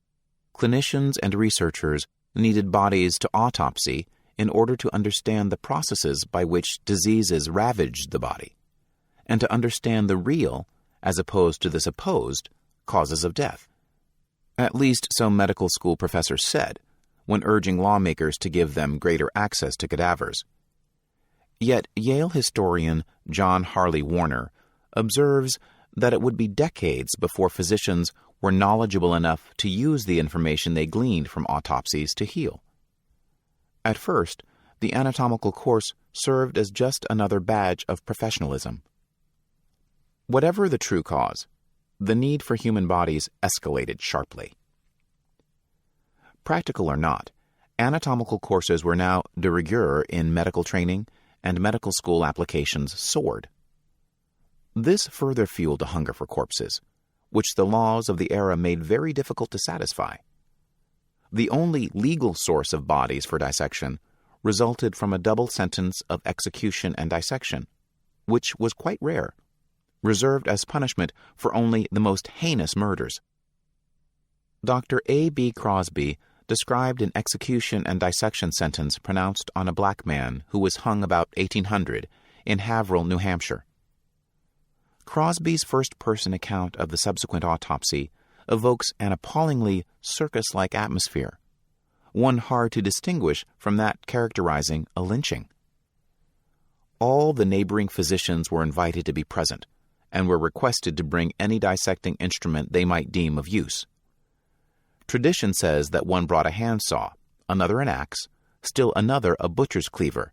clinicians and researchers needed bodies to autopsy in order to understand the processes by which diseases ravaged the body, and to understand the real, as opposed to the supposed, causes of death. At least so medical school professors said, when urging lawmakers to give them greater access to cadavers. Yet Yale historian John Harley Warner observes that it would be decades before physicians were knowledgeable enough to use the information they gleaned from autopsies to heal. At first, the anatomical course served as just another badge of professionalism. Whatever the true cause, the need for human bodies escalated sharply. Practical or not, anatomical courses were now de rigueur in medical training, and medical school applications soared. This further fueled a hunger for corpses, which the laws of the era made very difficult to satisfy. The only legal source of bodies for dissection resulted from a double sentence of execution and dissection, which was quite rare, reserved as punishment for only the most heinous murders. Dr. A.B. Crosby described an execution and dissection sentence pronounced on a black man who was hung about 1800 in Haverhill, New Hampshire. Crosby's first-person account of the subsequent autopsy evokes an appallingly circus-like atmosphere, one hard to distinguish from that characterizing a lynching. All the neighboring physicians were invited to be present and were requested to bring any dissecting instrument they might deem of use. Tradition says that one brought a handsaw, another an axe, still another a butcher's cleaver,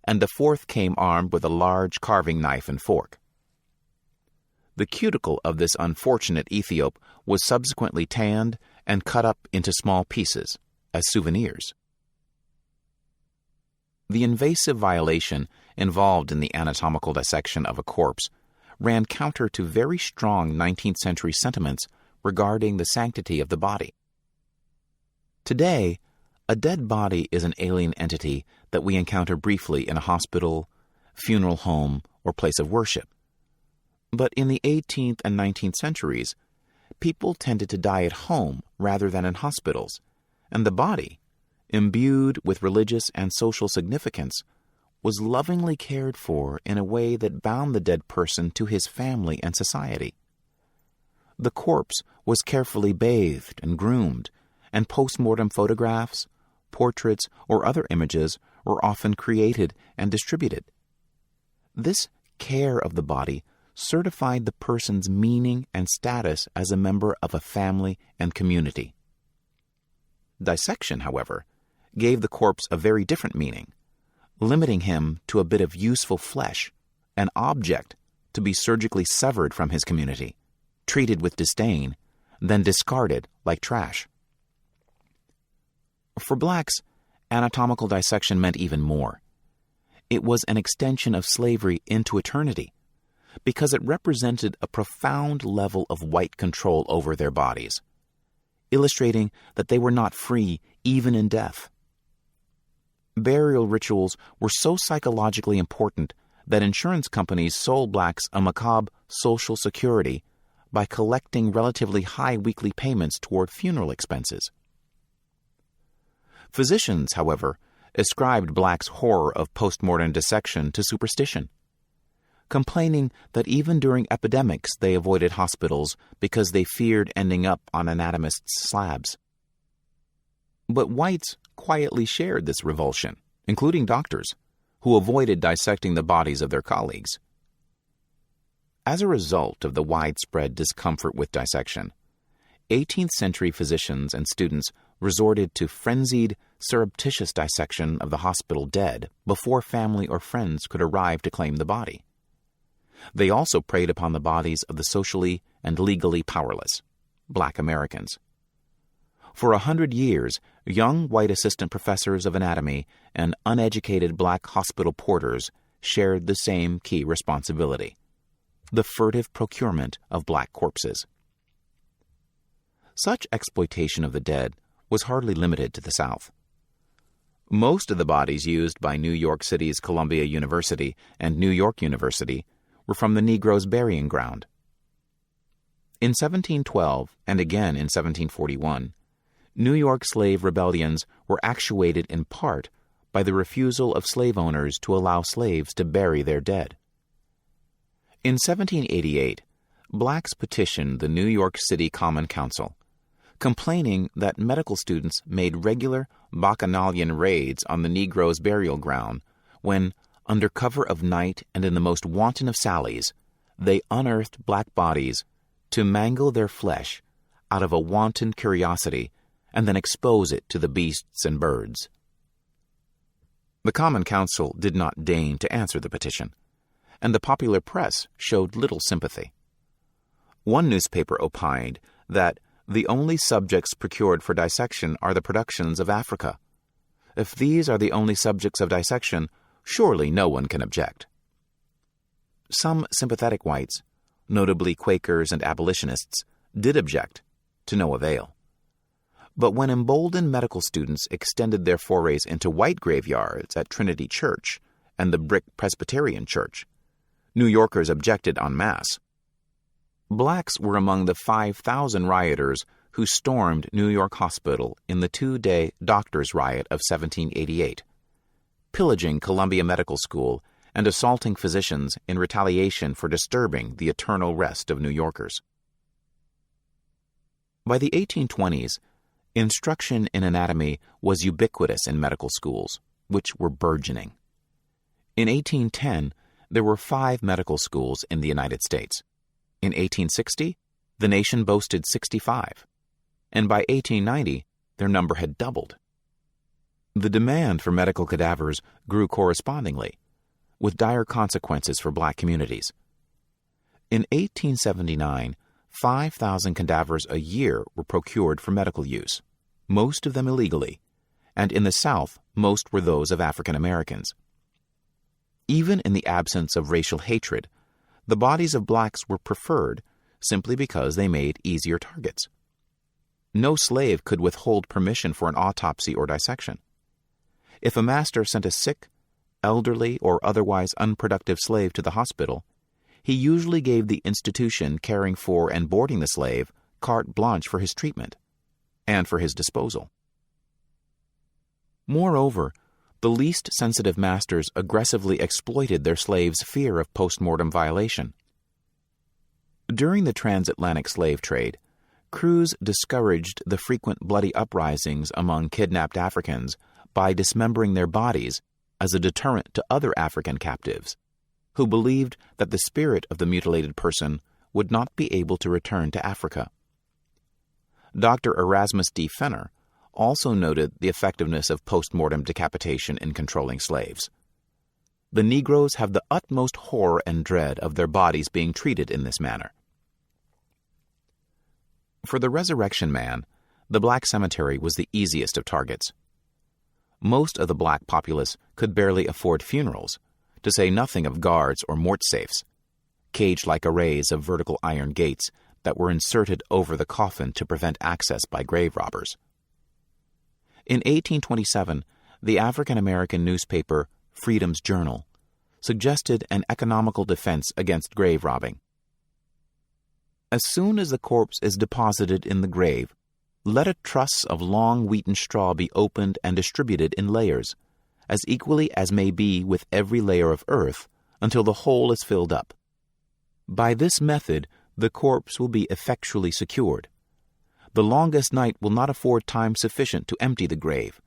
and the fourth came armed with a large carving knife and fork. The cuticle of this unfortunate Ethiop was subsequently tanned and cut up into small pieces as souvenirs. The invasive violation involved in the anatomical dissection of a corpse ran counter to very strong 19th century sentiments regarding the sanctity of the body. Today, a dead body is an alien entity that we encounter briefly in a hospital, funeral home, or place of worship. But in the 18th and 19th centuries, people tended to die at home rather than in hospitals, and the body, imbued with religious and social significance, was lovingly cared for in a way that bound the dead person to his family and society. The corpse was carefully bathed and groomed, and post-mortem photographs, portraits, or other images were often created and distributed. This care of the body certified the person's meaning and status as a member of a family and community. Dissection, however, gave the corpse a very different meaning, limiting him to a bit of useful flesh, an object to be surgically severed from his community, treated with disdain, then discarded like trash. For blacks, anatomical dissection meant even more. It was an extension of slavery into eternity, because it represented a profound level of white control over their bodies, illustrating that they were not free even in death. Burial rituals were so psychologically important that insurance companies sold blacks a macabre social security by collecting relatively high weekly payments toward funeral expenses. Physicians, however, ascribed blacks' horror of post-mortem dissection to superstition, complaining that even during epidemics they avoided hospitals because they feared ending up on anatomists' slabs. But whites quietly shared this revulsion, including doctors, who avoided dissecting the bodies of their colleagues. As a result of the widespread discomfort with dissection, 18th century physicians and students resorted to frenzied, surreptitious dissection of the hospital dead before family or friends could arrive to claim the body. They also preyed upon the bodies of the socially and legally powerless, Black Americans. For 100 years, young white assistant professors of anatomy and uneducated Black hospital porters shared the same key responsibility: the furtive procurement of Black corpses. Such exploitation of the dead was hardly limited to the South. Most of the bodies used by New York City's Columbia University and New York University were from the Negroes' burying ground. In 1712 and again in 1741, New York slave rebellions were actuated in part by the refusal of slave owners to allow slaves to bury their dead. In 1788, Blacks petitioned the New York City Common Council, complaining that medical students made regular bacchanalian raids on the Negroes' burial ground when, under cover of night and in the most wanton of sallies, they unearthed Black bodies to mangle their flesh out of a wanton curiosity and then expose it to the beasts and birds. The Common Council did not deign to answer the petition, and the popular press showed little sympathy. One newspaper opined that the only subjects procured for dissection are the productions of Africa. If these are the only subjects of dissection, surely no one can object. Some sympathetic whites, notably Quakers and abolitionists, did object, to no avail. But when emboldened medical students extended their forays into white graveyards at Trinity Church and the Brick Presbyterian Church, New Yorkers objected en masse. Blacks were among the 5,000 rioters who stormed New York Hospital in the 2-day doctors' riot of 1788, pillaging Columbia Medical School and assaulting physicians in retaliation for disturbing the eternal rest of New Yorkers. By the 1820s, instruction in anatomy was ubiquitous in medical schools, which were burgeoning. In 1810, there were 5 medical schools in the United States. In 1860, the nation boasted 65, and by 1890, their number had doubled. The demand for medical cadavers grew correspondingly, with dire consequences for Black communities. In 1879, 5,000 cadavers a year were procured for medical use, most of them illegally, and in the South, most were those of African Americans. Even in the absence of racial hatred, the bodies of Blacks were preferred simply because they made easier targets. No slave could withhold permission for an autopsy or dissection. If a master sent a sick, elderly, or otherwise unproductive slave to the hospital, he usually gave the institution caring for and boarding the slave carte blanche for his treatment and for his disposal. Moreover, the least sensitive masters aggressively exploited their slaves' fear of post-mortem violation. During the transatlantic slave trade, crews discouraged the frequent bloody uprisings among kidnapped Africans by dismembering their bodies as a deterrent to other African captives, who believed that the spirit of the mutilated person would not be able to return to Africa. Dr. Erasmus D. Fenner also noted the effectiveness of post-mortem decapitation in controlling slaves. The Negroes have the utmost horror and dread of their bodies being treated in this manner. For the resurrection man, the Black cemetery was the easiest of targets. Most of the Black populace could barely afford funerals, to say nothing of guards or mort safes, cage-like arrays of vertical iron gates that were inserted over the coffin to prevent access by grave robbers. In 1827, the African-American newspaper Freedom's Journal suggested an economical defense against grave robbing. As soon as the corpse is deposited in the grave, let a truss of long wheaten straw be opened and distributed in layers, as equally as may be with every layer of earth, until the whole is filled up. By this method, the corpse will be effectually secured. The longest night will not afford time sufficient to empty the grave,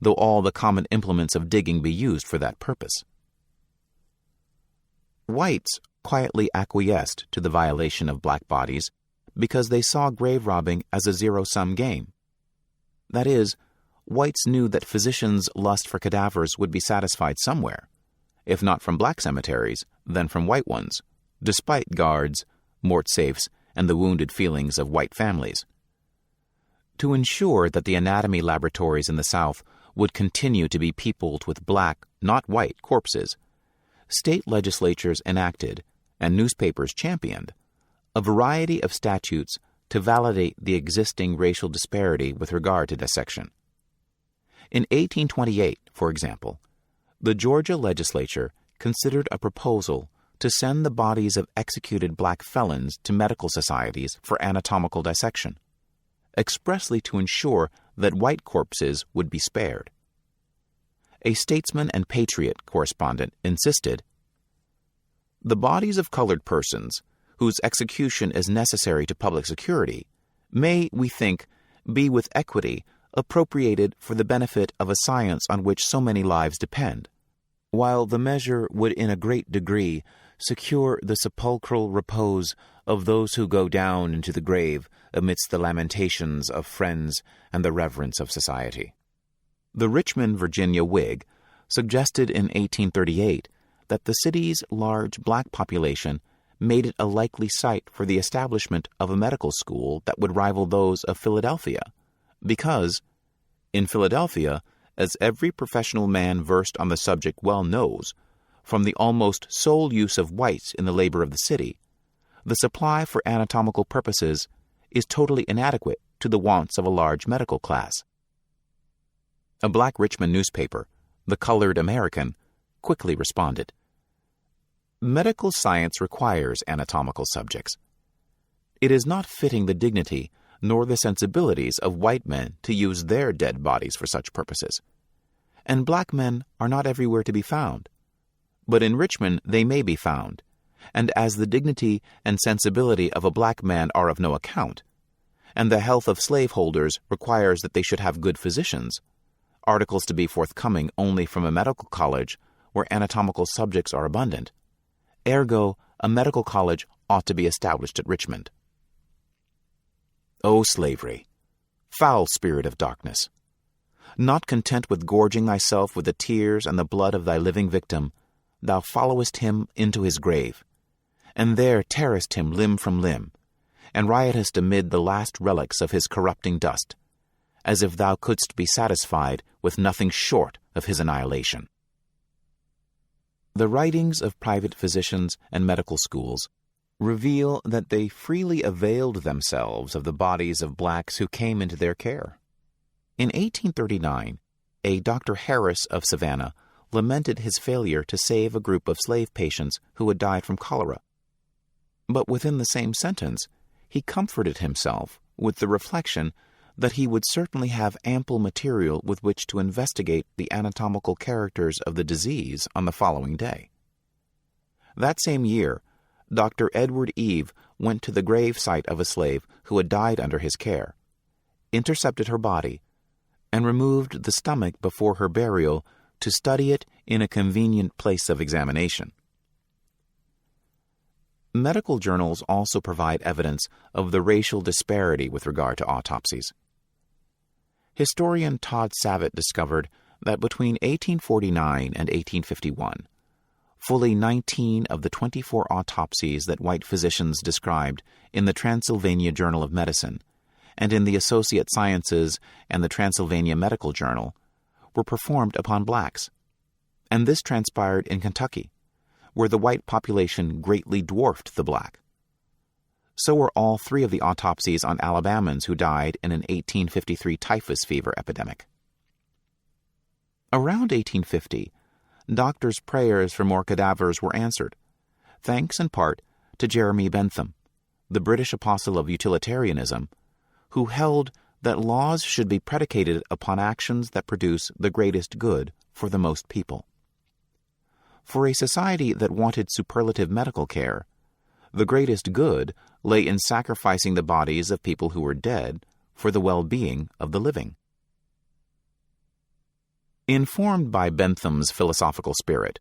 though all the common implements of digging be used for that purpose. Whites quietly acquiesced to the violation of black bodies because they saw grave robbing as a zero-sum game. That is, whites knew that physicians' lust for cadavers would be satisfied somewhere, if not from black cemeteries, then from white ones, despite guards, mort safes, and the wounded feelings of white families. To ensure that the anatomy laboratories in the South would continue to be peopled with black, not white, corpses, state legislatures enacted, and newspapers championed, a variety of statutes to validate the existing racial disparity with regard to dissection. In 1828, for example, the Georgia legislature considered a proposal to send the bodies of executed black felons to medical societies for anatomical dissection, expressly to ensure that white corpses would be spared. A Statesman and Patriot correspondent insisted, "The bodies of colored persons, whose execution is necessary to public security, may, we think, be with equity appropriated for the benefit of a science on which so many lives depend, while the measure would in a great degree secure the sepulchral repose of those who go down into the grave amidst the lamentations of friends and the reverence of society." The Richmond, Virginia Whig suggested in 1838 that the city's large black population made it a likely site for the establishment of a medical school that would rival those of Philadelphia, because, in Philadelphia, as every professional man versed on the subject well knows, from the almost sole use of whites in the labor of the city, the supply for anatomical purposes is totally inadequate to the wants of a large medical class. A black Richmond newspaper, the Colored American, quickly responded, "Medical science requires anatomical subjects. It is not fitting the dignity nor the sensibilities of white men to use their dead bodies for such purposes. And black men are not everywhere to be found. But in Richmond they may be found, and as the dignity and sensibility of a black man are of no account, and the health of slaveholders requires that they should have good physicians, articles to be forthcoming only from a medical college where anatomical subjects are abundant, ergo a medical college ought to be established at Richmond." O slavery, foul spirit of darkness! Not content with gorging thyself with the tears and the blood of thy living victim, thou followest him into his grave, and there tearest him limb from limb, and riotest amid the last relics of his corrupting dust, as if thou couldst be satisfied with nothing short of his annihilation. The writings of private physicians and medical schools reveal that they freely availed themselves of the bodies of blacks who came into their care. In 1839, a Dr. Harris of Savannah lamented his failure to save a group of slave patients who had died from cholera. But within the same sentence, he comforted himself with the reflection that he would certainly have ample material with which to investigate the anatomical characters of the disease on the following day. That same year, Dr. Edward Eve went to the grave site of a slave who had died under his care, intercepted her body, and removed the stomach before her burial to study it in a convenient place of examination. Medical journals also provide evidence of the racial disparity with regard to autopsies. Historian Todd Savitt discovered that between 1849 and 1851, fully 19 of the 24 autopsies that white physicians described in the Transylvania Journal of Medicine and in the Associate Sciences and the Transylvania Medical Journal were performed upon blacks, and this transpired in Kentucky, where the white population greatly dwarfed the black. So were all 3 of the autopsies on Alabamans who died in an 1853 typhus fever epidemic. Around 1850, doctors' prayers for more cadavers were answered, thanks in part to Jeremy Bentham, the British apostle of utilitarianism, who held that laws should be predicated upon actions that produce the greatest good for the most people. For a society that wanted superlative medical care, the greatest good lay in sacrificing the bodies of people who were dead for the well-being of the living. Informed by Bentham's philosophical spirit,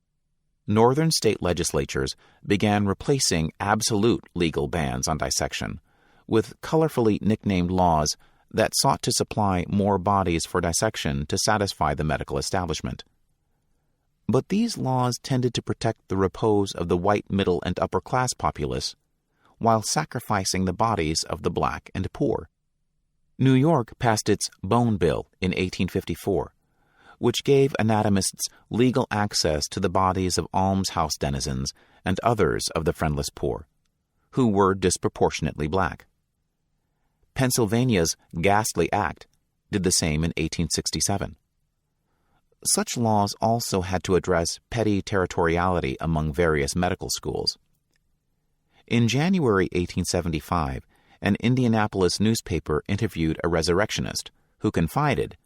northern state legislatures began replacing absolute legal bans on dissection with colorfully nicknamed laws that sought to supply more bodies for dissection to satisfy the medical establishment. But these laws tended to protect the repose of the white middle and upper class populace while sacrificing the bodies of the black and poor. New York passed its Bone Bill in 1854, which gave anatomists legal access to the bodies of almshouse denizens and others of the friendless poor, who were disproportionately black. Pennsylvania's Ghastly Act did the same in 1867. Such laws also had to address petty territoriality among various medical schools. In January 1875, an Indianapolis newspaper interviewed a resurrectionist who confided,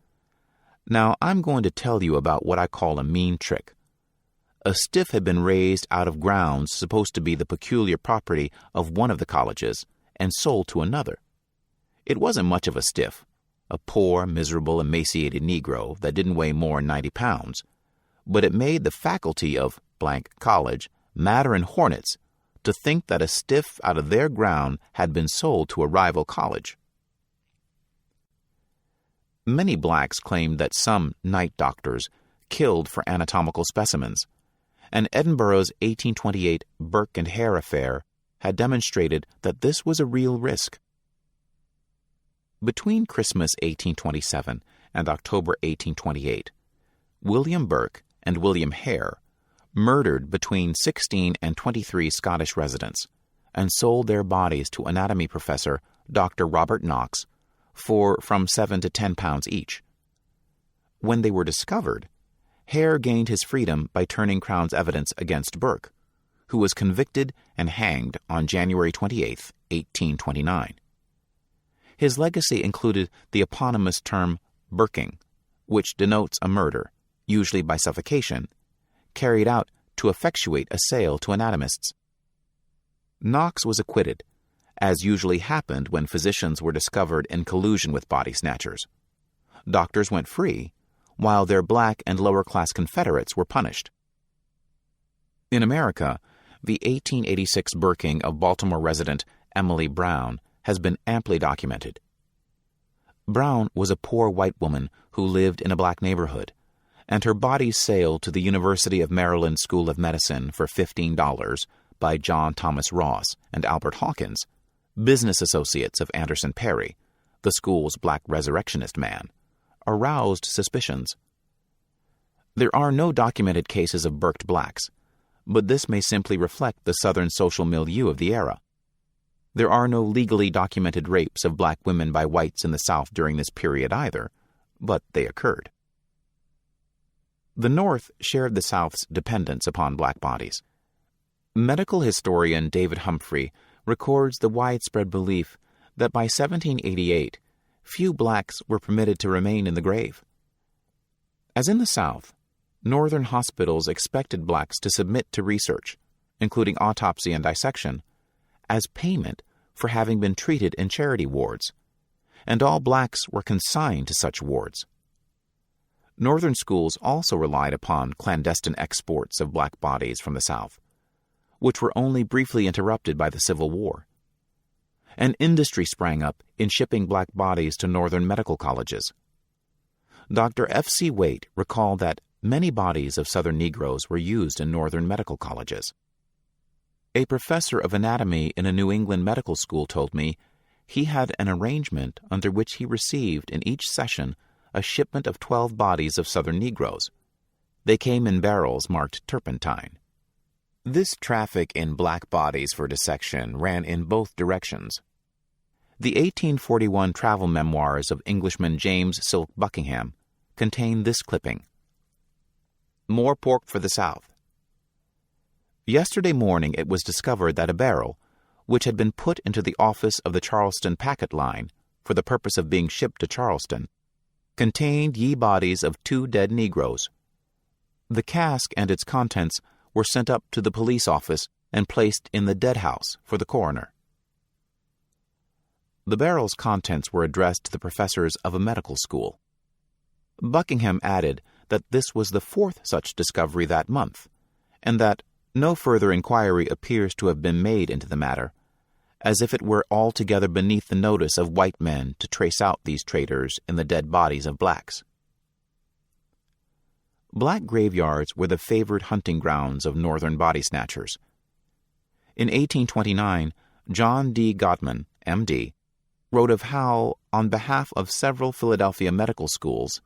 "Now I'm going to tell you about what I call a mean trick. A stiff had been raised out of grounds supposed to be the peculiar property of one of the colleges and sold to another. It wasn't much of a stiff, a poor, miserable, emaciated Negro that didn't weigh more than 90 pounds, but it made the faculty of blank college madder than hornets to think that a stiff out of their ground had been sold to a rival college." Many blacks claimed that some night doctors killed for anatomical specimens, and Edinburgh's 1828 Burke and Hare affair had demonstrated that this was a real risk. Between Christmas 1827 and October 1828, William Burke and William Hare murdered between 16 and 23 Scottish residents and sold their bodies to anatomy professor Dr. Robert Knox for from 7 to 10 pounds each. When they were discovered, Hare gained his freedom by turning Crown's evidence against Burke, who was convicted and hanged on January 28, 1829. His legacy included the eponymous term burking, which denotes a murder, usually by suffocation, carried out to effectuate a sale to anatomists. Knox was acquitted, as usually happened when physicians were discovered in collusion with body snatchers. Doctors went free, while their black and lower-class Confederates were punished. In America, the 1886 burking of Baltimore resident Emily Brown has been amply documented. Brown was a poor white woman who lived in a black neighborhood, and her body sailed to the University of Maryland School of Medicine for $15 by John Thomas Ross and Albert Hawkins, business associates of Anderson Perry, the school's black resurrectionist man, aroused suspicions. There are no documented cases of burked blacks, but this may simply reflect the Southern social milieu of the era. There are no legally documented rapes of black women by whites in the South during this period either, but they occurred. The North shared the South's dependence upon black bodies. Medical historian David Humphrey records the widespread belief that by 1788, few blacks were permitted to remain in the grave. As in the South, Northern hospitals expected blacks to submit to research, including autopsy and dissection, as payment for having been treated in charity wards, and all blacks were consigned to such wards. Northern schools also relied upon clandestine exports of black bodies from the South, which were only briefly interrupted by the Civil War. An industry sprang up in shipping black bodies to Northern medical colleges. Dr. F.C. Waite recalled that many bodies of Southern Negroes were used in Northern medical colleges. A professor of anatomy in a New England medical school told me he had an arrangement under which he received in each session a shipment of 12 bodies of Southern Negroes. They came in barrels marked turpentine. This traffic in black bodies for dissection ran in both directions. The 1841 travel memoirs of Englishman James Silk Buckingham contain this clipping. More pork for the South. Yesterday morning it was discovered that a barrel, which had been put into the office of the Charleston Packet Line for the purpose of being shipped to Charleston, contained ye bodies of 2 dead Negroes. The cask and its contents were sent up to the police office and placed in the dead house for the coroner. The barrel's contents were addressed to the professors of a medical school. Buckingham added that this was the 4th such discovery that month, and that no further inquiry appears to have been made into the matter, as if it were altogether beneath the notice of white men to trace out these traitors in the dead bodies of blacks. Black graveyards were the favored hunting grounds of northern body snatchers. In 1829, John D. Gottman, M.D., wrote of how, on behalf of several Philadelphia medical schools,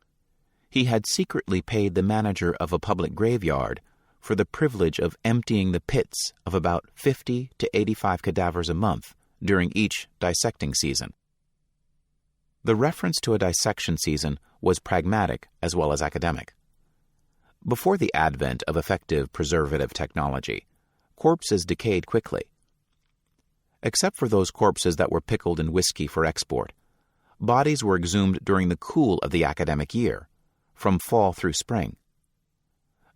he had secretly paid the manager of a public graveyard for the privilege of emptying the pits of about 50 to 85 cadavers a month during each dissecting season. The reference to a dissection season was pragmatic as well as academic. Before the advent of effective preservative technology, corpses decayed quickly. Except for those corpses that were pickled in whiskey for export, bodies were exhumed during the cool of the academic year, from fall through spring.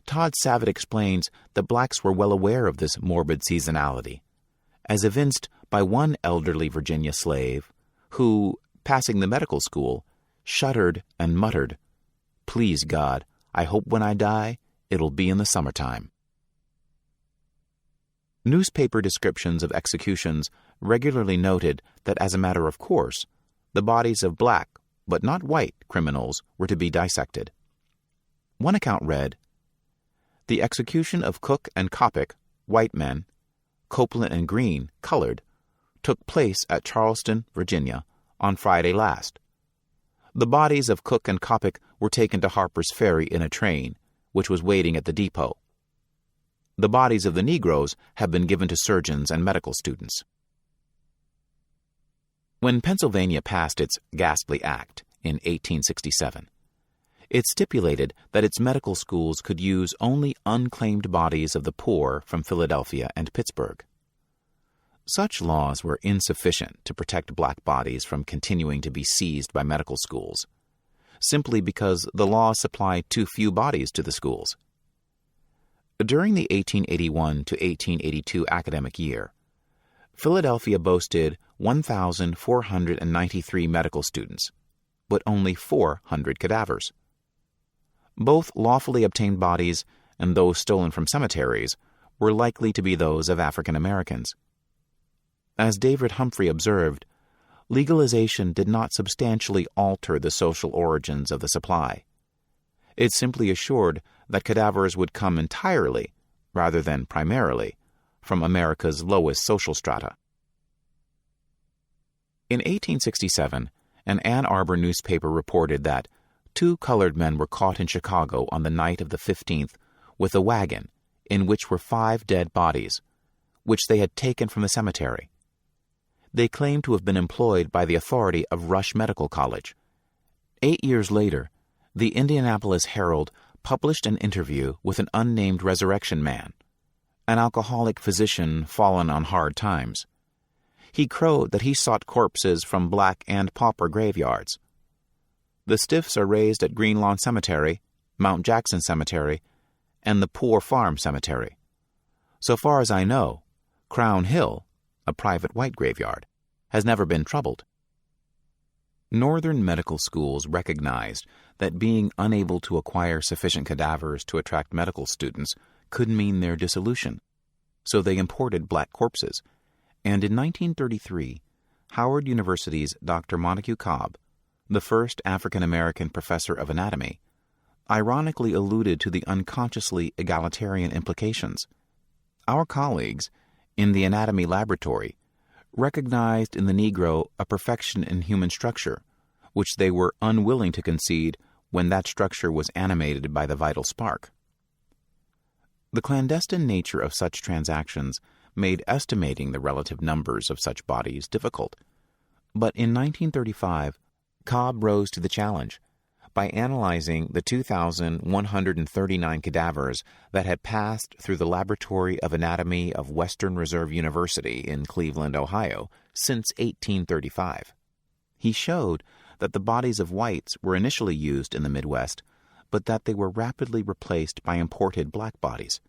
Todd Savitt explains that blacks were well aware of this morbid seasonality, as evinced by one elderly Virginia slave who, passing the medical school, shuddered and muttered, "Please God, I hope when I die, it'll be in the summertime." Newspaper descriptions of executions regularly noted that, as a matter of course, the bodies of black, but not white, criminals were to be dissected. One account read, "The execution of Cook and Coppock, white men, Copeland and Green, colored, took place at Charleston, Virginia, on Friday last. The bodies of Cook and Coppock were taken to Harper's Ferry in a train, which was waiting at the depot. The bodies of the Negroes have been given to surgeons and medical students." When Pennsylvania passed its Ghastly Act in 1867, it stipulated that its medical schools could use only unclaimed bodies of the poor from Philadelphia and Pittsburgh. Such laws were insufficient to protect black bodies from continuing to be seized by medical schools, simply because the law supplied too few bodies to the schools. During the 1881 to 1882 academic year, Philadelphia boasted 1,493 medical students, but only 400 cadavers. Both lawfully obtained bodies and those stolen from cemeteries were likely to be those of African Americans. As David Humphrey observed, legalization did not substantially alter the social origins of the supply. It simply assured that cadavers would come entirely, rather than primarily, from America's lowest social strata. In 1867, an Ann Arbor newspaper reported that 2 colored men were caught in Chicago on the night of the 15th with a wagon in which were 5 dead bodies, which they had taken from the cemetery. They claimed to have been employed by the authority of Rush Medical College. 8 years later, the Indianapolis Herald published an interview with an unnamed resurrection man, an alcoholic physician fallen on hard times. He crowed that he sought corpses from black and pauper graveyards. The stiffs are raised at Green Lawn Cemetery, Mount Jackson Cemetery, and the Poor Farm Cemetery. So far as I know, Crown Hill, a private white graveyard, has never been troubled. Northern medical schools recognized that being unable to acquire sufficient cadavers to attract medical students could mean their dissolution, so they imported black corpses, and in 1933, Howard University's Dr. Montague Cobb, the first African-American professor of anatomy, ironically alluded to the unconsciously egalitarian implications. Our colleagues, in the anatomy laboratory, recognized in the Negro a perfection in human structure, which they were unwilling to concede when that structure was animated by the vital spark. The clandestine nature of such transactions made estimating the relative numbers of such bodies difficult, but in 1935, Cobb rose to the challenge by analyzing the 2,139 cadavers that had passed through the Laboratory of Anatomy of Western Reserve University in Cleveland, Ohio, since 1835. He showed that the bodies of whites were initially used in the Midwest, but that they were rapidly replaced by imported black bodies.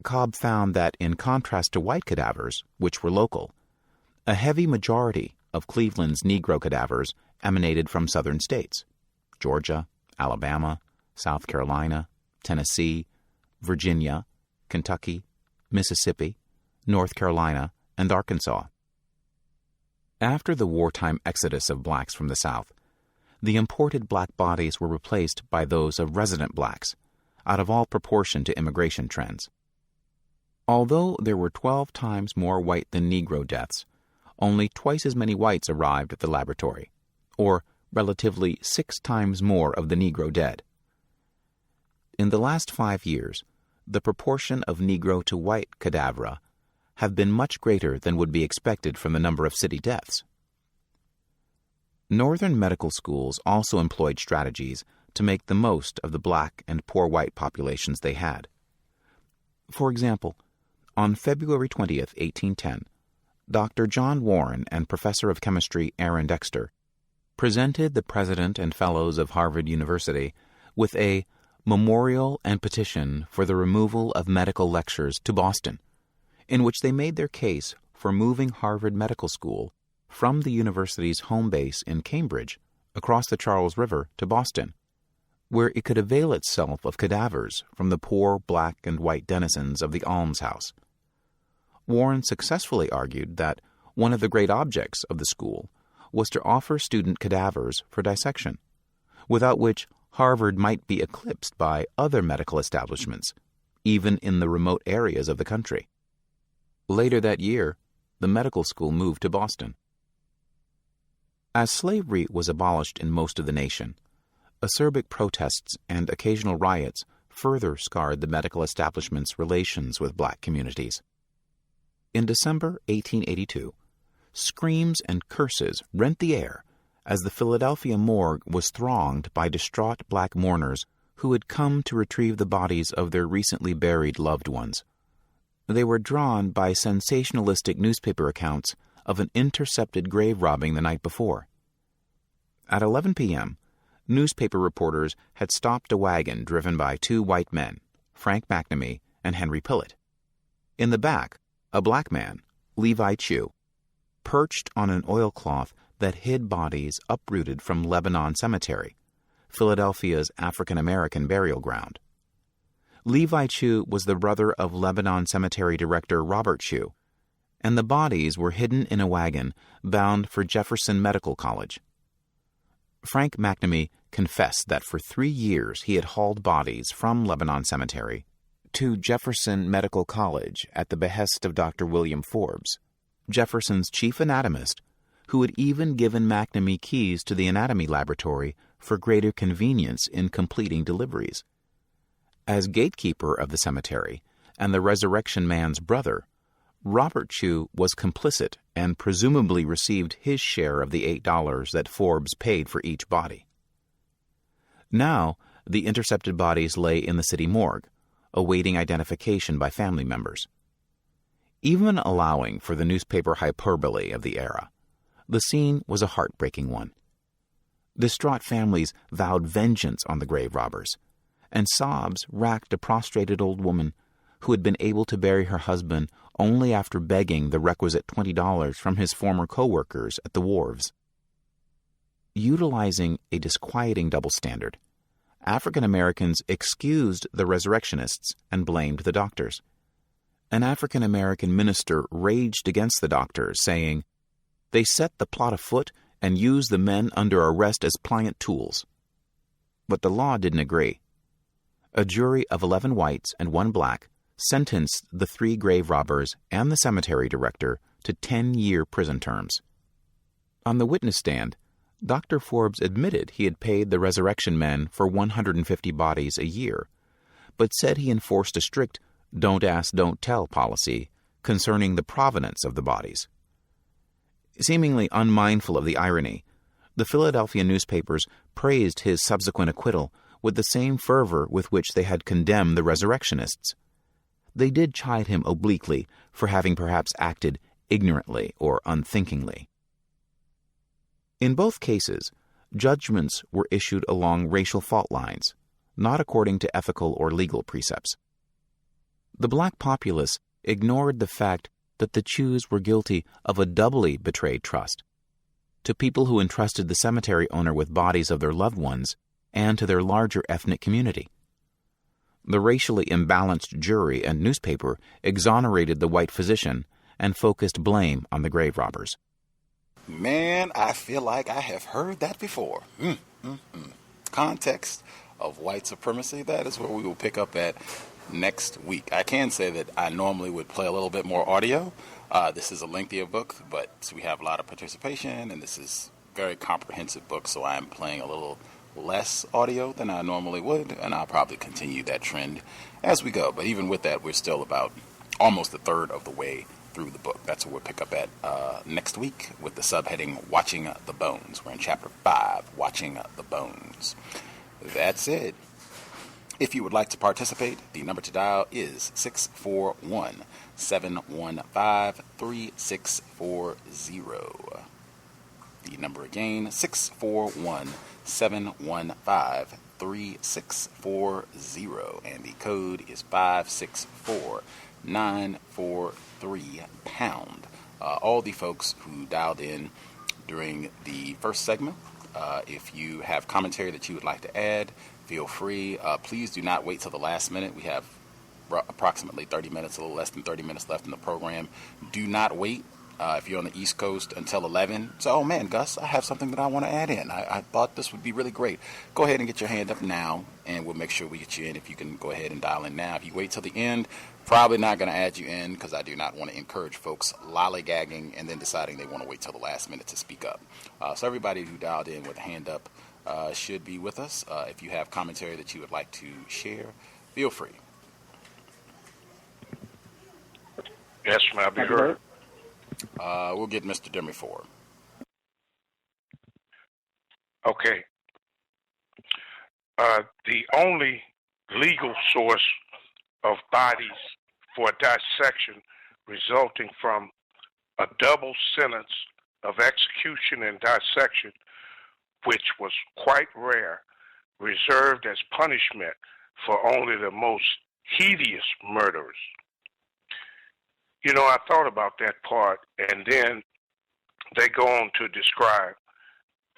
Cobb found that, in contrast to white cadavers, which were local, a heavy majority of Cleveland's Negro cadavers emanated from southern states: Georgia, Alabama, South Carolina, Tennessee, Virginia, Kentucky, Mississippi, North Carolina, and Arkansas. After the wartime exodus of blacks from the South, the imported black bodies were replaced by those of resident blacks, out of all proportion to immigration trends. Although there were 12 times more white than Negro deaths, only twice as many whites arrived at the laboratory, or relatively 6 times more of the Negro dead. In the last 5 years, the proportion of Negro to white cadavera have been much greater than would be expected from the number of city deaths. Northern medical schools also employed strategies to make the most of the black and poor white populations they had. For example, on February 20th, 1810, Dr. John Warren and Professor of Chemistry Aaron Dexter presented the President and Fellows of Harvard University with a memorial and petition for the removal of medical lectures to Boston, in which they made their case for moving Harvard Medical School from the university's home base in Cambridge across the Charles River to Boston, where it could avail itself of cadavers from the poor black and white denizens of the almshouse. Warren successfully argued that one of the great objects of the school was to offer student cadavers for dissection, without which Harvard might be eclipsed by other medical establishments, even in the remote areas of the country. Later that year, the medical school moved to Boston. As slavery was abolished in most of the nation, acerbic protests and occasional riots further scarred the medical establishment's relations with black communities. In December 1882, screams and curses rent the air as the Philadelphia morgue was thronged by distraught black mourners who had come to retrieve the bodies of their recently buried loved ones. They were drawn by sensationalistic newspaper accounts of an intercepted grave robbing the night before. At 11 p.m., newspaper reporters had stopped a wagon driven by 2 white men, Frank McNamee and Henry Pillett. In the back, a black man, Levi Chew, perched on an oilcloth that hid bodies uprooted from Lebanon Cemetery, Philadelphia's African-American burial ground. Levi Chew was the brother of Lebanon Cemetery director Robert Chew, and the bodies were hidden in a wagon bound for Jefferson Medical College. Frank McNamee confessed that for 3 years he had hauled bodies from Lebanon Cemetery to Jefferson Medical College at the behest of Dr. William Forbes, Jefferson's chief anatomist, who had even given McNamee keys to the anatomy laboratory for greater convenience in completing deliveries. As gatekeeper of the cemetery and the resurrection man's brother, Robert Chew was complicit and presumably received his share of the $8 that Forbes paid for each body. Now, the intercepted bodies lay in the city morgue, awaiting identification by family members. Even allowing for the newspaper hyperbole of the era, the scene was a heartbreaking one. Distraught families vowed vengeance on the grave robbers, and sobs racked a prostrated old woman who had been able to bury her husband only after begging the requisite $20 from his former co-workers at the wharves. Utilizing a disquieting double standard, African Americans excused the resurrectionists and blamed the doctors. An African American minister raged against the doctors, saying, "They set the plot afoot and used the men under arrest as pliant tools." But the law didn't agree. A jury of 11 whites and 1 black sentenced the 3 grave robbers and the cemetery director to 10-year prison terms. On the witness stand, Dr. Forbes admitted he had paid the resurrection men for 150 bodies a year, but said he enforced a strict don't ask, don't tell policy concerning the provenance of the bodies. Seemingly unmindful of the irony, the Philadelphia newspapers praised his subsequent acquittal with the same fervor with which they had condemned the resurrectionists. They did chide him obliquely for having perhaps acted ignorantly or unthinkingly. In both cases, judgments were issued along racial fault lines, not according to ethical or legal precepts. The black populace ignored the fact that the Chews were guilty of a doubly betrayed trust, to people who entrusted the cemetery owner with bodies of their loved ones and to their larger ethnic community. the racially imbalanced jury and newspaper exonerated the white physician and focused blame on the grave robbers. Man, I feel like I have heard that before. Context of white supremacy, that is where we will pick up at next week. I can say that I normally would play a little bit more audio. This is a lengthier book, but we have a lot of participation, and this is a very comprehensive book, so I am playing a little less audio than I normally would, and I'll probably continue that trend as we go. But even with that, we're still about almost a third of the way through the book. That's what we'll pick up at next week with the subheading Watching the Bones. We're in chapter 5, Watching the Bones. That's it. If you would like to participate, the number to dial is 641-715-3640. The number again, 641-715-3640, and the code is 564943#. All the folks who dialed in during the first segment, if you have commentary that you would like to add, feel free. Please do not wait till the last minute. We have approximately 30 minutes, a little less than 30 minutes left in the program. Do not wait. If you're on the East Coast until 11, so, oh man, Gus, I have something that I want to add in. I thought this would be really great. Go ahead and get your hand up now, and we'll make sure we get you in. If you can go ahead and dial in now. If you wait till the end, probably not going to add you in, because I do not want to encourage folks lollygagging and then deciding they want to wait till the last minute to speak up. So everybody who dialed in with a hand up should be with us. If you have commentary that you would like to share, feel free. Yes, may I be heard? We'll get Mr. Demery for. Okay. The only legal source of bodies for dissection resulting from a double sentence of execution and dissection, which was quite rare, reserved as punishment for only the most hideous murderers. You know, I thought about that part, and then they go on to describe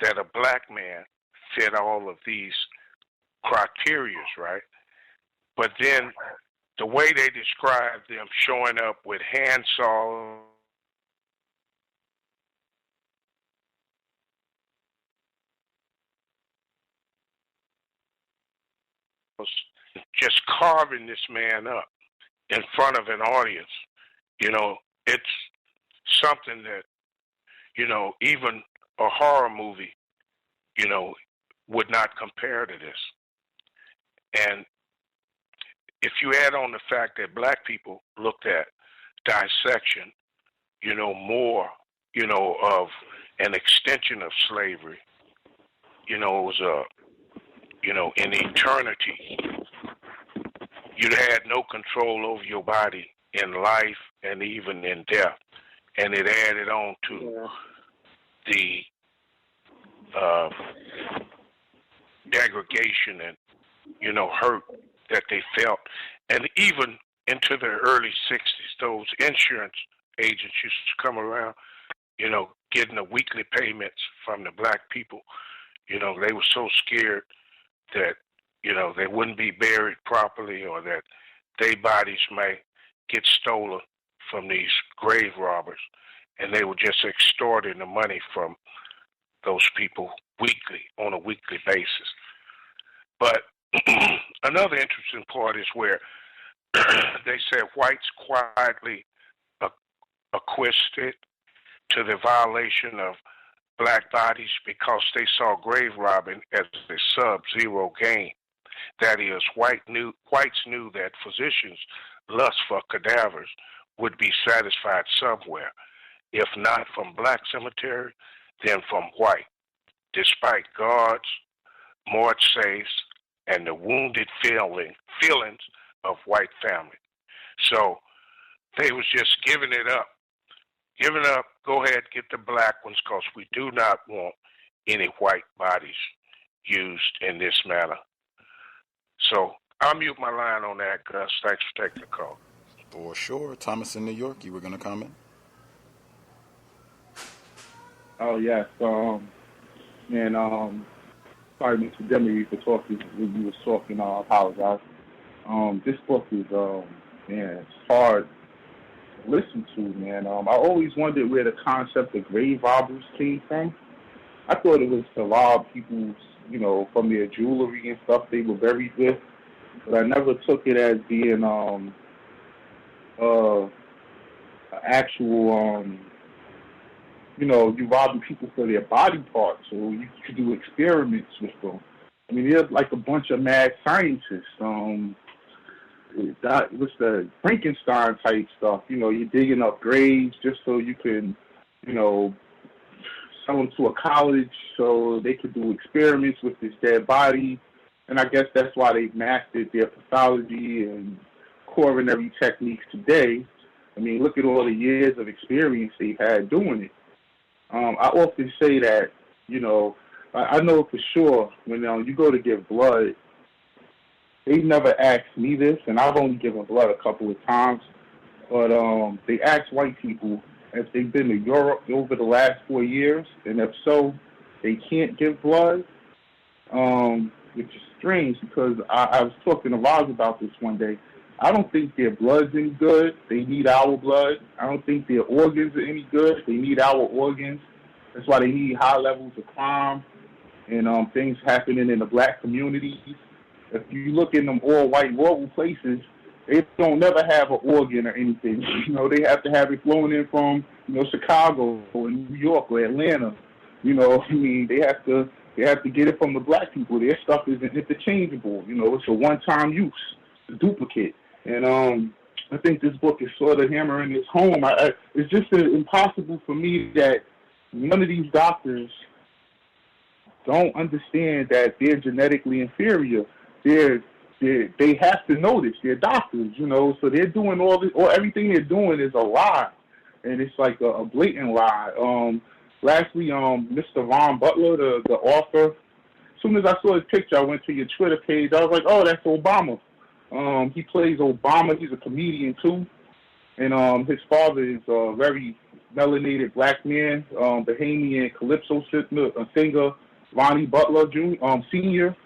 that a black man fit all of these criteria, right? But then the way they describe them showing up with handsaws, just carving this man up in front of an audience, you know, it's something that, you know, even a horror movie, you know, would not compare to this. And if you add on the fact that black people looked at dissection, you know, more, you know, of an extension of slavery, you know, it was you know, in eternity, you had no control over your body in life and even in death. And it added on to the degradation and, you know, hurt that they felt. And even into the early 60s, those insurance agents used to come around, you know, getting the weekly payments from the black people. You know, they were so scared that, you know, they wouldn't be buried properly, or that their bodies may get stolen from these grave robbers. And they were just extorting the money from those people weekly, on a weekly basis. But another interesting part is where they said whites quietly acquiesced to the violation of black bodies because they saw grave robbing as a sub-zero gain. That is, whites knew that physicians' lust for cadavers would be satisfied somewhere, if not from black cemetery, then from white, despite guards, morgue safes, and the wounded feelings of white family. So they was just giving it up. Giving up, go ahead, get the black ones, because we do not want any white bodies used in this manner. So I'll mute my line on that, Gus. Thanks for taking the call. For sure. Thomas in New York, you were going to comment? Oh, yes. Sorry, Mr. Demery, for talking. When you was talking, I apologize. This book is, man, it's hard to listen to, man. I always wondered where the concept of grave robbers came from. I thought it was to rob people, you know, from their jewelry and stuff they were buried with, but I never took it as being actual, you know, you robbing people for their body parts, or you could do experiments with them. I mean, there's like a bunch of mad scientists. What's the Frankenstein type stuff? You know, you're digging up graves just so you can, you know, sell them to a college so they could do experiments with this dead body. And I guess that's why they've mastered their pathology and coronary techniques today. I mean, look at all the years of experience they've had doing it. I often say that, you know, I know for sure when you go to give blood, they never asked me this, and I've only given blood a couple of times, but they asked white people if they've been to Europe over the last 4 years, and if so, they can't give blood, which is strange because I was talking to Roz about this one day. I don't think their blood's any good. They need our blood. I don't think their organs are any good. They need our organs. That's why they need high levels of crime and things happening in the black communities. If you look in them all-white rural places, they don't never have an organ or anything. You know, they have to have it flown in from, you know, Chicago or New York or Atlanta. You know, I mean, they have to get it from the black people. Their stuff isn't interchangeable. You know, it's a one-time use, a duplicate. And I think this book is sort of hammering this home. It's just impossible for me that none of these doctors don't understand that they're genetically inferior. They have to know this. They're doctors, you know, so they're doing all this, or everything they're doing is a lie, and it's like a blatant lie. Lastly, Mr. Ron Butler, the author, as soon as I saw his picture, I went to your Twitter page. I was like, oh, that's Obama. He plays Obama. He's a comedian, too. And his father is a very melanated black man, Bahamian calypso singer, Ronnie Butler Sr.,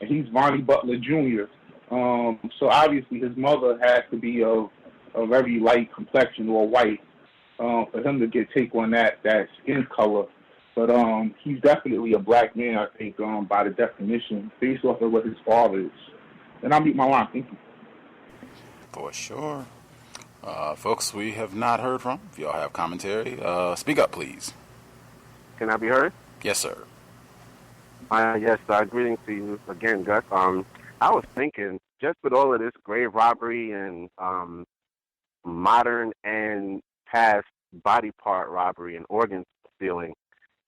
and he's Ronnie Butler Jr. So obviously his mother has to be of a very light complexion or white for him to take on that skin color. But he's definitely a black man, I think, by the definition, based off of what his father is. And I'll mute my line. Thank you. For sure. Folks we have not heard from, if y'all have commentary, speak up, please. Can I be heard? Yes, sir. Yes, greetings to you again, Gus. I was thinking, just with all of this grave robbery and modern and past body part robbery and organ stealing,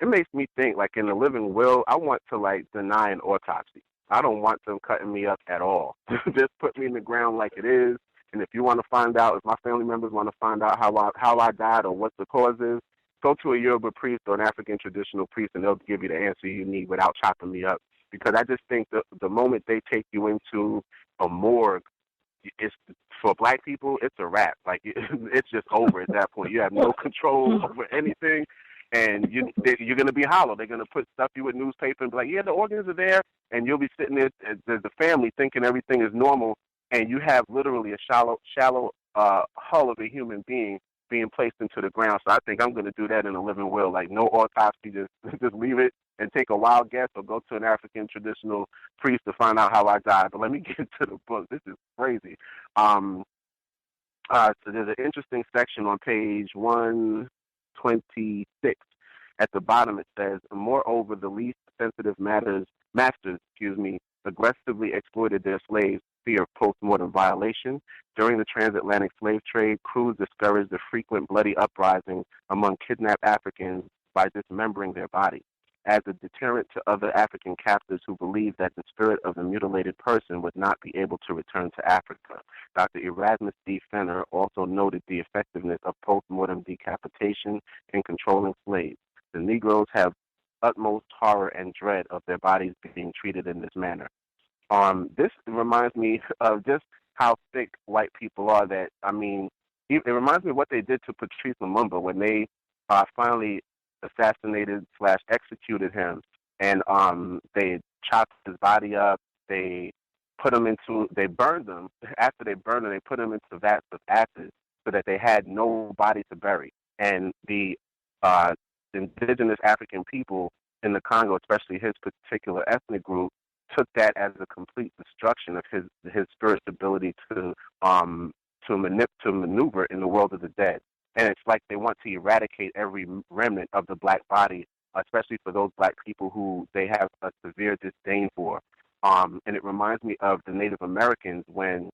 it makes me think, like, in the living will, I want to, like, deny an autopsy. I don't want them cutting me up at all. Just put me in the ground like it is. And if you want to find out, if my family members want to find out how I died or what the cause is, go to a Yoruba priest or an African traditional priest, and they'll give you the answer you need without chopping me up. Because I just think the moment they take you into a morgue, it's for black people, it's a wrap. Like, it's just over at that point. You have no control over anything, and you're going to be hollow. They're going to stuff you with newspaper and be like, yeah, the organs are there, and you'll be sitting there as the family thinking everything is normal, and you have literally a shallow hull of a human being being placed into the ground. So I think I'm going to do that in a living will. Like, no autopsy, just leave it and take a wild guess, or go to an African traditional priest to find out how I died. But let me get to the book. This is crazy. So there's an interesting section on page 126. At the bottom it says, moreover, the least sensitive masters, aggressively exploited their slaves' fear of post-mortem violation. During the transatlantic slave trade, crews discouraged the frequent bloody uprisings among kidnapped Africans by dismembering their bodies. As a deterrent to other African captives who believed that the spirit of the mutilated person would not be able to return to Africa. Dr. Erasmus D. Fenner also noted the effectiveness of post-mortem decapitation in controlling slaves. The Negroes have utmost horror and dread of their bodies being treated in this manner. This reminds me of just how thick white people are. That, I mean, it reminds me of what they did to Patrice Lumumba when they finally assassinated / executed him, and they chopped his body up. They they burned them. After they burned them, they put them into vats of acid so that they had no body to bury. And the indigenous African people in the Congo, especially his particular ethnic group, took that as a complete destruction of his spirit's ability to maneuver in the world of the dead. And it's like they want to eradicate every remnant of the black body, especially for those black people who they have a severe disdain for. And it reminds me of the Native Americans when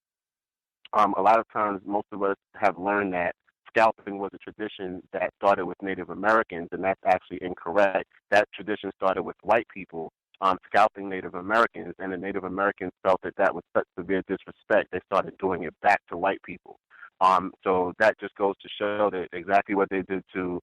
a lot of times most of us have learned that scalping was a tradition that started with Native Americans, and that's actually incorrect. That tradition started with white people scalping Native Americans, and the Native Americans felt that was such severe disrespect, they started doing it back to white people. So that just goes to show that exactly what they did to,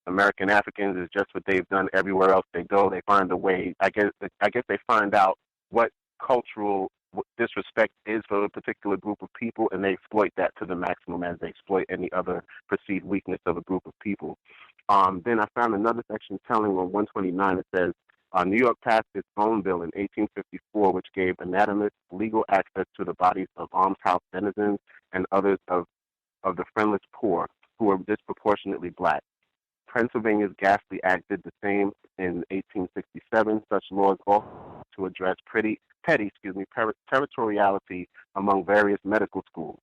American Africans is just what they've done everywhere else they go. They find a way. I guess they find out what cultural disrespect is for a particular group of people, and they exploit that to the maximum as they exploit any other perceived weakness of a group of people. Then I found another section telling on 129. It says, New York passed its own bill in 1854, which gave anatomists legal access to the bodies of almshouse denizens and others of the friendless poor who were disproportionately black. Pennsylvania's Ghastly Act did the same in 1867. Such laws also to address petty territoriality among various medical schools.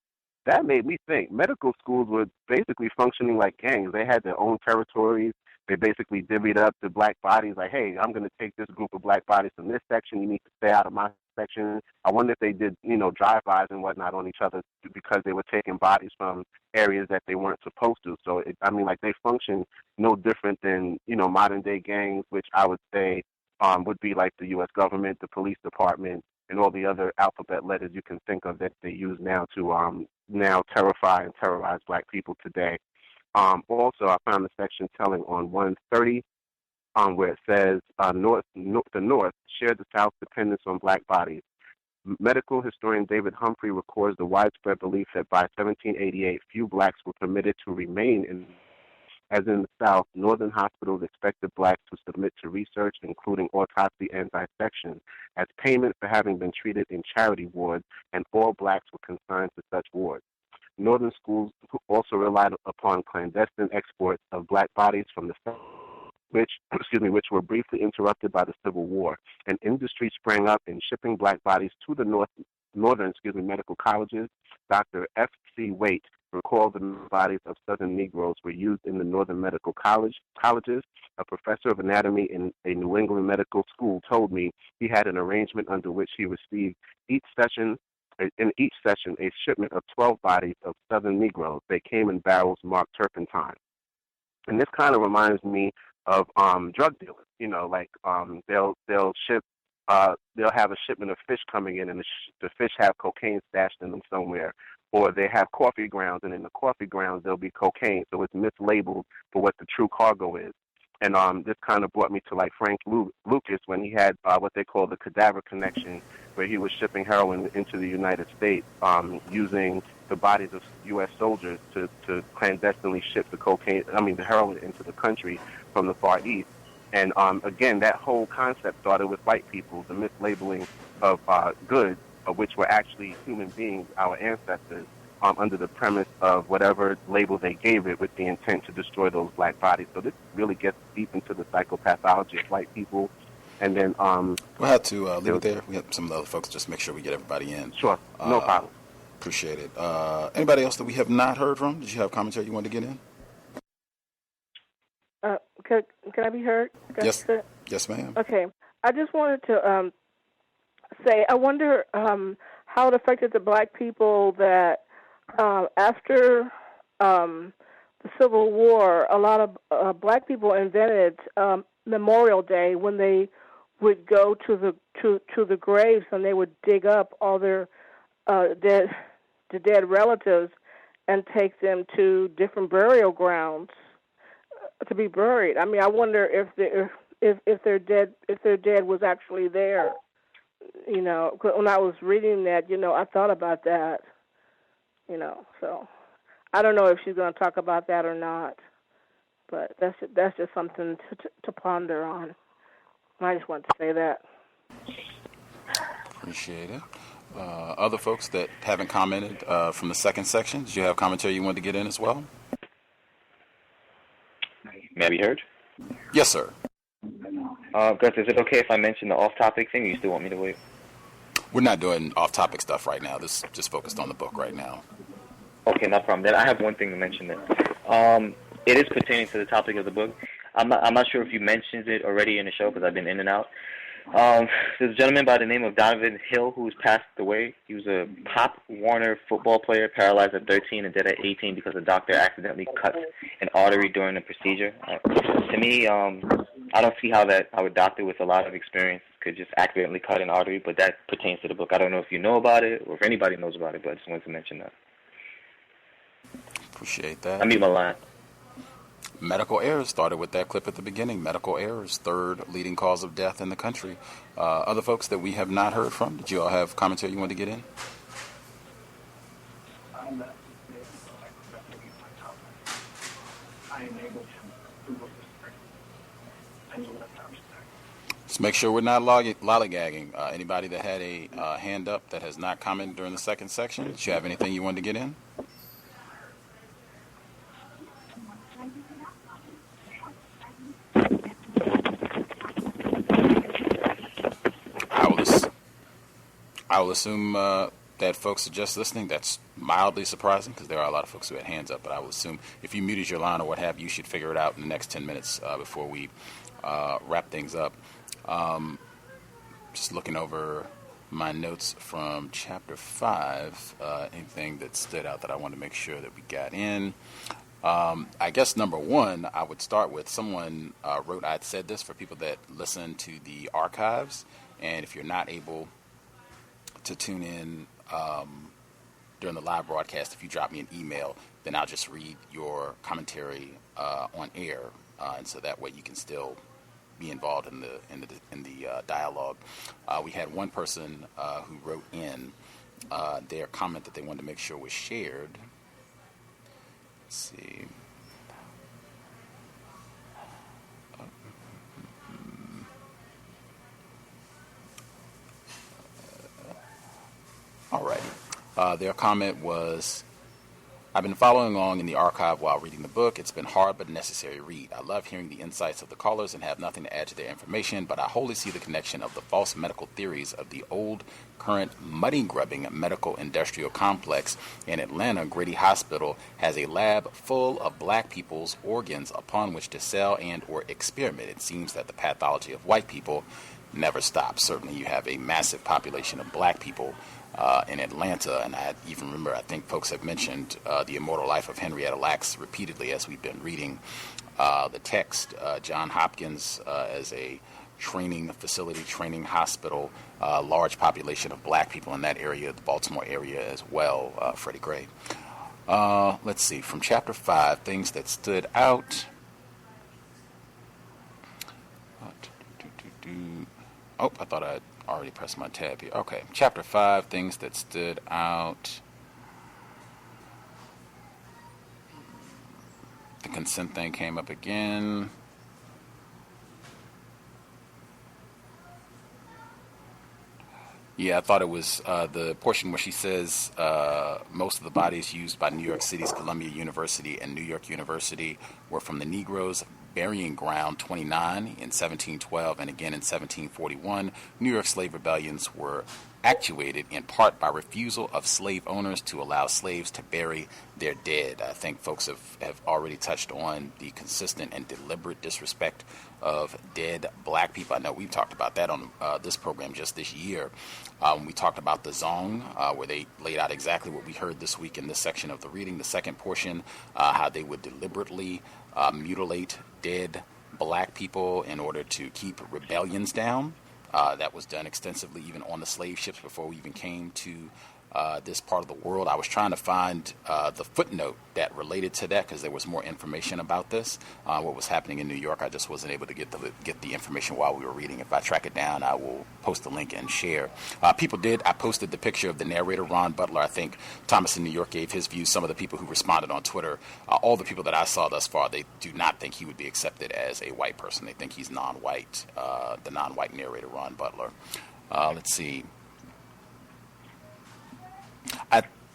That made me think. Medical schools were basically functioning like gangs. They had their own territories. They basically divvied up the black bodies like, hey, I'm going to take this group of black bodies from this section. You need to stay out of my section. I wonder if they did, drive-bys and whatnot on each other because they were taking bodies from areas that they weren't supposed to. So, they function no different than, modern-day gangs, which I would say would be like the U.S. government, the police department, and all the other alphabet letters you can think of that they use now to now terrify and terrorize black people today. Also, I found a section telling on 130 where it says the North shared the South's dependence on black bodies. Medical historian David Humphrey records the widespread belief that by 1788, few blacks were permitted to remain in. As in the South, northern hospitals expected blacks to submit to research, including autopsy and dissection, as payment for having been treated in charity wards, and all blacks were consigned to such wards. Northern schools also relied upon clandestine exports of black bodies from the South, which were briefly interrupted by the Civil War. An industry sprang up in shipping black bodies to the northern medical colleges. Dr. F.C. Waite recalled the bodies of Southern Negroes were used in the Northern medical colleges. A professor of anatomy in a New England medical school told me he had an arrangement under which he received in each session a shipment of 12 bodies of Southern Negroes. They came in barrels marked turpentine. And this kind of reminds me of drug dealers. They'll ship. They'll have a shipment of fish coming in, and the fish have cocaine stashed in them somewhere. Or they have coffee grounds, and in the coffee grounds there'll be cocaine, so it's mislabeled for what the true cargo is. And this kind of brought me to like Frank Lucas when he had what they call the cadaver connection, where he was shipping heroin into the United States using the bodies of U.S. soldiers to clandestinely ship the heroin into the country from the Far East. And again, that whole concept started with white people, the mislabeling of goods, which were actually human beings, our ancestors, under the premise of whatever label they gave it with the intent to destroy those black bodies. So this really gets deep into the psychopathology of white people. And then we'll have to leave it there. We have some of the other folks just make sure we get everybody in. Sure, no problem. Appreciate it. Anybody else that we have not heard from? Did you have commentary you wanted to get in? Can I be heard? Yes, ma'am. Okay. I just wanted to say, I wonder how it affected the black people that after the Civil War, a lot of black people invented Memorial Day when they would go to the graves and they would dig up all their dead relatives and take them to different burial grounds to be buried. I mean, I wonder if their dead was actually there. When I was reading that, I thought about that. So I don't know if she's going to talk about that or not, but that's just something to ponder on. I just wanted to say that. Appreciate it. Other folks that haven't commented from the second section, did you have commentary you wanted to get in as well? May I be heard? Yes, sir. Gus, is it okay if I mention the off-topic thing, or you still want me to wait? We're not doing off-topic stuff right now. This is just focused on the book right now. Okay, no problem. Then I have one thing to mention then. It is pertaining to the topic of the book. I'm not sure if you mentioned it already in the show because I've been in and out. There's a gentleman by the name of Donovan Hill who's passed away. He was a Pop Warner football player, paralyzed at 13 and dead at 18 because a doctor accidentally cut an artery during the procedure. To me, I don't see how a doctor with a lot of experience could just accidentally cut an artery, but that pertains to the book. I don't know if you know about it or if anybody knows about it, but I just wanted to mention that. Appreciate that. I mean, my line. Medical errors started with that clip at the beginning. Medical errors, third leading cause of death in the country. Other folks that we have not heard from, did you all have commentary you want to get in? Just make sure we're not lollygagging. Anybody that had a hand up that has not commented during the second section, did you have anything you wanted to get in? I will assume that folks are just listening. That's mildly surprising because there are a lot of folks who had hands up, but I will assume if you muted your line or what have you, you should figure it out in the next 10 minutes before we wrap things up. Just looking over my notes from Chapter 5, anything that stood out that I want to make sure that we got in. I guess number one, I would start with someone wrote, I'd said this for people that listen to the archives, and if you're not able to tune in during the live broadcast, if you drop me an email, then I'll just read your commentary on air, and so that way you can still be involved in the dialogue. We had one person who wrote in their comment that they wanted to make sure was shared. Let's see. Alrighty. Their comment was, I've been following along in the archive while reading the book. It's been hard but necessary read. I love hearing the insights of the callers and have nothing to add to their information, but I wholly see the connection of the false medical theories of the old, current, money-grubbing medical industrial complex in Atlanta. Grady Hospital has a lab full of black people's organs upon which to sell and or experiment. It seems that the pathology of white people never stops. Certainly you have a massive population of black people in Atlanta, and I even remember, I think folks have mentioned The Immortal Life of Henrietta Lacks repeatedly as we've been reading the text. John Hopkins as a training facility, training hospital, large population of black people in that area, the Baltimore area as well, Freddie Gray. Let's see, from Chapter 5, things that stood out. Oh, I thought I'd already pressed my tab here. Okay, Chapter 5, things that stood out. The consent thing came up again. Yeah, I thought it was the portion where she says most of the bodies used by New York City's Columbia University and New York University were from the Negroes' Burying Ground 29 in 1712 and again in 1741. New York slave rebellions were actuated in part by refusal of slave owners to allow slaves to bury their dead. I think folks have already touched on the consistent and deliberate disrespect of dead black people. I know we've talked about that on this program just this year. We talked about the Zong, where they laid out exactly what we heard this week in this section of the reading. The second portion, how they would deliberately mutilate dead black people in order to keep rebellions down. That was done extensively even on the slave ships before we even came to this part of the world. I was trying to find the footnote that related to that because there was more information about this, what was happening in New York. I just wasn't able to get the information while we were reading. If I track it down, I will post the link and share. People did. I posted the picture of the narrator, Ron Butler. I think Thomas in New York gave his views. Some of the people who responded on Twitter, all the people that I saw thus far, they do not think he would be accepted as a white person. They think he's non-white, the non-white narrator, Ron Butler. Let's see.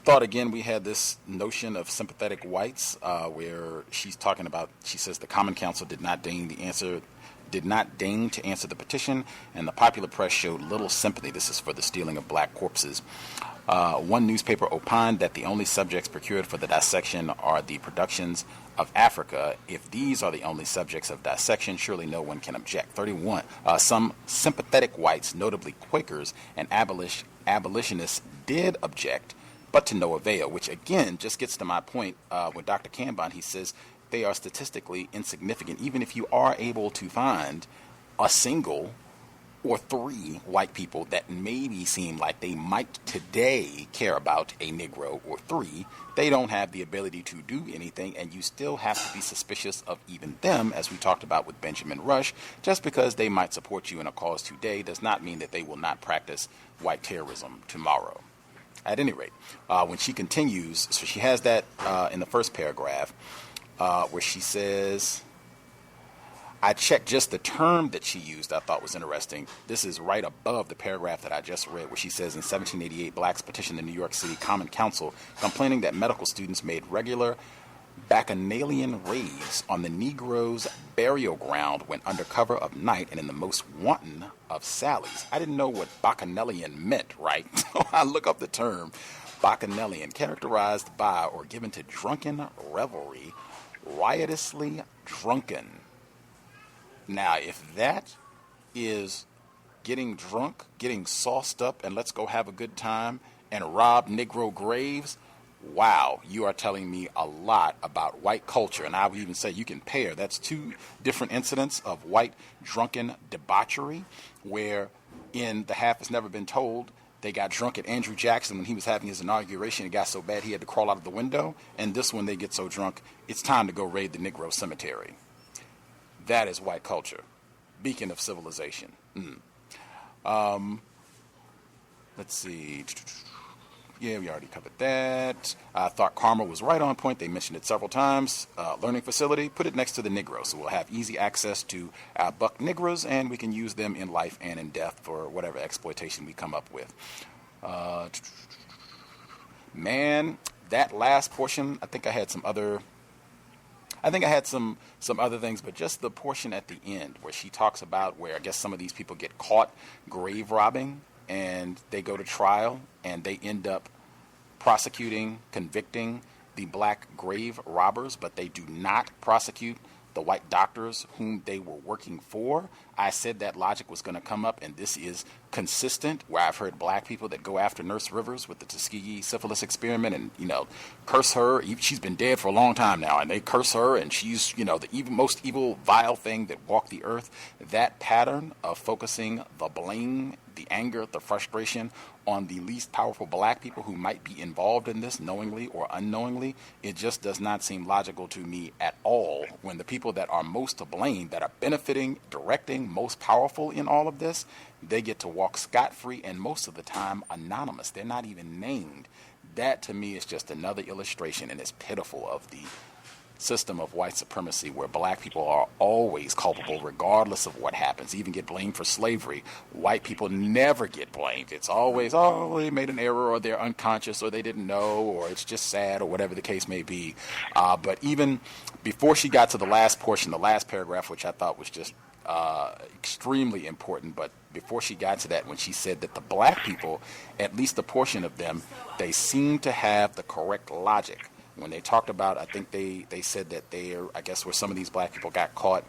thought again we had this notion of sympathetic whites, where she's talking about. She says the Common Council did not deign to answer the petition, and the popular press showed little sympathy. This is for the stealing of black corpses. One newspaper opined that the only subjects procured for the dissection are the productions of Africa. If these are the only subjects of dissection, surely no one can object. 31. Some sympathetic whites, notably Quakers and abolitionists, did object, but to no avail, which again just gets to my point with Dr. Cambon. He says they are statistically insignificant. Even if you are able to find a single or three white people that maybe seem like they might today care about a Negro, or three, they don't have the ability to do anything, and you still have to be suspicious of even them, as we talked about with Benjamin Rush. Just because they might support you in a cause today does not mean that they will not practice white terrorism tomorrow. At any rate, when she continues, so she has that in the first paragraph, where she says, I checked just the term that she used, I thought was interesting. This is right above the paragraph that I just read, where she says, in 1788, blacks petitioned the New York City Common Council complaining that medical students made regular bacchanalian raids on the Negroes' burial ground when under cover of night and in the most wanton of sallies. I didn't know what bacchanalian meant, right? So I look up the term bacchanalian, characterized by or given to drunken revelry, riotously drunken. Now, if that is getting drunk, getting sauced up, and let's go have a good time and rob Negro graves, wow, you are telling me a lot about white culture. And I would even say you can pair. That's two different incidents of white drunken debauchery, where in The Half Has Never Been Told, they got drunk at Andrew Jackson when he was having his inauguration. It got so bad he had to crawl out of the window. And this one, they get so drunk, it's time to go raid the Negro cemetery. That is white culture. Beacon of civilization. Let's see. Yeah, we already covered that. I thought Karma was right on point. They mentioned it several times. Learning facility, put it next to the Negro. So we'll have easy access to our buck Negros, and we can use them in life and in death for whatever exploitation we come up with. Man, that last portion, I think I had some other things, but just the portion at the end where she talks about where I guess some of these people get caught grave robbing and they go to trial and they end up prosecuting, convicting the black grave robbers, but they do not prosecute the white doctors whom they were working for. I said that logic was going to come up, and this is consistent, where I've heard black people that go after Nurse Rivers with the Tuskegee syphilis experiment and, curse her. She's been dead for a long time now, and they curse her, and she's, the most evil, vile thing that walked the earth. That pattern of focusing the blame, the anger, the frustration on the least powerful black people who might be involved in this knowingly or unknowingly, it just does not seem logical to me at all, when the people that are most to blame, that are benefiting, directing, most powerful in all of this, they get to walk scot-free and most of the time anonymous. They're not even named. That to me is just another illustration, and it's pitiful, of the system of white supremacy, where black people are always culpable regardless of what happens. Even get blamed for slavery. White people never get blamed. It's always, they made an error, or they're unconscious, or they didn't know, or it's just sad, or whatever the case may be. But even before she got to the last portion, the last paragraph, which I thought was just extremely important, but before she got to that, when she said that the black people, at least a portion of them, they seem to have the correct logic. When they talked about, I think they said that I guess where some of these black people got caught,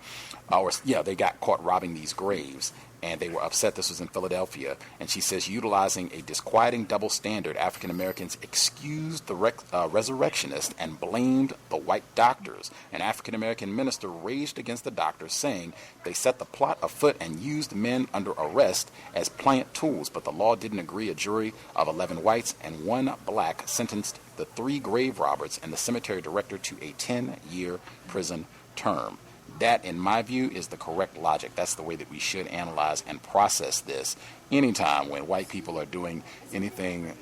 they got caught robbing these graves, and they were upset. This was in Philadelphia. And she says, utilizing a disquieting double standard, African Americans excused the resurrectionists and blamed the white doctors. An African American minister raged against the doctors, saying they set the plot afoot and used men under arrest as plant tools, but the law didn't agree. A jury of 11 whites and 1 black sentenced the 3 grave robbers and the cemetery director to a 10-year prison term. That, in my view, is the correct logic. That's the way that we should analyze and process this. Anytime when white people are doing anything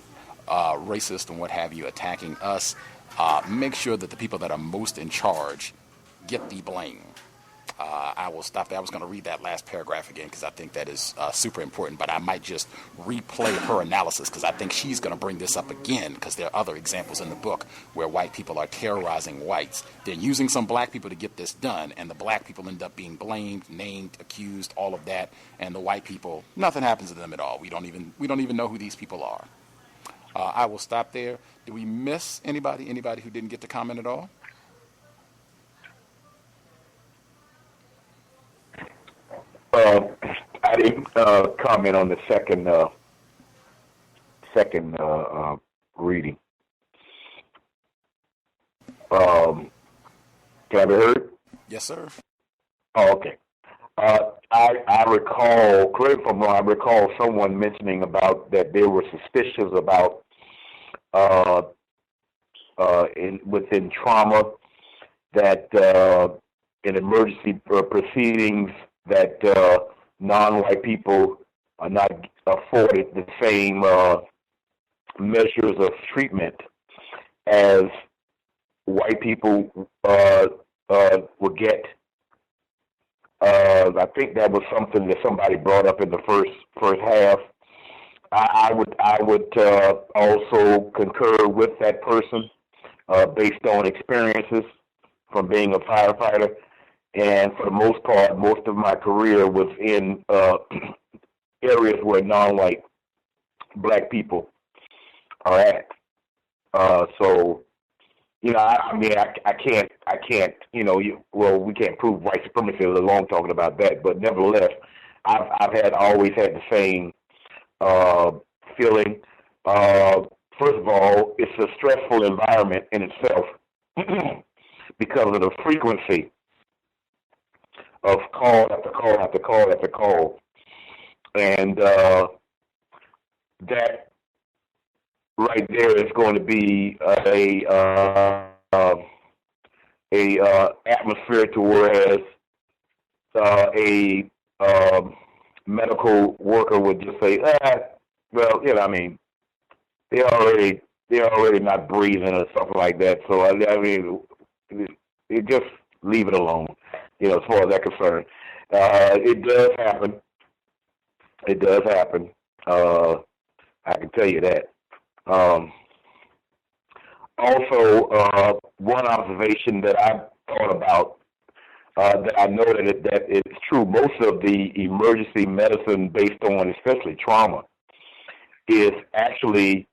racist and what have you, attacking us, make sure that the people that are most in charge get the blame. I will stop there. I was going to read that last paragraph again because I think that is super important, but I might just replay her analysis because I think she's going to bring this up again because there are other examples in the book where white people are terrorizing whites. They're using some black people to get this done, and the black people end up being blamed, named, accused, all of that, and the white people, nothing happens to them at all. We don't even know who these people are. I will stop there. Do we miss anybody who didn't get to comment at all? I didn't comment on the second reading. Can I be heard? Yes, sir. Oh, okay. I recall, correct me if I'm wrong, I recall someone mentioning about that they were suspicious about within trauma that in emergency proceedings that non-white people are not afforded the same measures of treatment as white people would get. I think that was something that somebody brought up in the first half. I would also concur with that person based on experiences from being a firefighter. And for the most part, most of my career was in areas where non-white black people are at. So, you know, I can't, you know, we can't prove white supremacy alone talking about that, but nevertheless, I've always had the same feeling. First of all, it's a stressful environment in itself because of the frequency of call after call after call after call, and that right there is going to be a atmosphere to whereas a medical worker would just say, well, you know, I mean, they're already not breathing or something like that. So I mean, you just leave it alone. You know, as far as that's concerned, it does happen. It does happen. I can tell you that. Also, one observation that I thought about that I know that it's true. Most of the emergency medicine based on, especially trauma, is actually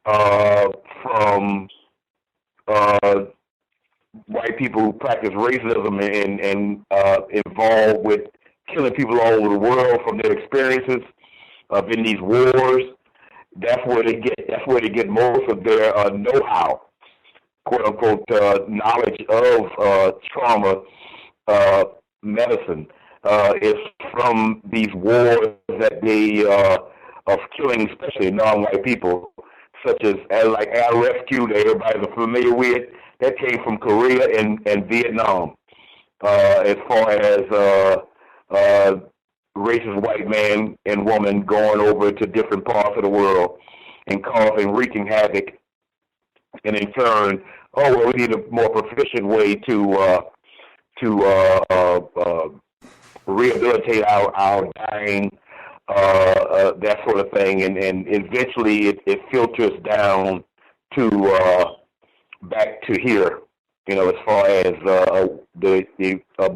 from white people who practice racism and involved with killing people all over the world from their experiences in these wars. That's where they get most of their know-how, quote unquote, knowledge of trauma medicine is from these wars that they of killing, especially non-white people, such as like Air Rescue that everybody's familiar with. That came from Korea and Vietnam, as far as racist white man and woman going over to different parts of the world and wreaking havoc. And in turn, we need a more proficient way to rehabilitate our dying, that sort of thing. And eventually it filters down to back to here, you know, as far as the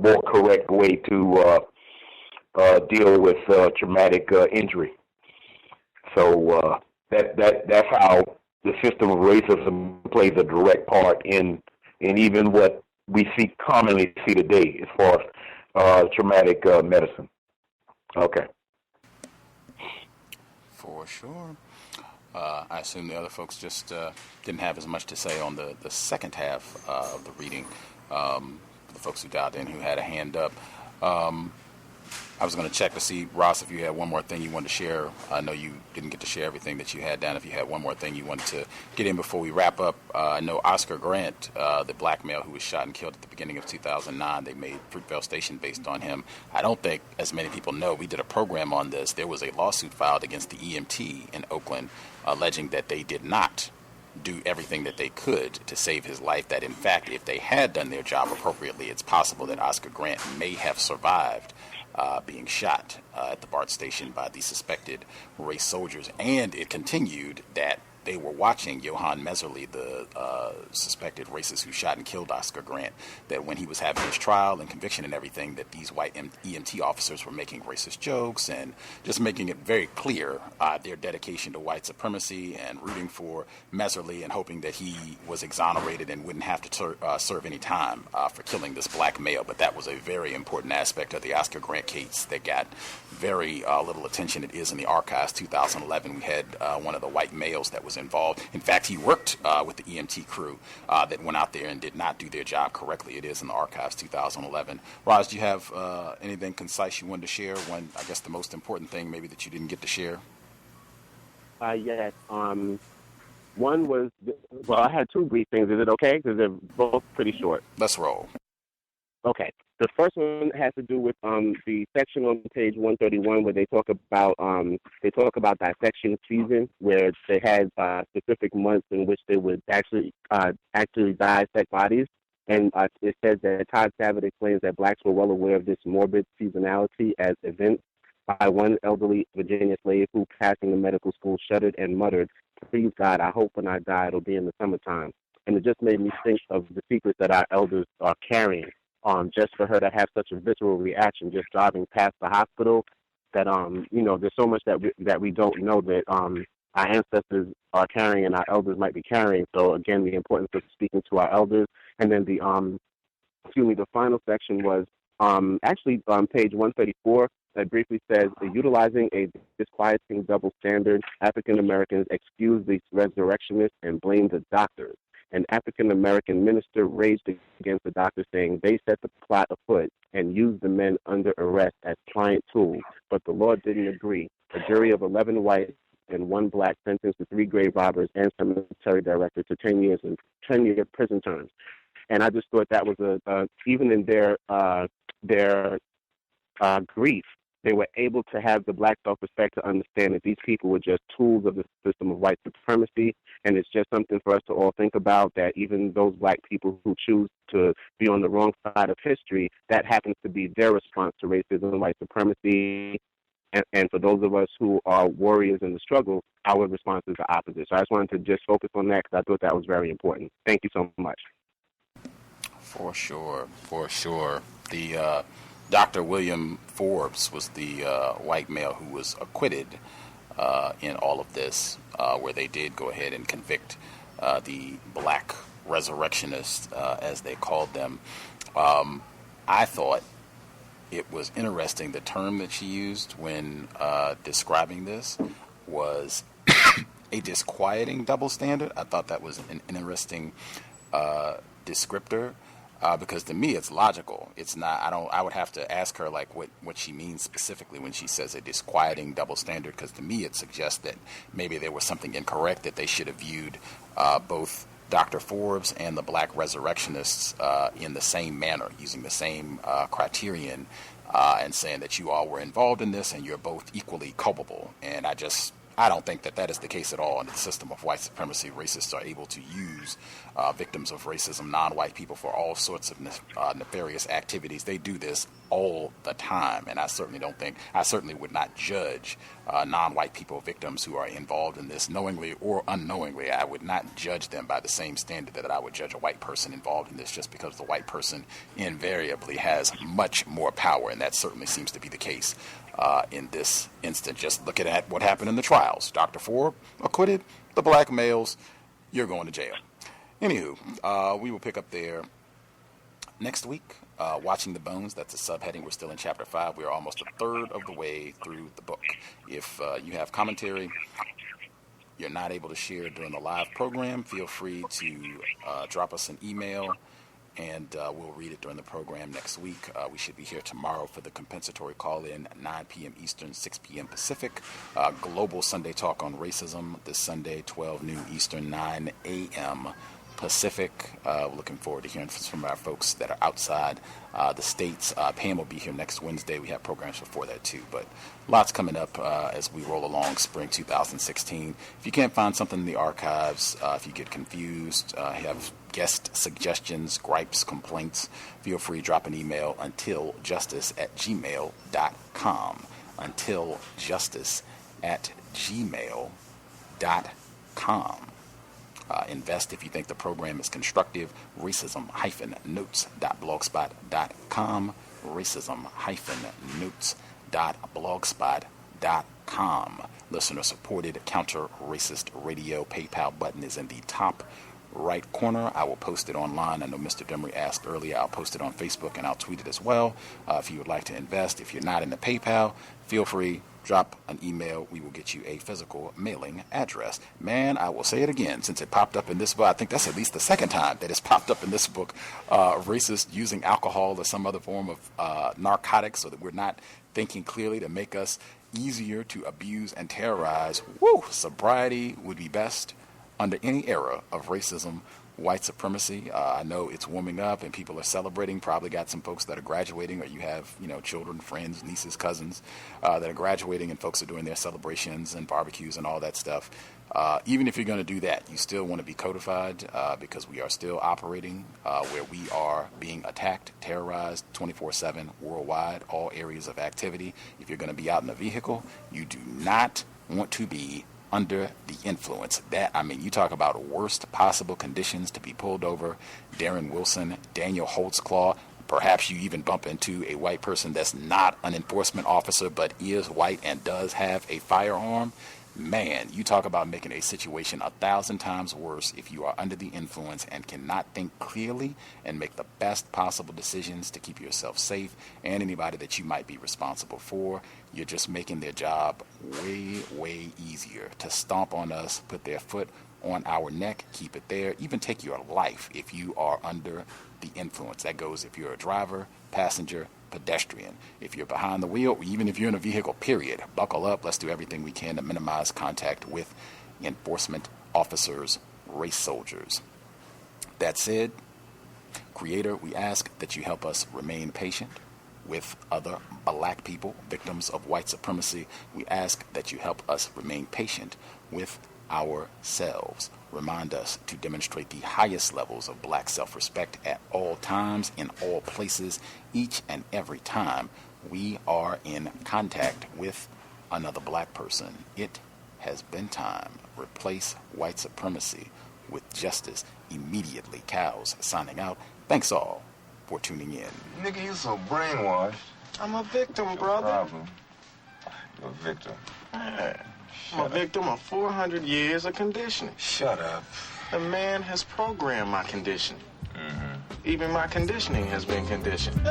more correct way to deal with traumatic injury. So that's how the system of racism plays a direct part in even what we commonly see today as far as traumatic medicine. Okay. For sure. I assume the other folks just didn't have as much to say on the second half of the reading. The folks who dialed in who had a hand up. I was going to check to see, Ross, if you had one more thing you wanted to share. I know you didn't get to share everything that you had down. If you had one more thing you wanted to get in before we wrap up. I know Oscar Grant, the black male who was shot and killed at the beginning of 2009, they made Fruitvale Station based on him. I don't think, as many people know, we did a program on this. There was a lawsuit filed against the EMT in Oakland alleging that they did not do everything that they could to save his life, that in fact, if they had done their job appropriately, it's possible that Oscar Grant may have survived being shot at the BART station by the suspected race soldiers. And it continued that they were watching Johann Messerly, the suspected racist who shot and killed Oscar Grant, that when he was having his trial and conviction and everything, that these white EMT officers were making racist jokes and just making it very clear their dedication to white supremacy and rooting for Messerly and hoping that he was exonerated and wouldn't have to serve any time for killing this black male. But that was a very important aspect of the Oscar Grant case that got very little attention. It is in the archives. 2011, we had one of the white males that was involved. In fact, he worked with the EMT crew that went out there and did not do their job correctly. It is in the archives, 2011. Roz, do you have anything concise you wanted to share? One, I guess the most important thing maybe that you didn't get to share? Yes. One was, well, I had two brief things. Is it okay? Because they're both pretty short. Let's roll. Okay. The first one has to do with the section on page 131 where they talk about dissection season, where they had specific months in which they would actually dissect bodies. And it says that Todd Savage explains that blacks were well aware of this morbid seasonality as evinced by one elderly Virginia slave who, passing the medical school, shuddered and muttered, "Please God, I hope when I die it'll be in the summertime." And it just made me think of the secrets that our elders are carrying. Just for her to have such a visceral reaction just driving past the hospital, that there's so much that we don't know that our ancestors are carrying and our elders might be carrying. So again, the importance of speaking to our elders. And then the final section was actually on page 134 that briefly says, utilizing a disquieting double standard, African Americans excuse the resurrectionists and blame the doctors. An African-American minister raged against the doctor, saying they set the plot afoot and used the men under arrest as client tools. But the law didn't agree. A jury of 11 white and 1 black sentenced the 3 grave robbers and cemetery director to 10-year prison terms. And I just thought that was even in their grief, they were able to have the black self-respect to understand that these people were just tools of the system of white supremacy. And it's just something for us to all think about, that even those black people who choose to be on the wrong side of history, that happens to be their response to racism and white supremacy. And for those of us who are warriors in the struggle, our response is the opposite. So I just wanted to just focus on that because I thought that was very important. Thank you so much. For sure. The Dr. William Forbes was the white male who was acquitted in all of this, where they did go ahead and convict the black resurrectionists, as they called them. I thought it was interesting, the term that she used when describing this was a disquieting double standard. I thought that was an interesting descriptor. Because to me, it's logical. It's not. I would have to ask her like what she means specifically when she says a disquieting double standard. Because to me, it suggests that maybe there was something incorrect, that they should have viewed both Dr. Forbes and the black resurrectionists in the same manner, using the same criterion, and saying that you all were involved in this and you're both equally culpable. And I don't think that is the case at all. In the system of white supremacy, racists are able to use victims of racism, non-white people, for all sorts of nefarious activities. They do this all the time, and I certainly would not judge non-white people, victims who are involved in this knowingly or unknowingly. I would not judge them by the same standard that I would judge a white person involved in this, just because the white person invariably has much more power, and that certainly seems to be the case in this instance. Just looking at what happened in the trials. Dr. Forbes acquitted, the black males, you're going to jail. Anywho, we will pick up there next week. Watching the Bones, that's a subheading. We're still in Chapter 5. We're almost a third of the way through the book. If you have commentary you're not able to share during the live program, feel free to drop us an email, and we'll read it during the program next week. We should be here tomorrow for the compensatory call-in at 9 p.m. Eastern, 6 p.m. Pacific. Global Sunday Talk on Racism this Sunday, 12 noon Eastern, 9 a.m. Pacific. Looking forward to hearing from our folks that are outside the states. Pam will be here next Wednesday. We have programs before that too, but lots coming up as we roll along spring 2016. If you can't find something in the archives, if you get confused, have guest suggestions, gripes, complaints, feel free to drop an email untiljustice@gmail.com. untiljustice@gmail.com. Invest if you think the program is constructive. Racism-notes.blogspot.com. Racism-notes.blogspot.com. Listener-supported counter-racist radio. PayPal button is in the top right corner. I will post it online. I know Mr. Demery asked earlier. I'll post it on Facebook and I'll tweet it as well. If you would like to invest, if you're not in the PayPal, feel free. Drop an email. We will get you a physical mailing address. Man, I will say it again, since it popped up in this book. I think that's at least the second time that it's popped up in this book. Racist using alcohol or some other form of narcotics so that we're not thinking clearly to make us easier to abuse and terrorize. Woo! Sobriety would be best under any era of racism, white supremacy. I know it's warming up and people are celebrating. Probably got some folks that are graduating, or you have, children, friends, nieces, cousins that are graduating, and folks are doing their celebrations and barbecues and all that stuff. Even if you're going to do that, you still want to be codified because we are still operating where we are being attacked, terrorized 24/7 worldwide, all areas of activity. If you're going to be out in a vehicle, you do not want to be under the influence. You talk about worst possible conditions to be pulled over. Darren Wilson, Daniel Holtzclaw, perhaps you even bump into a white person that's not an enforcement officer but is white and does have a firearm. Man, you talk about making a situation 1,000 times worse if you are under the influence and cannot think clearly and make the best possible decisions to keep yourself safe and anybody that you might be responsible for. You're just making their job way, way easier to stomp on us, put their foot on our neck, keep it there, even take your life if you are under the influence. That goes if you're a driver, passenger, pedestrian. If you're behind the wheel, even if you're in a vehicle, period, buckle up. Let's do everything we can to minimize contact with enforcement officers, race soldiers. That said, Creator, we ask that you help us remain patient with other black people, victims of white supremacy. We ask that you help us remain patient with ourselves. Remind us to demonstrate the highest levels of black self-respect at all times, in all places, each and every time we are in contact with another black person. It has been time. Replace white supremacy with justice immediately. Cows signing out. Thanks all for tuning in. Nigga, you so brainwashed. I'm a victim, brother. Problem. You're a victim. Man. I'm a victim of 400 years of conditioning. Shut up. The man has programmed my conditioning. Mm-hmm. Even my conditioning has been conditioned.